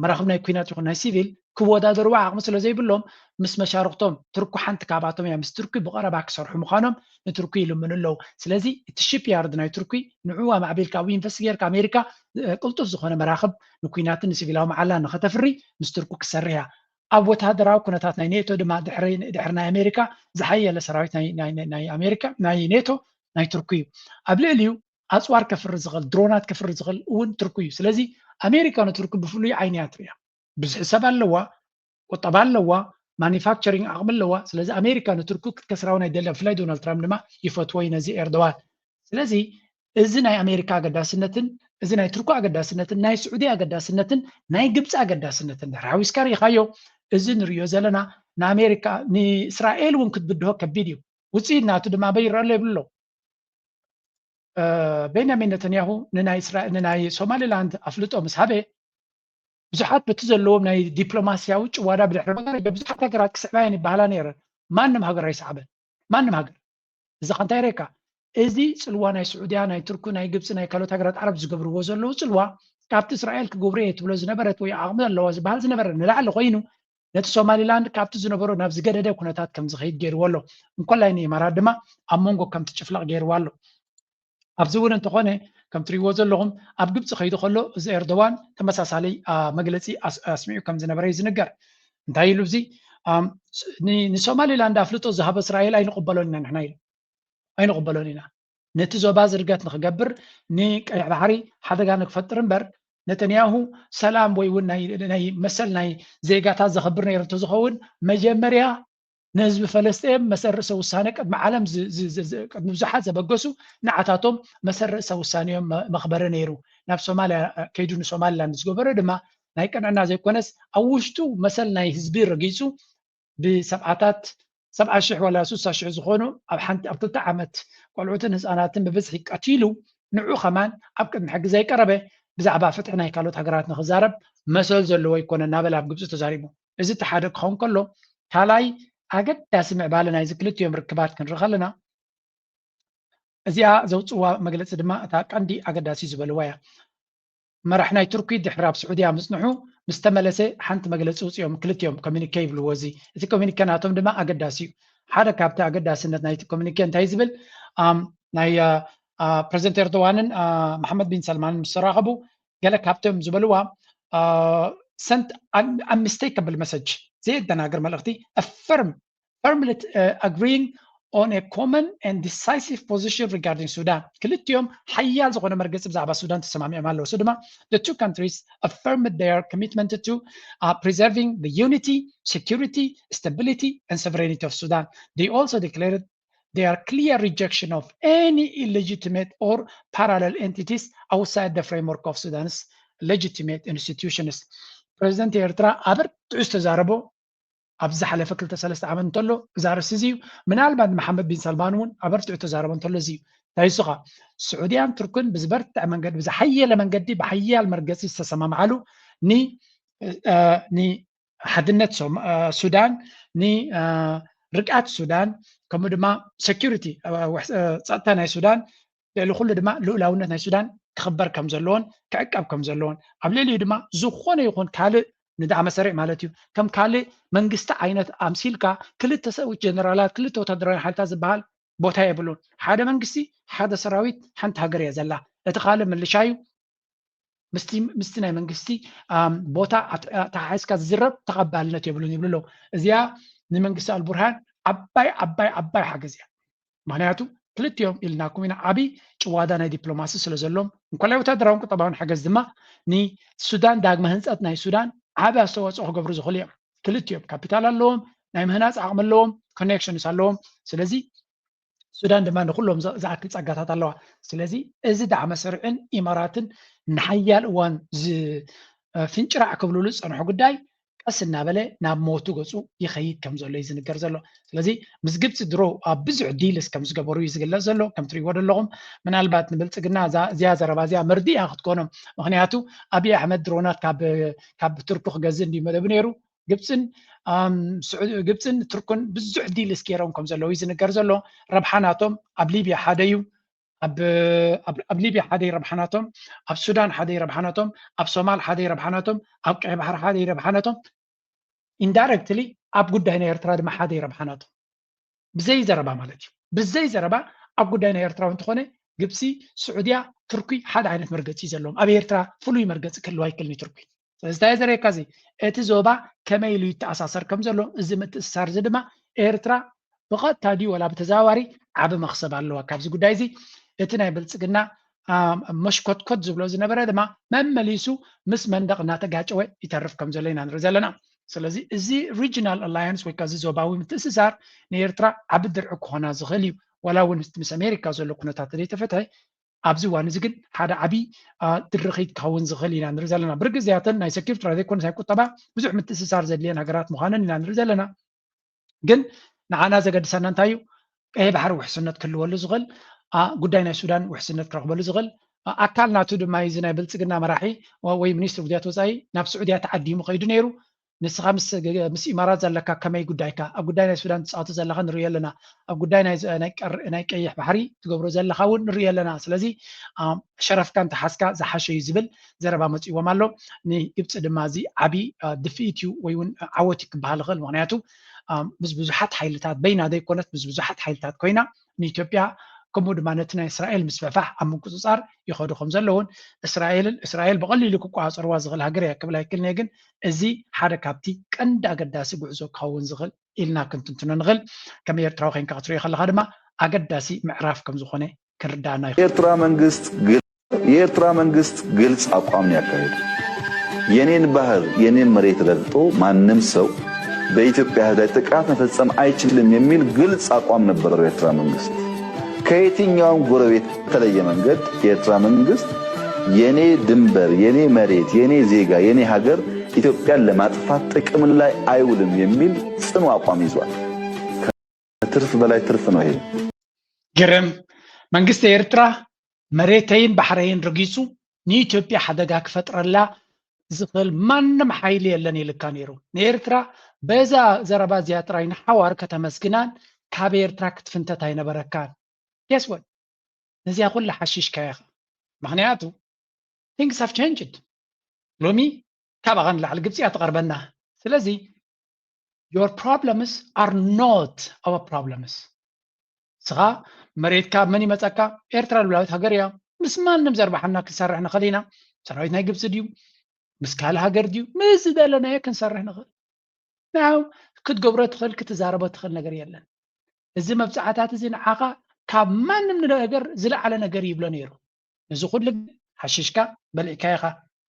መራኽብ ናይ ኩናት ይኹን ናይ ሲቪል ክወዳደርዋ ዓቕሚ ስለ ዘይብሎም ምስ መሻርክቶም ቱርኪ ሓንቲ ካብኣቶም እያ ምስ ቱርኪ ብቐረባ ክሰርሑ ምዃኖም ንቱርኪ ይልምኑ ኣለዉ ስለዚ እቲ ሺፕያርድ ናይ ቱርኪ ንዕዋ ማዕቤልካ ኣብ ኢንቨስት ጌርካ ኣሜሪካ ቅልጡፍ ዝኾነ መራኽብ ንኩናትን ንሲቪላዊ መዓላ ንኸተፍሪ ምስ ቱርኪ ክሰርሕ እያ ኣብ ወታደራዊ ኩነታት ናይ ኔቶ ድማ ድሕሪ ናይ ኣሜሪካ ዝሓየለ ሰራዊት ናይ ኣሜሪካ ናይ ኔቶ ናይ ቱርኪ እዩ ኣብ ልዕሊኡ ኣፅዋር ከፍሪ ዝኽእል ድሮናት ከፍሪ ዝኽእል እውን ቱርኪ እዩ ስለዚ ኣሜሪካ ንቱርኪ ብፍሉይ ዓይኒ እያ ትሪኣ ብዙሕ ሰብ ኣለዋ ቁጠባ ኣለዋ ማኒፋክቸሪንግ ዓቕሚ ኣለዋ ስለዚ ኣሜሪካ ንቱርኪ ክትከስራውን ኣይደልያ ብፍላይ ዶናልድ ትራምፕ ድማ ይፈትወይ ነዚ ኤርዶዋን ስለዚ እዚ ናይ ኣሜሪካ ኣገዳስነትን እዚ ናይ ቱርኪ ኣገዳስነትን ናይ ስዑድያ ኣገዳስነትን ናይ ግብፂ ኣገዳስነትን ድሕሪ ሓዊስካ ሪኢኻዮ እዚ ንሪኦ ዘለና ንኣሜሪካ ንእስራኤል እውን ክትብድሆ ከቢድ እዩ ውፅኢት ናቱ ድማ በይረአ ኣሎ ይብሎ ቤንያሚን ነተንያሁ ንናይ ሶማሊላንድ ኣፍልጦ ምስ ሃበ ብዙሓት በቲ ዘለዎም ናይ ዲፕሎማስያዊ ጭዋዳ ብድሕሪ ብዙሓት ሃገራት ክስዕባየን ይበሃላ ነይረን ማንም ሃገር ኣይሰዕበን ማንም ሃገር እዚ ከንታይ ሬካ እዚ ፅልዋ ናይ ስዑድያ ናይ ቱርክ ናይ ግብፂ ናይ ካልኦት ሃገራት ዓረብ ዝገብርዎ ዘለዉ ፅልዋ ካብቲ እስራኤል ክገብሮ እየ ትብሎ ዝነበረት ወይ ዓቕሚ ኣለዋ ዝበሃል ዝነበረ ንላዕሊ ኮይኑ ነቲ ሶማሊላንድ ካብቲ ዝነበሮ ናብ ዝገደደ ኩነታት ከም ዝኸይድ ገይርዎ ኣሎ እንኮላይ ንኢማራት ድማ ኣብ መንጎ ከምቲ ጭፍላቕ ገይርዎ ኣሎ ኣብዚ እውን እንተኾነ ከም ትሪእዎ ዘለኹም ኣብ ግብፂ ከይዱ ከሎ እዚ ኤርዶዋን ተመሳሳሊ መግለፂ ኣስሚዑ ከም ዝነበረ እዩ ዝንገር እንታይ ኢሉ እዚ ንሶማሊላንድ ኣፍልጦ ዝሃበ እስራኤል ኣይንቕበሎን ኢና ንሕና ኢሉ ኣይንቕበሎን ኢና ነቲ ዞባ ዝርገት ንክገብር ንቀይሕ ባሕሪ ሓደጋ ንክፈጥር እምበር ነተንያሁ ሰላም ወይ እውን ናይ መሰል ናይ ዜጋታት ዘኽብር ነይሩ እንተዝኸውን መጀመርያ ንህዝቢ ፈለስጤም መሰረሰ ውሳነ ቅድሚ ዓለም ቅድሚ ብዙሓት ዘበገሱ ንዓታቶም መሰረሰ ውሳኔዮም መኽበረ ነይሩ ናብ ሶማልያ ከይዱ ንሶማሊላንድ ዝገበረ ድማ ናይ ቅንዕና ዘይኮነስ ኣብ ውሽጡ መሰል ናይ ህዝቢ ረጊፁ ብሰብዓታት 70,000 ወላ 60,000 ዝኾኑ ኣብ 2 ዓመት ቆልዑትን ህፃናትን ብብዝሒ ቀቲሉ ንዑ ኸማን ኣብ ቅድሚ ሕጊ ዘይቀረበ ብዛዕባ ፍትሒ ናይ ካልኦት ሃገራት ንክዛረብ መሰል ዘለዎ ይኮነ እናበለ ኣብ ግብፂ ተዛሪቡ እዚ እቲ ሓደ ክኸውን ከሎ ካልኣይ ኣገዳሲ ምዕባለ ናይዚ ክልቲኦም ርክባት ክንርኢ ከለና እዚኣ ዘውፅዋ መግለፂ ድማ እታ ቀንዲ ኣገዳሲ ዝበልዋ እያ መራሒ ናይ ቱርኪ ድሕሪ ኣብ ስዑድያ ምፅንሑ ምስ ተመለሰ ሓንቲ መግለፂ ውፅኦም ክልቲኦም ኮሚኒኬ ይብልዎ እዚ እቲ ኮሚኒኬ ናቶም ድማ ኣገዳሲ እዩ ሓደ ካብቲ ኣገዳስነት ናይቲ ኮሚኒኬ እንታይ ዝብል ናይ ፕረዚደንት ኤርዶዋንን መሓመድ ቢን ሰልማንን ምስ ተራኸቡ ገለ ካብቶም ዝበልዋ sent unmistakable message ዘየደናግር መልእኽቲ firmly agreeing on a common and decisive position regarding Sudan. ክልቲኦም ሓያል ዝኾነ መርገፂ ብዛዕባ ሱዳን ተሰማሚዖም ኣለዉ እሱ ድማ the two countries affirmed their commitment to preserving the unity, security, stability and sovereignty of Sudan. They also declared their clear rejection of any illegitimate or parallel entities outside the framework of Sudan's legitimate institutions. President ኤርትራ ኣበርትዑ ዝተዛረቦ ኣብዚ ሓለፈ 2-3 ዓመት እንተሎ ዛረስ እዚ እዩ ምናልባት መሓመድ ቢን ሰልማን እውን ኣበርትዑ ተዛረቦ እንተሎ እዚ እዩ ታይሱኻ ስዑድያን ቱርክን ብዝበርትዕ መንገዲ ብዝሓየለ መንገዲ ብሓያል መርገፂ ዝተሰማምዓሉ ንሓድነት ሱዳን ንርቃት ሱዳን ከምኡ ድማ ሴኪሪቲ ፀጥታ ናይ ሱዳን ልዕሊ ኩሉ ድማ ልኡላውነት ናይ ሱዳን ክኽበር ከም ዘለዎን ክዕቀብ ከም ዘለዎን ኣብ ልዕሊኡ ድማ ዝኾነ ይኹን ካልእ ንዳዕ መሰሪዕ ማለት እዩ ከም ካልእ መንግስቲ ዓይነት ኣምሲልካ ክልተ ሰብኡት ጀነራላት ክልተ ወታደራዊ ሓይልታት ዝበሃል ቦታ የብሉን ሓደ መንግስቲ ሓደ ሰራዊት ሓንቲ ሃገር እያ ዘላ እቲ ካልእ ምልሻ እዩ ምስቲ ናይ መንግስቲ ቦታ ተሓሒዝካ ዝዝረብ ተቐባልነት የብሉን ይብሉ ኣለዉ እዚኣ ንመንግስቲ ኣልቡርሃን ዓባይ ሓገዝ እያ ምክንያቱ ክልቲኦም ኢልናኩም ኢና ዓብይ ጭዋዳ ናይ ዲፕሎማሲ ስለ ዘሎም እንኮላይ ወታደራውን ቁጠባውን ሓገዝ ድማ ንሱዳን ዳግመ ህንፀት ናይ ሱዳን ዓብይ ኣስተዋፅኦ ክገብሩ ዝኽእሉ እዮም ክልቲኦም ካፒታል ኣለዎም ናይ ምህናፅ ዓቕሚ ኣለዎም ኮኔክሽንስ ኣለዎም ስለዚ ሱዳን ድማ ንኩሎም ዝኣክል ፀጋታት ኣለዋ ስለዚ እዚ ዳዕ መሰርዕን ኢማራትን ንሓያል እዋን ፍንጭራዕ ክብልሉ ዝፀንሑ ጉዳይ ቀስ እናበለ ናብ ሞቱ ገፁ ይኸይድ ከም ዘሎ እዩ ዝንገር ዘሎ ስለዚ ምስ ግብፂ ድሮ ኣብ ብዙሕ ዲልስ ከም ዝገበሩ እዩ ዝግለፅ ዘሎ ከም ትሪእዎ ዘለኹም ምናልባት ንብልፅግና እዚኣ ዘረባ እዚኣ መርዲኣ ክትኮኖም ምክንያቱ ኣብዪ ኣሕመድ ድሮናት ካብ ቱርኪ ክገዝእ እንድዩ መደቡ ነይሩ ግብፅን ቱርክን ብዙሕ ዲልስ ገይሮም ከም ዘለዉ እዩ ዝንገር ዘሎ ረብሓናቶም ኣብ ሊብያ ሓደ እዩ ኣብ ሊብያ ሓደ ረብሓናቶም ኣብ ሱዳን ሓደ ረብሓናቶም ኣብ ሶማል ሓደ ረብሓናቶም ኣብ ቀይ ባሕሪ ሓደ ረብሓናቶም ኢንዳይሬክትሊ ኣብ ጉዳይ ናይ ኤርትራ ድማ ሓደ ረብሓናቶም ብዘይ ዘረባ ማለት እዩ ብዘይ ዘረባ ኣብ ጉዳይ ናይ ኤርትራ እንትኾነ ግብፂ ስዑድያ ቱርኪ ሓደ ዓይነት መርገፂ ዘለዎም ኣብ ኤርትራ ፍሉይ መርገፂ ክህልዋ ይክእልኒ ቱርኪ ስለዚ እንታይ ዘርእየካ እዚ እቲ ዞባ ከመይ ኢሉ ይተኣሳሰር ከም ዘሎ እዚ ምትእስሳር እዚ ድማ ኤርትራ ብቐጥታ ድዩ ወላ ብተዘዋዋሪ ዓብ መክሰብ ኣለዋ ካብዚ ጉዳይ እዚ እቲ ናይ ብልፅግና መሽኮትኮት ዝብሎ ዝነበረ ድማ መመሊሱ ምስ መንደቕ እናተጋጨወ ይተርፍ ከም ዘሎ ኢና ንርኢ ዘለና ስለዚ እዚ ሪጅናል ኣላያንስ ወይ ከዓ እዚ ዞባዊ ምትእስሳር ንኤርትራ ዓብ ድርዒ ክኾና ዝኽእል እዩ ወላ እውን ምስ ኣሜሪካ ዘሎ ኩነታት ዘይተፈትሐ ኣብዚ እዋን እዚ ግን ሓደ ዓብይ ድርኺት ክኸውን ዝኽእል ኢና ንርኢ ዘለና ብርግዝያትን ናይ ሴኪሪቲ ዘይኮነ ናይ ቁጠባ ብዙሕ ምትእስሳር ዘድልየን ሃገራት ምዃነን ኢና ንርኢ ዘለና ግን ንዓና ዘገድሰና እንታይ እዩ ቀይ ባሕሪ ውሕስነት ክህልወሉ ዝኽእል ጉዳይ ናይ ሱዳን ውሕስነት ክረኽበሉ ዝኽእል ኣካል ናቱ ድማ እዚ ናይ ብልፅግና መራሒ ወይ ሚኒስትር ጉዳያት ወፃኢ ናብ ስዑድያ ተዓዲሙ ከይዱ ነይሩ ንስኻ ምስ ኢማራት ዘለካ ከመይ ጉዳይካ ኣብ ጉዳይ ናይ ሱዳን ትፃወቱ ዘለካ ንሪኦ ኣለና ኣብ ጉዳይ ናይ ቀይሕ ባሕሪ ትገብሮ ዘለካ እውን ንሪኦ ኣለና ስለዚ ሸረፍካ እንተሓስካ ዝሓሸ እዩ ዝብል ዘረባ መፂዎም ኣሎ ንግብፂ ድማ እዚ ዓብይ ድፍኢት እዩ ወይ እውን ዓወት ክበሃል ይኽእል ምክንያቱ ምስ ብዙሓት ሓይልታት በይና ዘይኮነት ምስ ብዙሓት ሓይልታት ኮይና ንኢትዮጵያ ከምኡ ድማ ነቲ ናይ እስራኤል ምስፍሕፋሕ ኣብ ምንቅፅፃር ይኸዱ ከም ዘለውን እስራኤል ብቐሊሉ ክቋፀርዋ ዝኽእል ሃገር እያ ክብል ኣይክልኒ ግን እዚ ሓደ ካብቲ ቀንዲ ኣገዳሲ ጉዕዞ ክኸውን ዝኽእል ኢልና ክንትንትኖ ንኽእል ከም ኤርትራዊ ኮንካ ክትሪኦ ከለካ ድማ ኣገዳሲ ምዕራፍ ከም ዝኾነ ክርዳእና የኤርትራ መንግስት ግልጽ አቋም ነው ያካሄደው። የኔን ባህር የኔን መሬት ረግጦ ማንም ሰው በኢትዮጵያ ሕዝብ ላይ ጥቃት መፈጸም አይችልም የሚል ግልጽ አቋም ነበረው የኤርትራ መንግስት። ከየትኛውም ጎረቤት በተለየ መንገድ የኤርትራ መንግስት የኔ ድንበር፣ የኔ መሬት፣ የኔ ዜጋ፣ የኔ ሀገር ኢትዮጵያን ለማጥፋት ጥቅም ላይ አይውልም የሚል ጽኑ አቋም ይዟል። ከትርፍ በላይ ትርፍ ነው ይሄ። ግርም መንግስት ኤርትራ መሬተይን ባሕረይን ረጊጹ ንኢትዮጵያ ሓደጋ ክፈጥረላ ዝኽእል ማንም ሓይሊ የለን ይልካ ነይሩ። ንኤርትራ በዛ ዘረባ እዚኣ ጥራይ ንሓዋር ከተመስግናን ካብ ኤርትራ ክትፍንተት ኣይነበረካን። guess what ነዚኣ ኩላ ሓሺሽካ ኢኻ ምክንያቱ things have changed ሎሚ ካብኣ ንላዕሊ ግብፂ እያ ትቐርበና ስለዚ your problems are not our problems ስኻ መሬትካ መን ይመፀካ ኤርትራ ልውላዊት ሃገር እያ ምስ ማንም ዘርባሓና ክንሰርሕ ንኽእል ኢና ሰራዊት ናይ ግብፂ ድዩ ምስ ካልእ ሃገር ድዩ ምስ ዝደለናዮ ክንሰርሕ ንኽእል ናው ክትገብሮ ትኽእል ክትዛረቦ ትኽእል ነገር የለን እዚ መብፃዕታት እዚ ንዓኻ ካብ ማንም ነገር ዝለዓለ ነገር ይብሎ ነይሩ እዚ ኩሉ ሓሽሽካ በልዒካ ኢኻ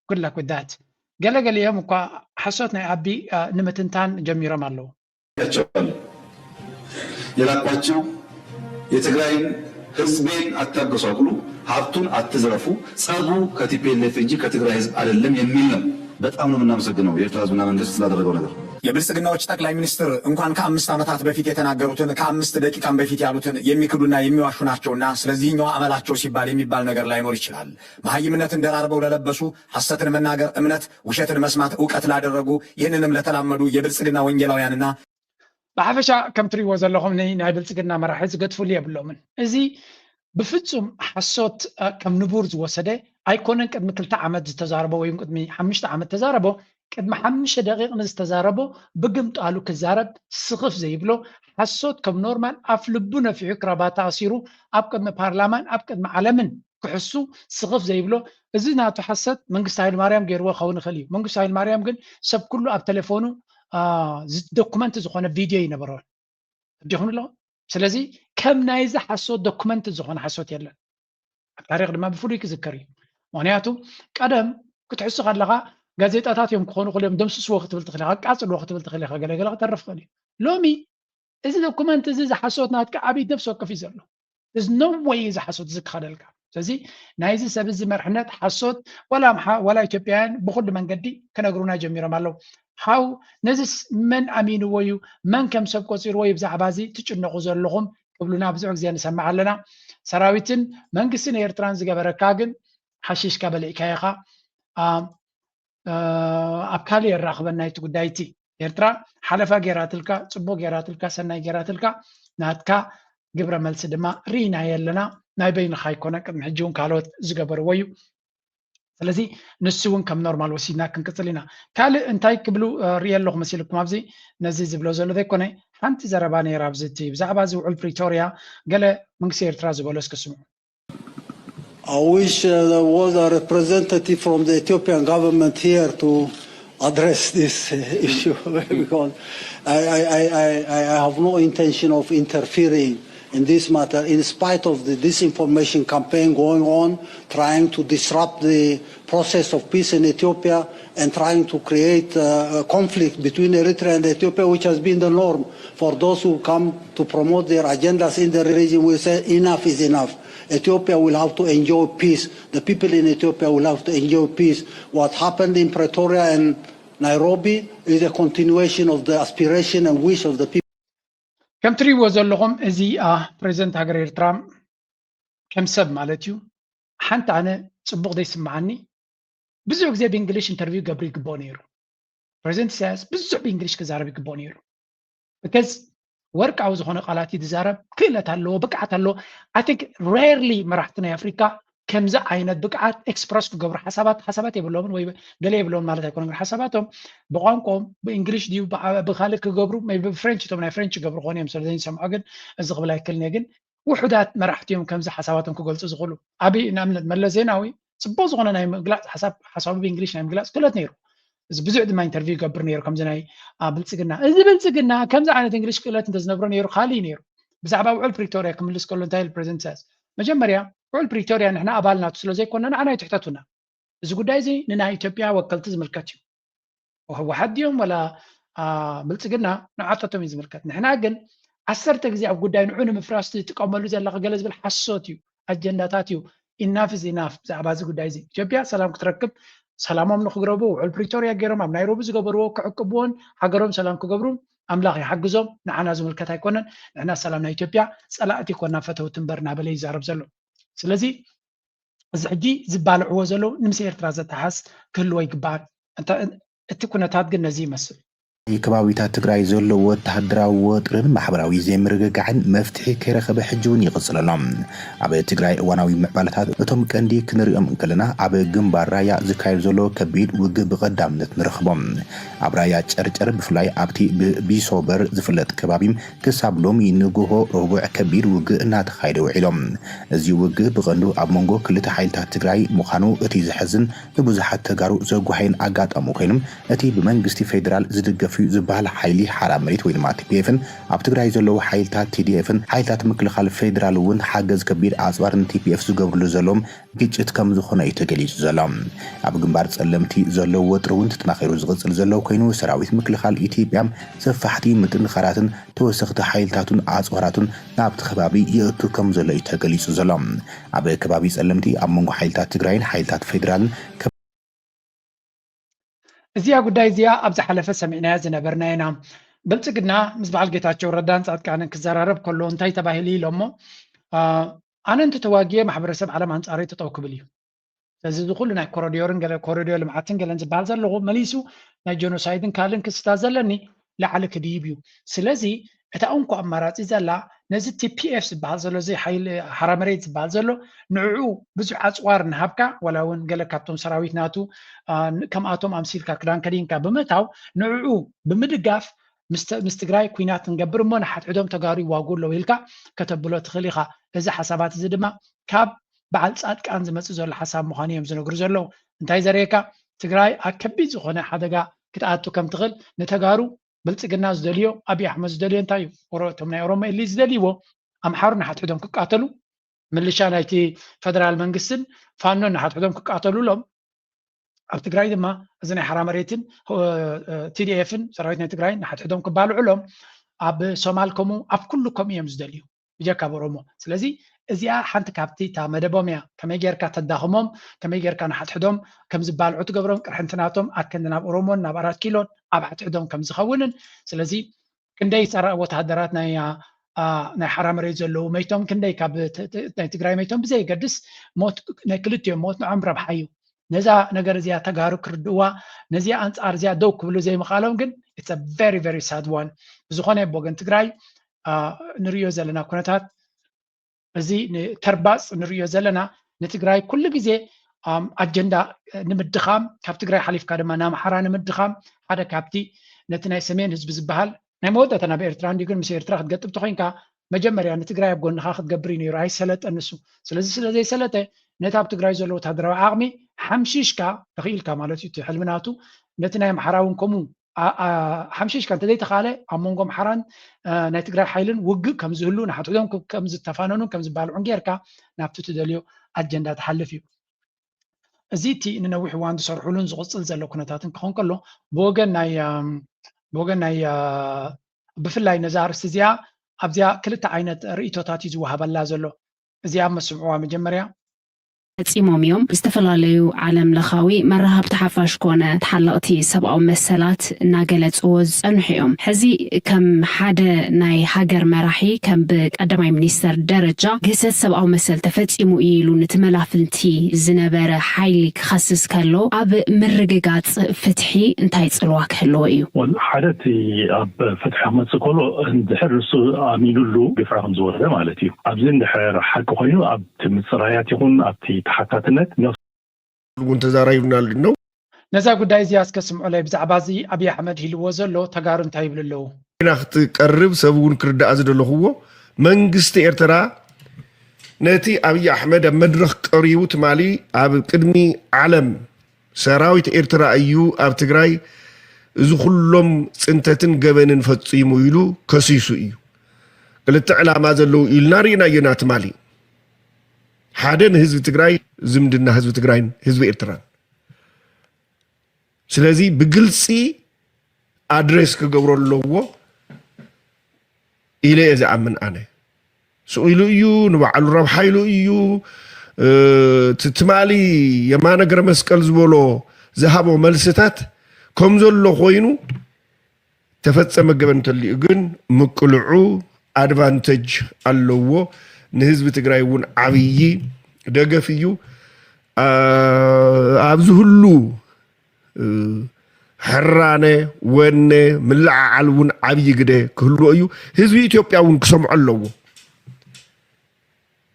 ኩላክ ውዳት ገለገለ እዮም እኳ ሓሶት ናይ ኣቢ ንምትንታን ጀሚሮም ኣለዉ የላኳቸው የትግራይን ህዝቤን አታገሷቅሉ፣ ሀብቱን አትዝረፉ፣ ጸቡ ከቲፒኤልኤፍ እንጂ ከትግራይ ህዝብ አይደለም የሚል ነው። በጣም ነው የምናመሰግነው የኤርትራ ህዝብና መንግስት ስላደረገው ነገር። የብልጽግናዎች ጠቅላይ ሚኒስትር እንኳን ከ5 ዓመታት በፊት የተናገሩትን ከ5 ደቂቃም በፊት ያሉትን የሚክዱና የሚዋሹ ናቸውና ስለዚህኛው አመላቸው ሲባል የሚባል ነገር ላይኖር ይችላል። መሐይምነትን ደራርበው ለለበሱ፣ ሐሰትን መናገር እምነት፣ ውሸትን መስማት ዕውቀት ላደረጉ፣ ይህንንም ለተላመዱ የብልጽግና ወንጌላውያንና ብሓፈሻ ከም ትሪእዎ ዘለኹም ናይ ብልፅግና መራሒ ዝገድፍሉ የብሎምን እዚ ብፍጹም ሓሶት ከም ንቡር ዝወሰደ ኣይኮነን። ቅድሚ 2 ዓመት ዝተዛረቦ ወይ ቅድሚ 5 ዓመት ተዛረቦ ቅድሚ 5 ደቂቕ ንዝተዛረቦ ብግምጣሉ ክዛረብ ስኽፍ ዘይብሎ ሓሶት ከም ኖርማል ኣፍ ልቡ ነፊዑ ክራባታ ኣሲሩ ኣብ ቅድሚ ፓርላማን ኣብ ቅድሚ ዓለምን ክሕሱ ስኽፍ ዘይብሎ እዚ ናቱ ሓሰት መንግስቲ ሃይለማርያም ገይርዎ ክኸውን ይኽእል እዩ። መንግስቲ ሃይለማርያም ግን ሰብ ኩሉ ኣብ ቴሌፎኑ ዶኩመንት ዝኾነ ቪድዮ ይነበሮን ዲኹን ኣሎ። ስለዚ ከም ናይዚ ሓሶት ዶኩመንት ዝኾነ ሓሶት የለን። ኣብ ታሪክ ድማ ብፍሉይ ክዝከር እዩ። ምክንያቱ ቀደም ክትሕሱ ከለካ ጋዜጣታት እዮም ክኾኑ ክእል እዮም ደምስስዎ ክትብል ትኽእል ኢኻ፣ ቃፅልዎ ክትብል ትኽእል ኢኻ፣ ገለገለ ክተርፍ ክእል እዩ። ሎሚ እዚ ዶኩመንት እዚ ዝሓሶት ናትካ ዓብይ ነፍሲ ወከፍ እዩ ዘሎ there's no way እዚ ሓሶት እዚ ክኸደልካ። ስለዚ ናይዚ ሰብ እዚ መርሕነት ሓሶት ወላ ኢትዮጵያውያን ብኩሉ መንገዲ ክነግሩና ጀሚሮም ኣለዉ። ሃው ነዚስ መን ኣሚንዎ እዩ መን ከም ሰብ ቆፂርዎ እዩ ብዛዕባ እዚ ትጭነቑ ዘለኹም ክብሉና ብዙሕ ግዜ ንሰማዕ ኣለና። ሰራዊትን መንግስትን ኤርትራን ዝገበረካ ግን ሓሺሽካ በልዒካ ኢኻ ኣብ ካሊእ የራኽበና እቲ ጉዳይ እቲ ኤርትራ ሓለፋ ጌራትልካ ፅቡቅ ጌራትልካ ሰናይ ጌራትልካ ናትካ ግብረ መልሲ ድማ ርኢና የለና ናይ በይንኻ ይኮነ ቅድሚ ሕጂ እውን ካልኦት ዝገበርዎ እዩ። ስለዚ ንሱ እውን ከም ኖርማል ወሲድና ክንቅፅል ኢና። ካልእ እንታይ ክብሉ ርኢ ኣለኹ መሲልኩም ኣብዚ ነዚ ዝብሎ ዘሎ ዘይኮነ ሓንቲ ዘረባ ነይራ ኣብዚ እቲ ብዛዕባ እዚ ውዕል ፕሪቶሪያ ገለ መንግስቲ ኤርትራ ዝበሎ እስክስምዑ I wish there was a representative from the Ethiopian government here to address this issue because I have no intention of interfering in this matter in spite of the disinformation campaign going on, trying to disrupt the process of peace in Ethiopia and trying to create a conflict between Eritrea and Ethiopia, which has been the norm for those who come to promote their agendas in the region. We say enough is enough. Ethiopia will have to enjoy peace. The people in Ethiopia will have to enjoy peace. What happened in Pretoria and Nairobi is a continuation of the aspiration and wish of the people. كم تريو زلهم ازي بريزنت هاجر إيرترام كم سب مالتيو حنت أنا صبغ دي سمعني بزوج زي بإنجليش انترفيو قبل كبونيرو بريزنت ساس بزوج بإنجليش كزاربي كبونيرو because work عاوز هنا قالاتي تزارب كلها تلو بقعة تلو I think rarely مرحتنا أفريقيا كم زع عينات بقعة إكسبرس كجبر حسابات يبلون وي قلي يبلون مالتها يكونوا حساباتهم بقامكم بإنجليش ديو بخالد كجبروا ما بفرنش تومنا فرنش جبروا خوني مسلدين سمع أجن الزغب لا يكلني أجن وحدات مرحتيهم كم زع حساباتهم كقول تزغلوا أبي نعمل ملا زيناوي سبوز غنا نايم جلاس حساب بإنجليش نايم جلاس كلها نيرو إذا بزعد ما انترفيو قبر نيرو كم زناي بلصقنا إذا بلصقنا كم زع عن إنجليش كلها أنت زنبرو نيرو خالي نيرو بزعبا وعل بريتوريا كم اللي سكولن تايل بريزنتاس مجمريا وعل بريتوريا نحن أبالنا تسلو زي كنا أنا تحتتنا إذا قد زي ننا إثيوبيا وكلت زملكاتيو وهو حد يوم ولا بلصقنا نعطتهم زملكات نحن أجن عسرت جزء أو قد نعون مفراستي تقاملوا زي اللي جلس بالحسوتيو أجنداتاتيو إناف زي ناف زعبا زي قد زي إثيوبيا سلام كتركب سلامهم نخجربو والبريتوريا جيرهم أم نيروبي زجبرو كعقبون حجرهم سلام كجبرو أملاخ يحجزهم نحن زمل كتاي كونن نحن سلامنا إثيوبيا سلامتي كنا فتو تنبرنا بلي زارب زلو سلزي زعجي زبال عوزلو نمسير ترازة حس كل ويقبار أنت كنا تادق النزي مسل ከባቢታት ትግራይ ዘለዎ ወተሃደራዊ ወጥርን ማሕበራዊ ዘይምርግጋዕን መፍትሒ ከይረኸበ ሕጂውን ይቕፅለሎም ኣብ ትግራይ እዋናዊ ምዕባለታት እቶም ቀንዲ ክንሪኦም እንከለና ኣብ ግንባር ራያ ዝካየድ ዘሎ ከቢድ ውግእ ብቐዳምነት ንረኽቦም ኣብ ራያ ጨርጨር ብፍላይ ኣብቲ ቢሶበር ዝፍለጥ ከባቢ ክሳብ ሎሚ ንግሆ ረቡዕ ከቢድ ውግእ እናተኻየደ ውዒሎም እዚ ውግእ ብቐንዱ ኣብ መንጎ ክልተ ሓይልታት ትግራይ ምዃኑ እቲ ዝሕዝን ንብዙሓት ተጋሩ ዘጓሓይን ኣጋጣሚ ኮይኖም እቲ ብመንግስቲ ፌደራል ዝድገፍ ዝበሃል ሓይሊ ሓራ መሬት ወይ ድማ TPF-ን ኣብ ትግራይ ዘለዉ ሓይልታት TDF-ን ሓይልታት ምክልኻል ፌደራል እውን ሓገዝ ከቢድ ኣፅባርን TPF ዝገብርሉ ዘሎም ግጭት ከም ዝኾነ እዩ ተገሊጹ ዘሎ ኣብ ግንባር ጸለምቲ ዘለዎ ወጥሪ እውን ተጠናኺሩ ዝቕፅል ዘሎ ኮይኑ ሰራዊት ምክልኻል ኢትዮጵያ ሰፋሕቲ ምጥንኻራትን ተወሰኽቲ ሓይልታቱን ኣፅዋራቱን ናብቲ ከባቢ ይእቱ ከም ዘሎ እዩ ተገሊጹ ዘሎ ኣብ ከባቢ ጸለምቲ ኣብ መንጎ ሓይልታት ትግራይን ሓይልታት ፌደራልን እዚያ ጉዳይ እዚያ ኣብዛ ሓለፈ ሰሚዕና ዝነበርናይና ብልጽግና ምስ በዓል ጌታቸው ረዳን ጻድቃንን ክዘራረብ ከሎ እንታይ ተባሂሉ ኢሎሞ ኣነ እንተተዋግየ ማሕበረሰብ ዓለም ኣንጻረይ ተጠው ክብል እዩ ስለዚ ዝኩሉ ናይ ኮሪዶር ልምዓትን ገለን ዝበሃል ዘለኹ መሊሱ ናይ ጀኖሳይድን ካልን ክስታት ዘለኒ ላዕሊ ክድይብ እዩ ስለዚ እታ እንኳ ኣማራፂ ዘላ ነዚ TPF ዝበሃል ዘሎ እዚ ሓይሊ ሓራ መሬት ዝበሃል ዘሎ ንዕኡ ብዙሕ ኣፅዋር ንሃብካ ወላ እውን ገለ ካብቶም ሰራዊት ናቱ ከምኣቶም ኣምሲልካ ክዳን ከዲንካ ብምእታው ንዕኡ ብምድጋፍ ምስ ትግራይ ኩናት ክንገብር እሞ ንሓትሕዶም ተጋሩ ይዋግኡ ኣለዉ ኢልካ ከተብሎ ትኽእል ኢኻ እዚ ሓሳባት እዚ ድማ ካብ በዓል ጻድቃን ዝመፅእ ዘሎ ሓሳብ ምዃኑ እዮም ዝነግሩ ዘለዉ እንታይ ዘርእየካ ትግራይ ኣብ ከቢድ ዝኾነ ሓደጋ ክትኣቱ ከም ትኽእል ንተጋሩ ብልጽግና ዝደልዮ ኣብይ ኣሕመድ ዝደልዮ እንታይ እዩ እቶም ናይ ኦሮሞ ኤሊት ዝደልይዎ ኣምሓሩ ንሓትሕዶም ክቃተሉ ምልሻ ናይቲ ፌደራል መንግስትን ፋኖን ንሓትሕዶም ክቃተሉሎም ኣብ ትግራይ ድማ እዚ ናይ ሓራ መሬትን TDF-ን ሰራዊት ናይ ትግራይ ንሓትሕዶም ክባልዑሎም ኣብ ሶማል ከምኡ ኣብ ኩሉ ከምኡ እዮም ዝደልዩ ብጀካ ኦሮሞ ስለዚ እዚኣ ሓንቲ ካብቲ እታ መደቦም እያ ከመይ ጌርካ ተዳኽሞም ከመይ ጌርካ ንሓትሕዶም ከም ዝባልዑ ትገብሮም ቅርሕንትናቶም ኣከንዲ ናብ ኦሮሞን ናብ 4 ኪሎን ኣብ ሓትሕዶም ከም ዝኸውንን ስለዚ ክንደይ ፀረ ወተሃደራት ናይ ሓራ መሬት ዘለዉ መይቶም ክንደይ ካብ ናይ ትግራይ መይቶም ብዘይገድስ ሞት ናይ ክልቲኦም ሞት ንዖም ረብሓ እዩ ነዛ ነገር እዚኣ ተጋሩ ክርድእዋ ነዚኣ ኣንጻር እዚኣ ደው ክብሉ ዘይምኻሎም ግን it's a very very sad one ብዝኾነ ብወገን ትግራይ ንሪኦ ዘለና ኩነታት እዚ ተርባፅ ንሪኦ ዘለና ንትግራይ ኩሉ ግዜ ኣጀንዳ ንምድኻም ካብ ትግራይ ሓሊፍካ ድማ ናምሓራ ንምድኻም ሓደ ካብቲ ነቲ ናይ ሰሜን ህዝቢ ዝበሃል ናይ መወዳእታ ናብ ኤርትራ እንዲ ግን ምስ ኤርትራ ክትገጥም ተኮይንካ መጀመርያ ንትግራይ ኣብ ጎንኻ ክትገብር እዩ ነይሩ ኣይሰለጠን ንሱ ስለዚ ስለዘይሰለጠ ነቲ ኣብ ትግራይ ዘሎ ወታደራዊ ዓቕሚ ሓምሺሽካ ተኽኢልካ ማለት እዩ ሕልምናቱ ነቲ ናይ ኣምሓራ እውን ከምኡ ሓምሺሽካ እንተዘይተኻለ ኣብ መንጎ ኣምሓራን ናይ ትግራይ ሓይልን ውግእ ከም ዝህሉ ንሓትሕዶም ከም ዝተፋነኑን ከም ዝባልዑን ጌርካ ናብቲ ትደልዮ ኣጀንዳ ትሓልፍ እዩ እዚ እቲ ንነዊሕ እዋን ዝሰርሑሉን ዝቕፅል ዘሎ ኩነታትን ክኾን ከሎ ብወገን ናይ ብፍላይ ነዛ ኣርስቲ እዚኣ ኣብዚኣ ክልተ ዓይነት ርእቶታት እዩ ዝወሃበላ ዘሎ እዚኣ መስምዕዋ መጀመርያ ፈጺሞም እዮም ዝተፈላለዩ ዓለም ለኻዊ መራኸብቲ ሓፋሽ ኮነ ተሓለቕቲ ሰብኣዊ መሰላት እናገለጽዎ ዝጸንሑ እዮም ሕዚ ከም ሓደ ናይ ሃገር መራሒ ከም ብቀዳማይ ሚኒስተር ደረጃ ግህሰት ሰብኣዊ መሰል ተፈጺሙ ኢሉ ንትመላፍንቲ ዝነበረ ሓይሊ ክኸስስ ከሎ ኣብ ምርግጋጽ ፍትሒ እንታይ ጽልዋ ክህልዎ እዩ ሓደቲ ኣብ ፍትሒ ክመጽእ ከሎ እንድሕር እሱ ኣሚኑሉ ግፍዒ ከም ዝወረደ ማለት እዩ ኣብዚ እንድሕር ሓቂ ኮይኑ ኣብቲ ምጽራያት ይኹን ኣብቲ ተሓታትነት ጉን ተዛራይብናል ነው ነዛ ጉዳይ እዚ አስከስምዑ ላይ ብዛዕባ እዚ አብይ አሕመድ ሂልዎ ዘሎ ተጋሩ እንታይ ይብልለው ናኽት ቀርብ ሰብውን ክርዳእ ዝደለኽዎ መንግስቲ ኤርትራ ነቲ አብይ አሕመድ መድረኽ ቀሪቡ ትማሊ ኣብ ቅድሚ ዓለም ሰራዊት ኤርትራ እዩ ኣብ ትግራይ እዚ ኩሎም ጽንተትን ገበንን ፈጺሙ ኢሉ ከሲሱ እዩ ክልተ ዕላማ ዘለው ኢልና ሪና የና ትማሊ حادن حزب تግራይ ዝምድና ህዝብ ትግራይን ህዝብ ኤርትራን ስለዚህ ብግልጽ አድሬስ ከገብረለዎ ኢለ ዝኣምን ኣነ ስኡሉ እዩ ንባዕሉ ረብሓ ኢሉ እዩ ትማሊ የማነ ገረ መስቀል ዝበሎ ዝሃቦ መልስታት ከም ዘሎ ኮይኑ ተፈጸመ ገበን ተልዩ ግን ምቅልዑ አድቫንቴጅ ኣለዎ ንህዝብ ትግራይ ውን ዓብይ ደገፍ እዩ ኣብዚ ሁሉ ሕራነ ወነ ምልዓዓል ውን ዓብይ ግደ ክህልዎ እዩ ህዝቢ ኢትዮጵያ ውን ክሰምዖ ኣለዎ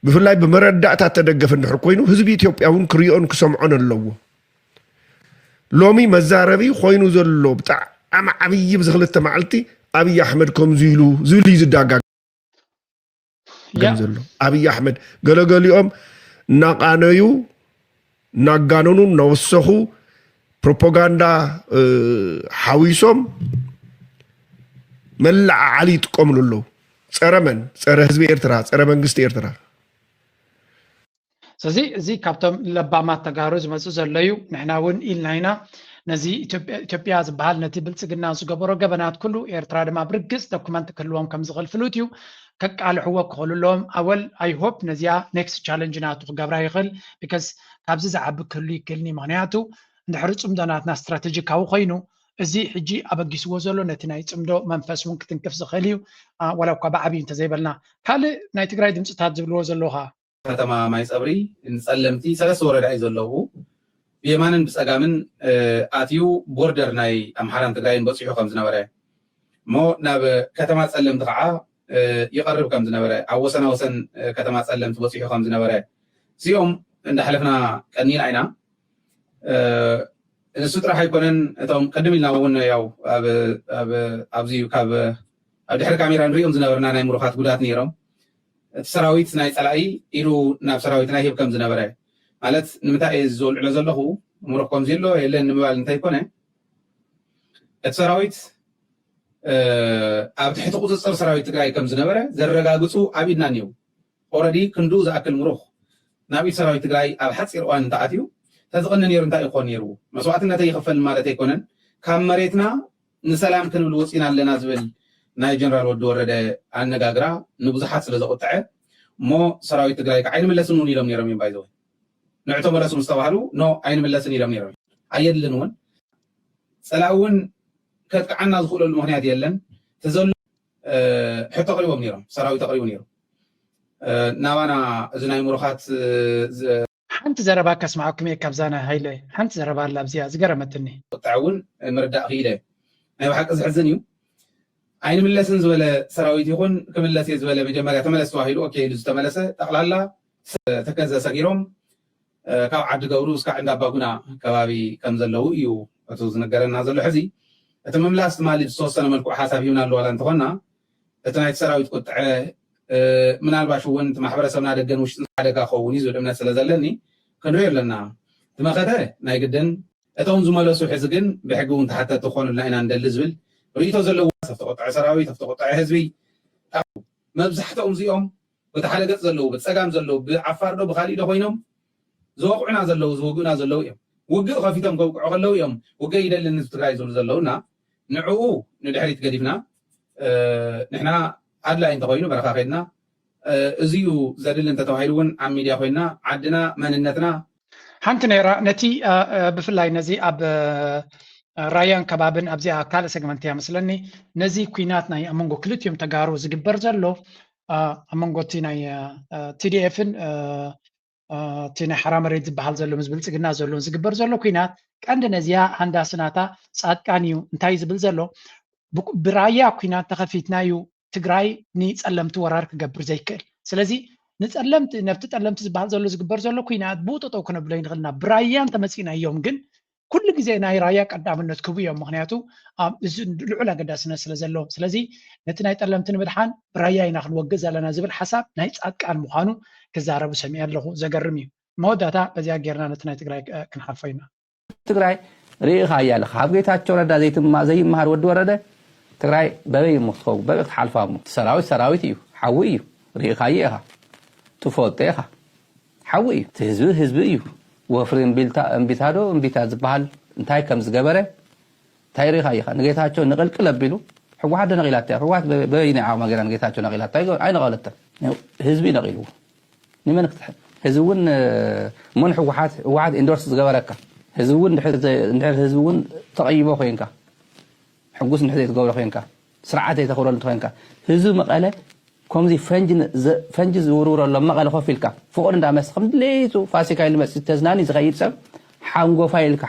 ብፍላይ ብመረዳእታ ተደገፈ እንድሕር ኮይኑ ህዝቢ ኢትዮጵያ ውን ክሪኦን ክሰምዖን ኣለዎ ሎሚ መዛረቢ ኮይኑ ዘሎ ብጣዕሚ ዓብይ ብዝኽልተ መዓልቲ አብይ አሕመድ ከምዚ ኢሉ ዝብል ይዝዳጋ ገንዘሎ አብይ አሕመድ ገለገሊኦም ናቃነዩ ናጋነኑ ነወሰኹ ፕሮፓጋንዳ ሓዊሶም መላዕ ዓሊ ይጥቀምሉ ኣለዉ ፀረ መን ፀረ ህዝቢ ኤርትራ ፀረ መንግስቲ ኤርትራ ስለዚ እዚ ካብቶም ለባማት ተጋሩ ዝመፅእ ዘሎ እዩ ንሕና እውን ኢልና ኢና ነዚ ኢትዮጵያ ዝበሃል ነቲ ብልፅግና ዝገበሮ ገበናት ኩሉ ኤርትራ ድማ ብርግፅ ዶኩመንት ክህልዎም ከም ዝኽእል ፍሉጥ እዩ ከቃልሕዎ ክኽእልሎም ኣወል ኣይ ሆፕ ነዚያ ኔክስት ቻለንጅ ናቱ ክገብራ ይኽእል ቢካዝ ካብዚ ዝዓቢ ክህሉ ይክእልኒ ምክንያቱ እንድሕሪ ፅምዶ ናትና ስትራቴጂካዊ ኮይኑ እዚ ሕጂ ኣበጊስዎ ዘሎ ነቲ ናይ ፅምዶ መንፈስ እውን ክትንክፍ ዝኽእል እዩ ዋላ እኳ ብዓብዪ እንተዘይበልና ካልእ ናይ ትግራይ ድምፅታት ዝብልዎ ዘለኻ ከተማ ማይ ፀብሪ ንፀለምቲ ሰለስተ ወረዳ እዩ ዘለዉ ብየማንን ብፀጋምን ኣትዩ ቦርደር ናይ ኣምሓራን ትግራይን በፂሑ ከም ዝነበረ እሞ ናብ ከተማ ፀለምቲ ከዓ ይቐርብ ከም ዝነበረ ኣብ ወሰና ወሰን ከተማ ፀለምቲ በፂሑ ከም ዝነበረ እዚኦም እንዳሕለፍና ቀኒና ኢና ንሱ ጥራሕ ኣይኮነን እቶም ቅድም ኢልና እውን ያው ኣብዚ ካብ ኣብ ድሕሪ ካሜራ ንሪኦም ዝነበርና ናይ ምሩኻት ጉዳት ነይሮም እቲ ሰራዊት ናይ ፀላኢ ኢሉ ናብ ሰራዊትና ይህብ ከም ዝነበረ ማለት ንምንታይ እየ ዝወልዕሎ ዘለኹ ምሩኽ ከምዚ ኣሎ የለን ንምባል እንታይ ኮነ እቲ ሰራዊት ኣብ ትሕቲ ቁፅፅር ሰራዊት ትግራይ ከም ዝነበረ ዘረጋግፁ ኣብ ኢድና እኒው ኦልሬዲ ክንዱ ዝኣክል ምሩኽ ናብ ኢድ ሰራዊት ትግራይ ኣብ ሓፂር እዋን እንተኣትዩ ተዝቕኒ ነይሩ እንታይ ይኾን ነይሩ መስዋዕትነት ይኽፈል ማለት ኣይኮነን ካብ መሬትና ንሰላም ክንብል ወፂና ኣለና ዝብል ናይ ጀነራል ወዲ ወረደ ኣነጋግራ ንብዙሓት ስለ ዘቁጥዐ እሞ ሰራዊት ትግራይ ዓይንምለስን እውን ኢሎም ነይሮም እዮም ባይዘወይ ንዕቶ መለሱ ምስ ተባሃሉ ኖ ዓይንምለስን ኢሎም ነይሮም ኣየድልን እውን ፀላእ እውን ከጥቅዓና ዝኽእለሉ ምክንያት የለን ተዘሎ ሕቶ ኣቕሪቦም ነይሮም ሰራዊት ኣቕሪቡ ነይሩ ናባና እዚ ናይ ምሩኻት ሓንቲ ዘረባ ከስማዓኩም እየ ካብዛና ሃይለ ሓንቲ ዘረባ ኣላ ኣብዚኣ ዝገረመትኒ ቁጣዕ እውን ምርዳእ ክኢለ ናይ ብሓቂ ዝሕዝን እዩ ኣይንምለስን ዝበለ ሰራዊት ይኹን ክምለስ እየ ዝበለ መጀመርያ ተመለስ ተባሂሉ ኦኬ ኢሉ ዝተመለሰ ጠቕላላ ተከዘ ሰጊሮም ካብ ዓዲ ገብሩ እስካዕ እንዳ ኣባጉና ከባቢ ከም ዘለው እዩ እቲ ዝነገረና ዘሎ ሕዚ እቲ ምምላስ ትማሊ ብዝተወሰነ መልክዑ ሓሳብ ሂብና ኣለዋላ እንተኾና እቲ ናይቲ ሰራዊት ቁጥዐ ምናልባሽ እውን እቲ ማሕበረሰብና ደገን ውሽጢ ሓደጋ ክኸውን እዩ ዝብል እምነት ስለ ዘለኒ ክንሪኦ ኣለና ትመኸተ ናይ ግድን እቶም ዝመለሱ ሕዚ ግን ብሕጊ እውን ተሓተቲ ክኾኑልና ኢና ንደሊ ዝብል ርእቶ ዘለዎ ተቆጣዐ ሰራዊት ተቆጣዐ ህዝቢ መብዛሕትኦም እዚኦም በቲ ሓደ ገፅ ዘለዉ ብፀጋም ዘለዉ ብዓፋር ዶ ብካሊእ ዶ ኮይኖም ዝወቅዑና ዘለዉ ዝውግኡና ዘለዉ እዮም ውግእ ከፊቶም ከውቅዑ ከለዉ እዮም ውግእ ይደልን ህዝቢ ትግራይ ዝብሉ ዘለውና ንዕኡ ንድሕሪት ገዲፍና ንሕና ኣድላይ እንተኮይኑ በረኻ ከድና እዚዩ ዘድል እንተተዋሂሉውን ኣብ ሚድያ ኮይና ዓድና መንነትና ሓንቲ ነይራ ነቲ ብፍላይ ነዚ ኣብ ራያን ከባብን ኣብዚኣ ካልእ ሰግመንት እያ መስለኒ ነዚ ኩናት ናይ ኣብ መንጎ ክልቲኦም ተጋሩ ዝግበር ዘሎ ኣብ መንጎ እቲ ናይ ቲዲኤፍን እቲ ናይ ሓራ መሬት ዝበሃል ዘሎ ምስ ብልፅግና ዘሎ ዝግበር ዘሎ ኩናት ቀንዲ ነዚያ ሃንዳስናታ ጻድቃን እዩ እንታይ ዝብል ዘሎ ብራያ ኩናት ተኸፊትናዩ ትግራይ ንጸለምቲ ወራር ክገብር ዘይክእል ስለዚ ንጸለምቲ ነፍቲ ጠለምቲ ዝበሃል ዘሎ ዝግበር ዘሎ ኩናት ብውጥጠው ክነብሎ ይንኽእልና ብራያን ተመፂና እዮም ግን ኩሉ ግዜ ናይ ራያ ቀዳምነት ክቡ እዮም ምክንያቱ እዚ ልዑል ኣገዳስነት ስለ ዘለዎ ስለዚ ነቲ ናይ ጠለምቲ ንምድሓን ብራያ ኢና ክንወግዝ ዘለና ዝብል ሓሳብ ናይ ጻድቃን ምዃኑ ክዛረቡ ሰሚዐ ኣለኹ ዘገርም እዩ መወዳእታ በዚያ ጌርና ነቲ ናይ ትግራይ ክንሓልፎ ኢና ትግራይ ርኢኻ እያ ኣለኻ ኣብ ጌታቸው ረዳ ዘይምሃር ወዲ ወረደ ትግራይ በበይ ምትኸው በበይ ክትሓልፋ እሞ ሰራዊት እዩ ሓዊ እዩ ርኢኻ ኢኻ ትፈልጦ ኢኻ ሓዊ እዩ እቲ ህዝቢ እዩ ወፍሪ እምቢታዶ እምቢታ ዝበሃል እንታይ ከም ዝገበረ እንታይ ርኢኻ ኢኻ ንጌታቸው ንቕልቅል ኣቢሉ ሕወሓት ደነቂላታ ሕወሓት በበይ ናይ ዓቕማ ጌራ ንጌታቸው ነቂላታ ኣይነቐለተን ህዝቢ ነቂልዎ ንመን ክትሕል ህዝቢ እውን እሞን ሕወሓት ኢንዶርስ ዝገበረካ ህዝቢ እውን እንድሕር ህዝቢ እውን ተቐይቦ ኮይንካ ሕጉስ እንድሕር ዘይትገብሮ ኮይንካ ስርዓት ዘይተኽብረሉ ኮይንካ ህዝቢ መቐለ ከምዚ ፈንጂ ዝውርውረሎ መቐለ ኮፍ ኢልካ ፍቑድ እንዳመስኽ ከም ድሌቱ ፋሲካ ኢሉ መፅእ ተዝናኒ ዝኸይድ ሰብ ሓንጎፋ ኢልካ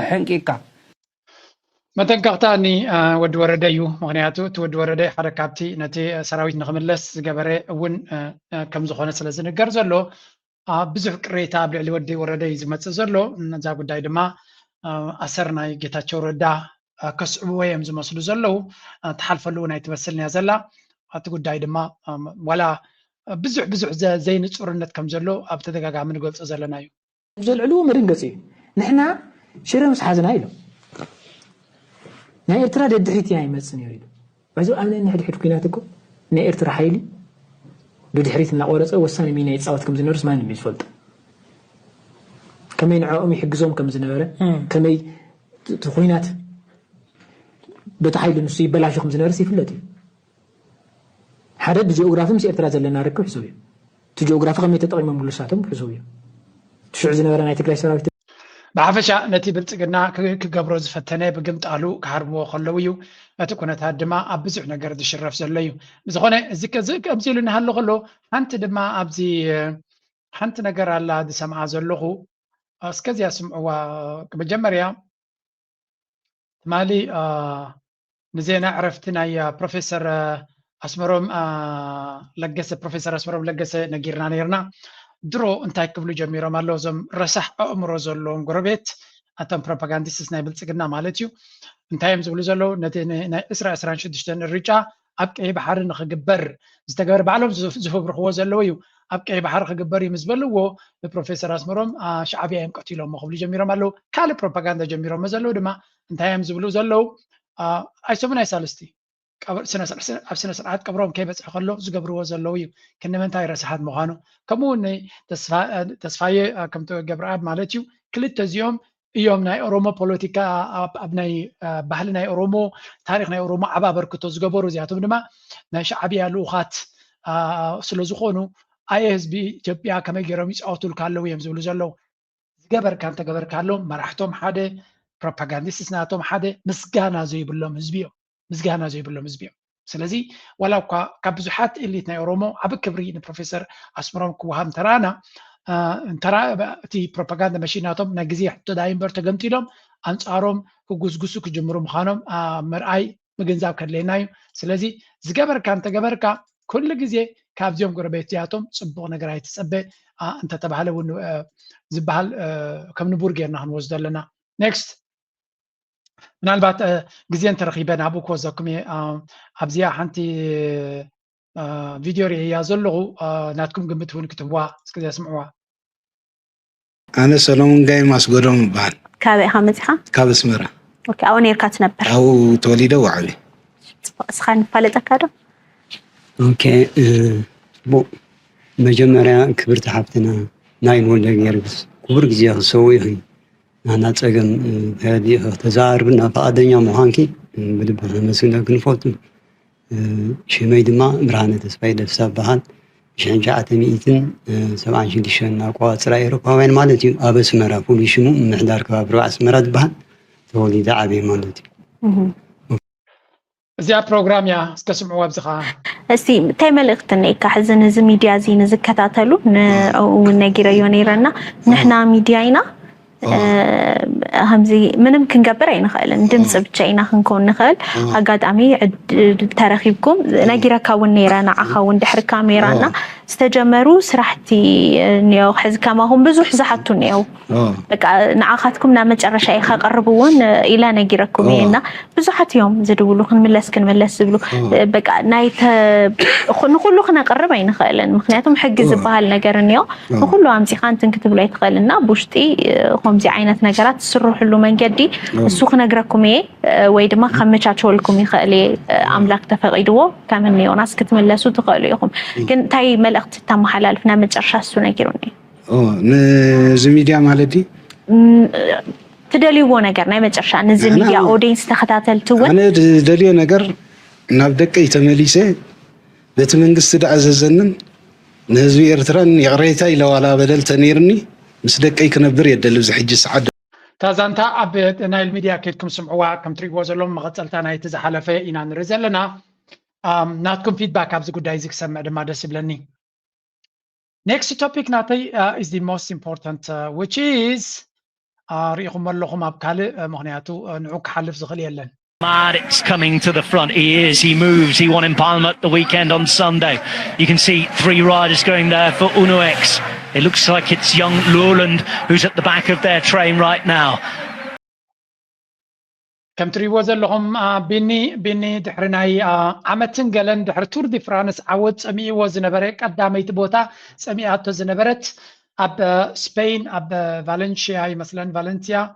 ሕንቂካ መጠንቀቕታ ኒ ወዲ ወረደ እዩ ምክንያቱ እቲ ወዲ ወረደ ሓደ ካብቲ ነቲ ሰራዊት ንክምለስ ዝገበረ እውን ከም ዝኾነ ስለ ዝንገር ዘሎ ብዙሕ ቅሬታ ኣብ ልዕሊ ወዲ ወረደ እዩ ዝመፅእ ዘሎ ነዛ ጉዳይ ድማ ኣሰር ናይ ጌታቸው ረዳ ከስዕብዎ እዮም ዝመስሉ ዘለው ተሓልፈሉ ናይ ትመስል እያ ዘላ እቲ ጉዳይ ድማ ዋላ ብዙሕ ዘይንፁርነት ከም ዘሎ ኣብ ተደጋጋሚ ንገልፆ ዘለና እዩ ዘልዕልዎ መርንገፂ እዩ ንሕና ሽረ ምስ ሓዝና ኢሎም ናይ ኤርትራ ደድሕሪት እያ ይመፅእ ነይሩ ኢሉ ባይዞ ኣብ ናይ ንሕድሕድ ኩናት እኮ ናይ ኤርትራ ሓይሊ ብድሕሪት እናቆረፀ ወሳኒ ሚና ይፃወት ከም ዝነበርስ ማንም እዩ ዝፈልጦ ከመይ ንዕኦም ይሕግዞም ከም ዝነበረ ከመይ እቲ ኩናት በቲ ሓይሊ ንሱ ይበላሾ ከም ዝነበርስ ይፍለጥ እዩ ሓደ ብጂኦግራፊ ምስ ኤርትራ ዘለና ርክብ ሕሱብ እዩ እቲ ጂኦግራፊ ከመይ ተጠቂሞም ብሉሳቶም ሕሱብ እዩ ትሽዑ ዝነበረ ናይ ትግራይ ሰራዊት ብሓፈሻ ነቲ ብልፅግና ክገብሮ ዝፈተነ ብግምጣሉ ክሃርብዎ ከለው እዩ እቲ ኩነታት ድማ ኣብ ብዙሕ ነገር ዝሽረፍ ዘሎ እዩ ዝኾነ እዚ ከምዚ ኢሉ እናሃሎ ከሎ ሓንቲ ድማ ኣብዚ ሓንቲ ነገር ኣላ ዝሰምዓ ዘለኹ እስከዚያ ስምዕዋ መጀመርያ ትማሊ ንዜና ዕረፍቲ ናይ ፕሮፌሰር ኣስመሮም ለገሰ ነጊርና ነርና ድሮ እንታይ ክብሉ ጀሚሮም ኣሎ እዞም ረሳሕ ኣእምሮ ዘለዎም ጎረቤት እቶም ፕሮፓጋንዲስትስ ናይ ብልፅግና ማለት እዩ እንታይ እዮም ዝብሉ ዘለው ነቲ ናይ 26 እርጫ ኣብ ቀይ ባሕሪ ንክግበር ዝተገበረ ባዕሎም ዝፈብርኽዎ ዘለዎ እዩ ኣብ ቀይ ባሕሪ ክግበር እዩ ምስ በልዎ ብፕሮፌሰር ኣስመሮም ሻዕብያ እዮም ቀቲሎሞ ክብሉ ጀሚሮም ኣለው ካልእ ፕሮፓጋንዳ ጀሚሮም ዘለው ድማ እንታይ እዮም ዝብሉ ዘለው ኣይሰሙን ኣይሳለስቲ ኣብ ስነ ስርዓት ቀብሮም ከይበፅሕ ከሎ ዝገብርዎ ዘለው እዩ ክንምንታይ ረሳሓት ምዃኑ ከምኡውን ተስፋየ ከምቲ ገብረኣብ ማለት እዩ ክልተ እዚኦም እዮም ናይ ኦሮሞ ፖለቲካ ኣብ ናይ ባህሊ ናይ ኦሮሞ ታሪክ ናይ ኦሮሞ ዓባ በርክቶ ዝገበሩ እዚኣቶም ድማ ናይ ሻዕብያ ልኡኻት ስለዝኾኑ ኣየ ህዝቢ ኢትዮጵያ ከመይ ገይሮም ይፃወቱልካ ኣለው እዮም ዝብሉ ዘለው ዝገበርካ እንተገበርካሎም መራሕቶም ሓደ ፕሮፓጋንዲስትስ ናቶም ሓደ ምስጋና ዘይብሎም ህዝቢ እዮም ስለዚ ዋላ እኳ ካብ ብዙሓት ኤሊት ናይ ኦሮሞ ዓብ ክብሪ ንፕሮፌሰር ኣስመሮም ክወሃብ እንተራ እቲ ፕሮፓጋንዳ መሽናቶም ናይ ግዜ ሕቶ ዳይምበር ተገምጢሎም ኣንፃሮም ክጉስጉሱ ክጅምሩ ምዃኖም ምርኣይ ምግንዛብ ከድለየና እዩ ስለዚ ዝገበርካ እንተገበርካ ኩሉ ግዜ ካብዚኦም ጎረቤት እዚኣቶም ፅቡቕ ነገር ኣይትፀበ እንተተባሃለ እውን ዝበሃል ከም ንቡር ጌርና ክንወስዶ ኣለና ኔክስት ምናልባት ግዜ እንተረኺበን ኣብኡ ክወዘኩም እየ ኣብዚኣ ሓንቲ ቪድዮ ርኢያ ዘለኹ ናትኩም ግምት እውን ክትህዋ እስከዚያ ስምዕዋ ኣነ ሰሎሞን ጋይ ማስጎዶም ይበሃል ካበይ ኢኻ መፂኻ ካብ ኣስመራ ኣብኡ ነርካ ትነብር ኣብኡ ተወሊደ ወዓቢ እስኻ ንፋለጠካ ዶ መጀመርያ ክብርቲ ሓፍትና ናይ ንወልደ ገርግስ ክቡር ግዜ ክሰው ይኽእል ናና ፀገም هذه تزاربنا فأدنيا مهانكي بدبها مسؤولة كنفوت ሽመይ ድማ ብርሃነ ተስፋይ ደፍሳ በሃል 1976 ኣቋፅራ ኤውሮፓውያን ማለት እዩ ኣብ ኣስመራ ፍሉይ ሽሙ ምሕዳር ከባቢ ርባዕ ኣስመራ ዝበሃል ተወሊደ ዓብየ ማለት እዩ እዚኣ ፕሮግራም እያ እስከ ስምዕዋ ብዝኻ እስቲ እንታይ መልእኽቲ እኒኢካ ሕዚ ነዚ ሚድያ እዚ ንዝከታተሉ እውን ነጊረዮ ነይረና ንሕና ሚድያ ኢና همزي منم كنقبر أي نخيل ندم سبتشينا خنكون نخيل أقدامي ترخيبكم نجرا كون نيرانا عخون دحر كاميرانا استجمروا سرحتي نيو حز كما هم بزوح زحتو نيو بك نعاخاتكم نامج الرشايخ قربون إلى نجراكم ينا بزوحت يوم زدولو خن ملس كن ملس زبلو بك نايت نقول خنا قرب أي نخيل مخنياتهم حق زبها النجار نيو نقول أمزي خان تنكتب لي تخيلنا بوشتي خمزي عينة نجارات سروح له من جدي السوق نجراكم إيه ويد ما خمتشاتشوا لكم يخلي أملاك تفقدوا كمان نيو ناس كتملسوا تخيليهم كن تاي ملأت تام حلال فينا متشرشوا نجروني نزميديا مالدي تدليو نجار متشرش نزميديا أودينس تختاتل توه أنا دليو نجار نبدأ يتمليسه بتمنجست عززنن نزوي إرتران يغريتا إلى ولا بدل تنيرني مسدك أي كنبر يدل زحج السعادة تازانتا أب نايل ميديا كيدكم سمعوا كم تريقوا زلهم مغتلتا ناي تزحلفة إنا نرزلنا ناتكم فيدباك أبز قد عايزك سمع دما دسبلني. Next topic ناتي is the most important which is ريقم اللهم أبكال مغنياتو نعوك حلف زغلي يلن. It's coming to the front. He is. He moves. He won in Palma at the weekend on Sunday. You can see 3 riders going there for Uno X. It looks like it's young Lowland who's at the back of their train right now. كم تريوز لهم بني دحرناي عمتن قالن دحر تور دي فرانس عود سمي وزنبرك قدامي تبوتا سميات زنبرت اب سبين اب فالنسيا مثلا فالنسيا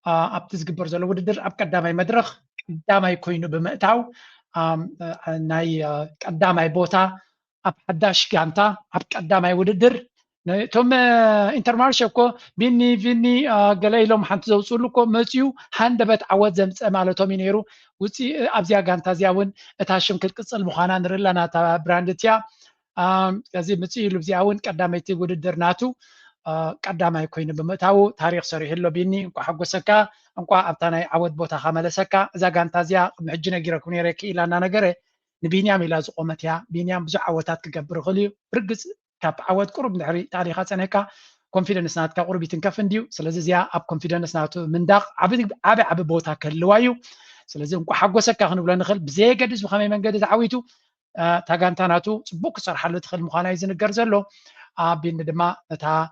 اب تزقبر زلو وددر اب قدامي مدرخ قدامي كوينو بمقتاو ناي قدامي بوتا اب 11 غانتا اب قدامي وددر توم انترمارشكو بيني قليلهم حنت زوصلكو متيو هندبت عود زمص مالتهم ينيرو وصي ابزيا غانتا زياون اتاشم كقصل مخانا نرلانا تا براندتيا كزي متي لبزياون قداميتي وددر ناتو قدامي كوين بمتاو تاريخ صريح له بيني انكو حغسكا انكو ابتاناي عود بوتا خملسكا اذا غانتا زيا محجنا غيركم يركي الانا نغره نبينيام الى زقومتيا بينيام بزح عوتات كغبر خليو برغص كاب عود قرب نحري تاريخات سنكا كونفيدنس ناتكا قربي تنكفنديو سلازي زيا اب كونفيدنس ناتو من داق عبي بوتا كلوايو سلازي انكو حغسكا خنبل نخل بزي قدس بخمي من قدس عويتو تاغانتاناتو صبوك صرحه لتخل مخانا يزنقر زلو بين دما تا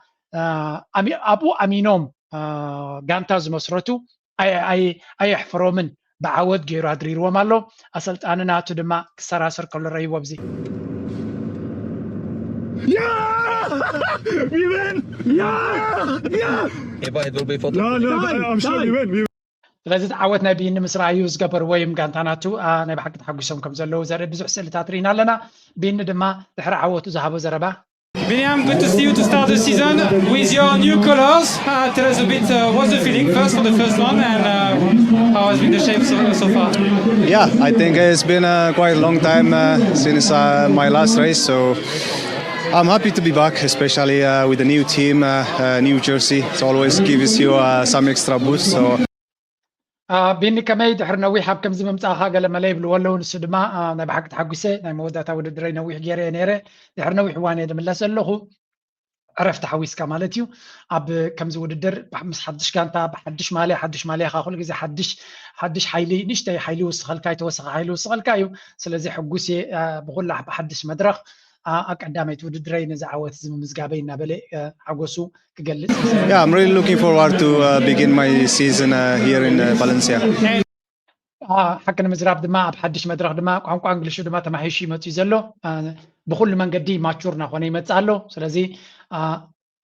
ابو امينوم غانتاز مسرتو اي يحفرومن بعود غيرو ادريرو مالو اسلطانناتو دما كسراسر كل ري وبزي We win! If it will be for No, I'm sure we win. لازم تعودنا بين مسرعيو زقبر ويم غانتاناتو انا بحق تحقسهم كم زلو زرد بزح سلتات رينا لنا بين دما دحر عوتو زهابو زربا Biniam, good to see you to start the season with your new colors. Tell us a bit what's the feeling first for the first one and how has been the shape so far? Yeah, I think it's been quite a long time since my last race, so I'm happy to be back, especially with the new team, new jersey. It always gives you some extra boost. So. بيني كماي دحر نويح كم زي ممصاخا قال ما ليبل ولا نسدما انا بحق تحقسه ناي موداتا وددري نويح غيري نيره دحر نويح واني دملاسلخو عرفت حويسكا مالتيو اب كم زي وددر بحمس حدش كانتا بحدش مالي خا كل غزي حدش حيلي نشتي حيلي وسخلكا يتوسخ حيلي وسخلكايو سلازي حقوسي بغلح بحدش مدرخ أقدامي تودرين زعوات زم مزقابين بلي عقوسو كجلس. Yeah, I'm really looking forward to begin my season here in Valencia. حكنا مزراب دماء بحدش مدرخ دماء قانقو انجليش دماء تماحيشي متي زلو بكل من قدي ماتشورنا خوني متصالو سلازي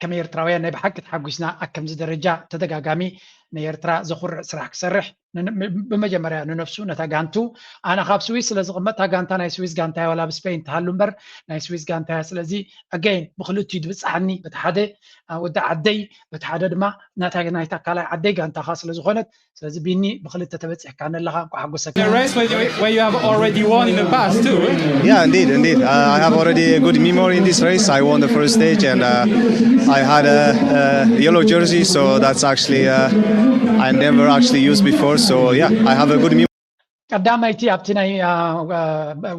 كمير تراويا ناي بحق تحقسنا اكم زي درجه تدغاغامي نيرترا زخر سراح كسرح بمجمريا نفسه نتاغانتو انا خاب سويس لازم قمت تاغانتا ناي سويس غانتا ولا بسبين تهلمبر ناي سويس غانتا سلازي اجين بخلوتي دبصحني بتحده ود عدي بتحده دما نتاغ ناي تاكالا عدي غانتا خاص لزغونت سلازي بيني بخلت تتبصح كان لها حقوسك A race where you have already won in the past too. Yeah, indeed. I have already a good memory in this race. I won the first stage and I had a yellow jersey, so that's actually I never actually used before. So yeah, I have a good memory. ቀዳማይቲ ኣብቲ ናይ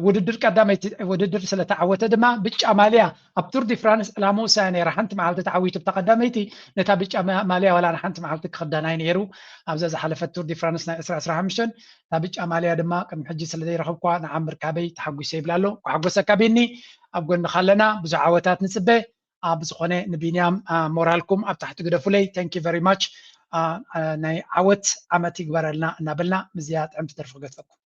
ውድድር ቀዳማይቲ ውድድር ስለ ተዓወተ ድማ ብጫ ማልያ ኣብ ቱር ዲ ፍራንስ ዕላሙ ሳኔራ ሓንቲ መዓልቲ ተዓዊቱ ተቀዳማይቲ ነታ ብጫ ማልያ ወላ ሓንቲ መዓልቲ ክኽዳናይ ነይሩ ኣብዛ ዝሓለፈት ቱር ዲ ፍራንስ ናይ 2015 ታ ብጫ ማልያ ድማ ቅድሚ ሕጂ ስለ ዘይረኸብኳ ንዓምር ካበይ ተሓጒሰ ይብላሎ ሓጎሰካ ቤኒ ኣብ ጎኒ ካለና ብዙሕ ዓወታት ንፅበ ኣብ ዝኾነ ንቢንያም ሞራልኩም ኣብ ታሕቲ ግደፉለይ ታንክ ዩ ቨሪ ማች ናይ ዓወት ዓመት ይግበረልና እናበልና ምዝያ ጥዕምቲ ተርፍ ገጽኩም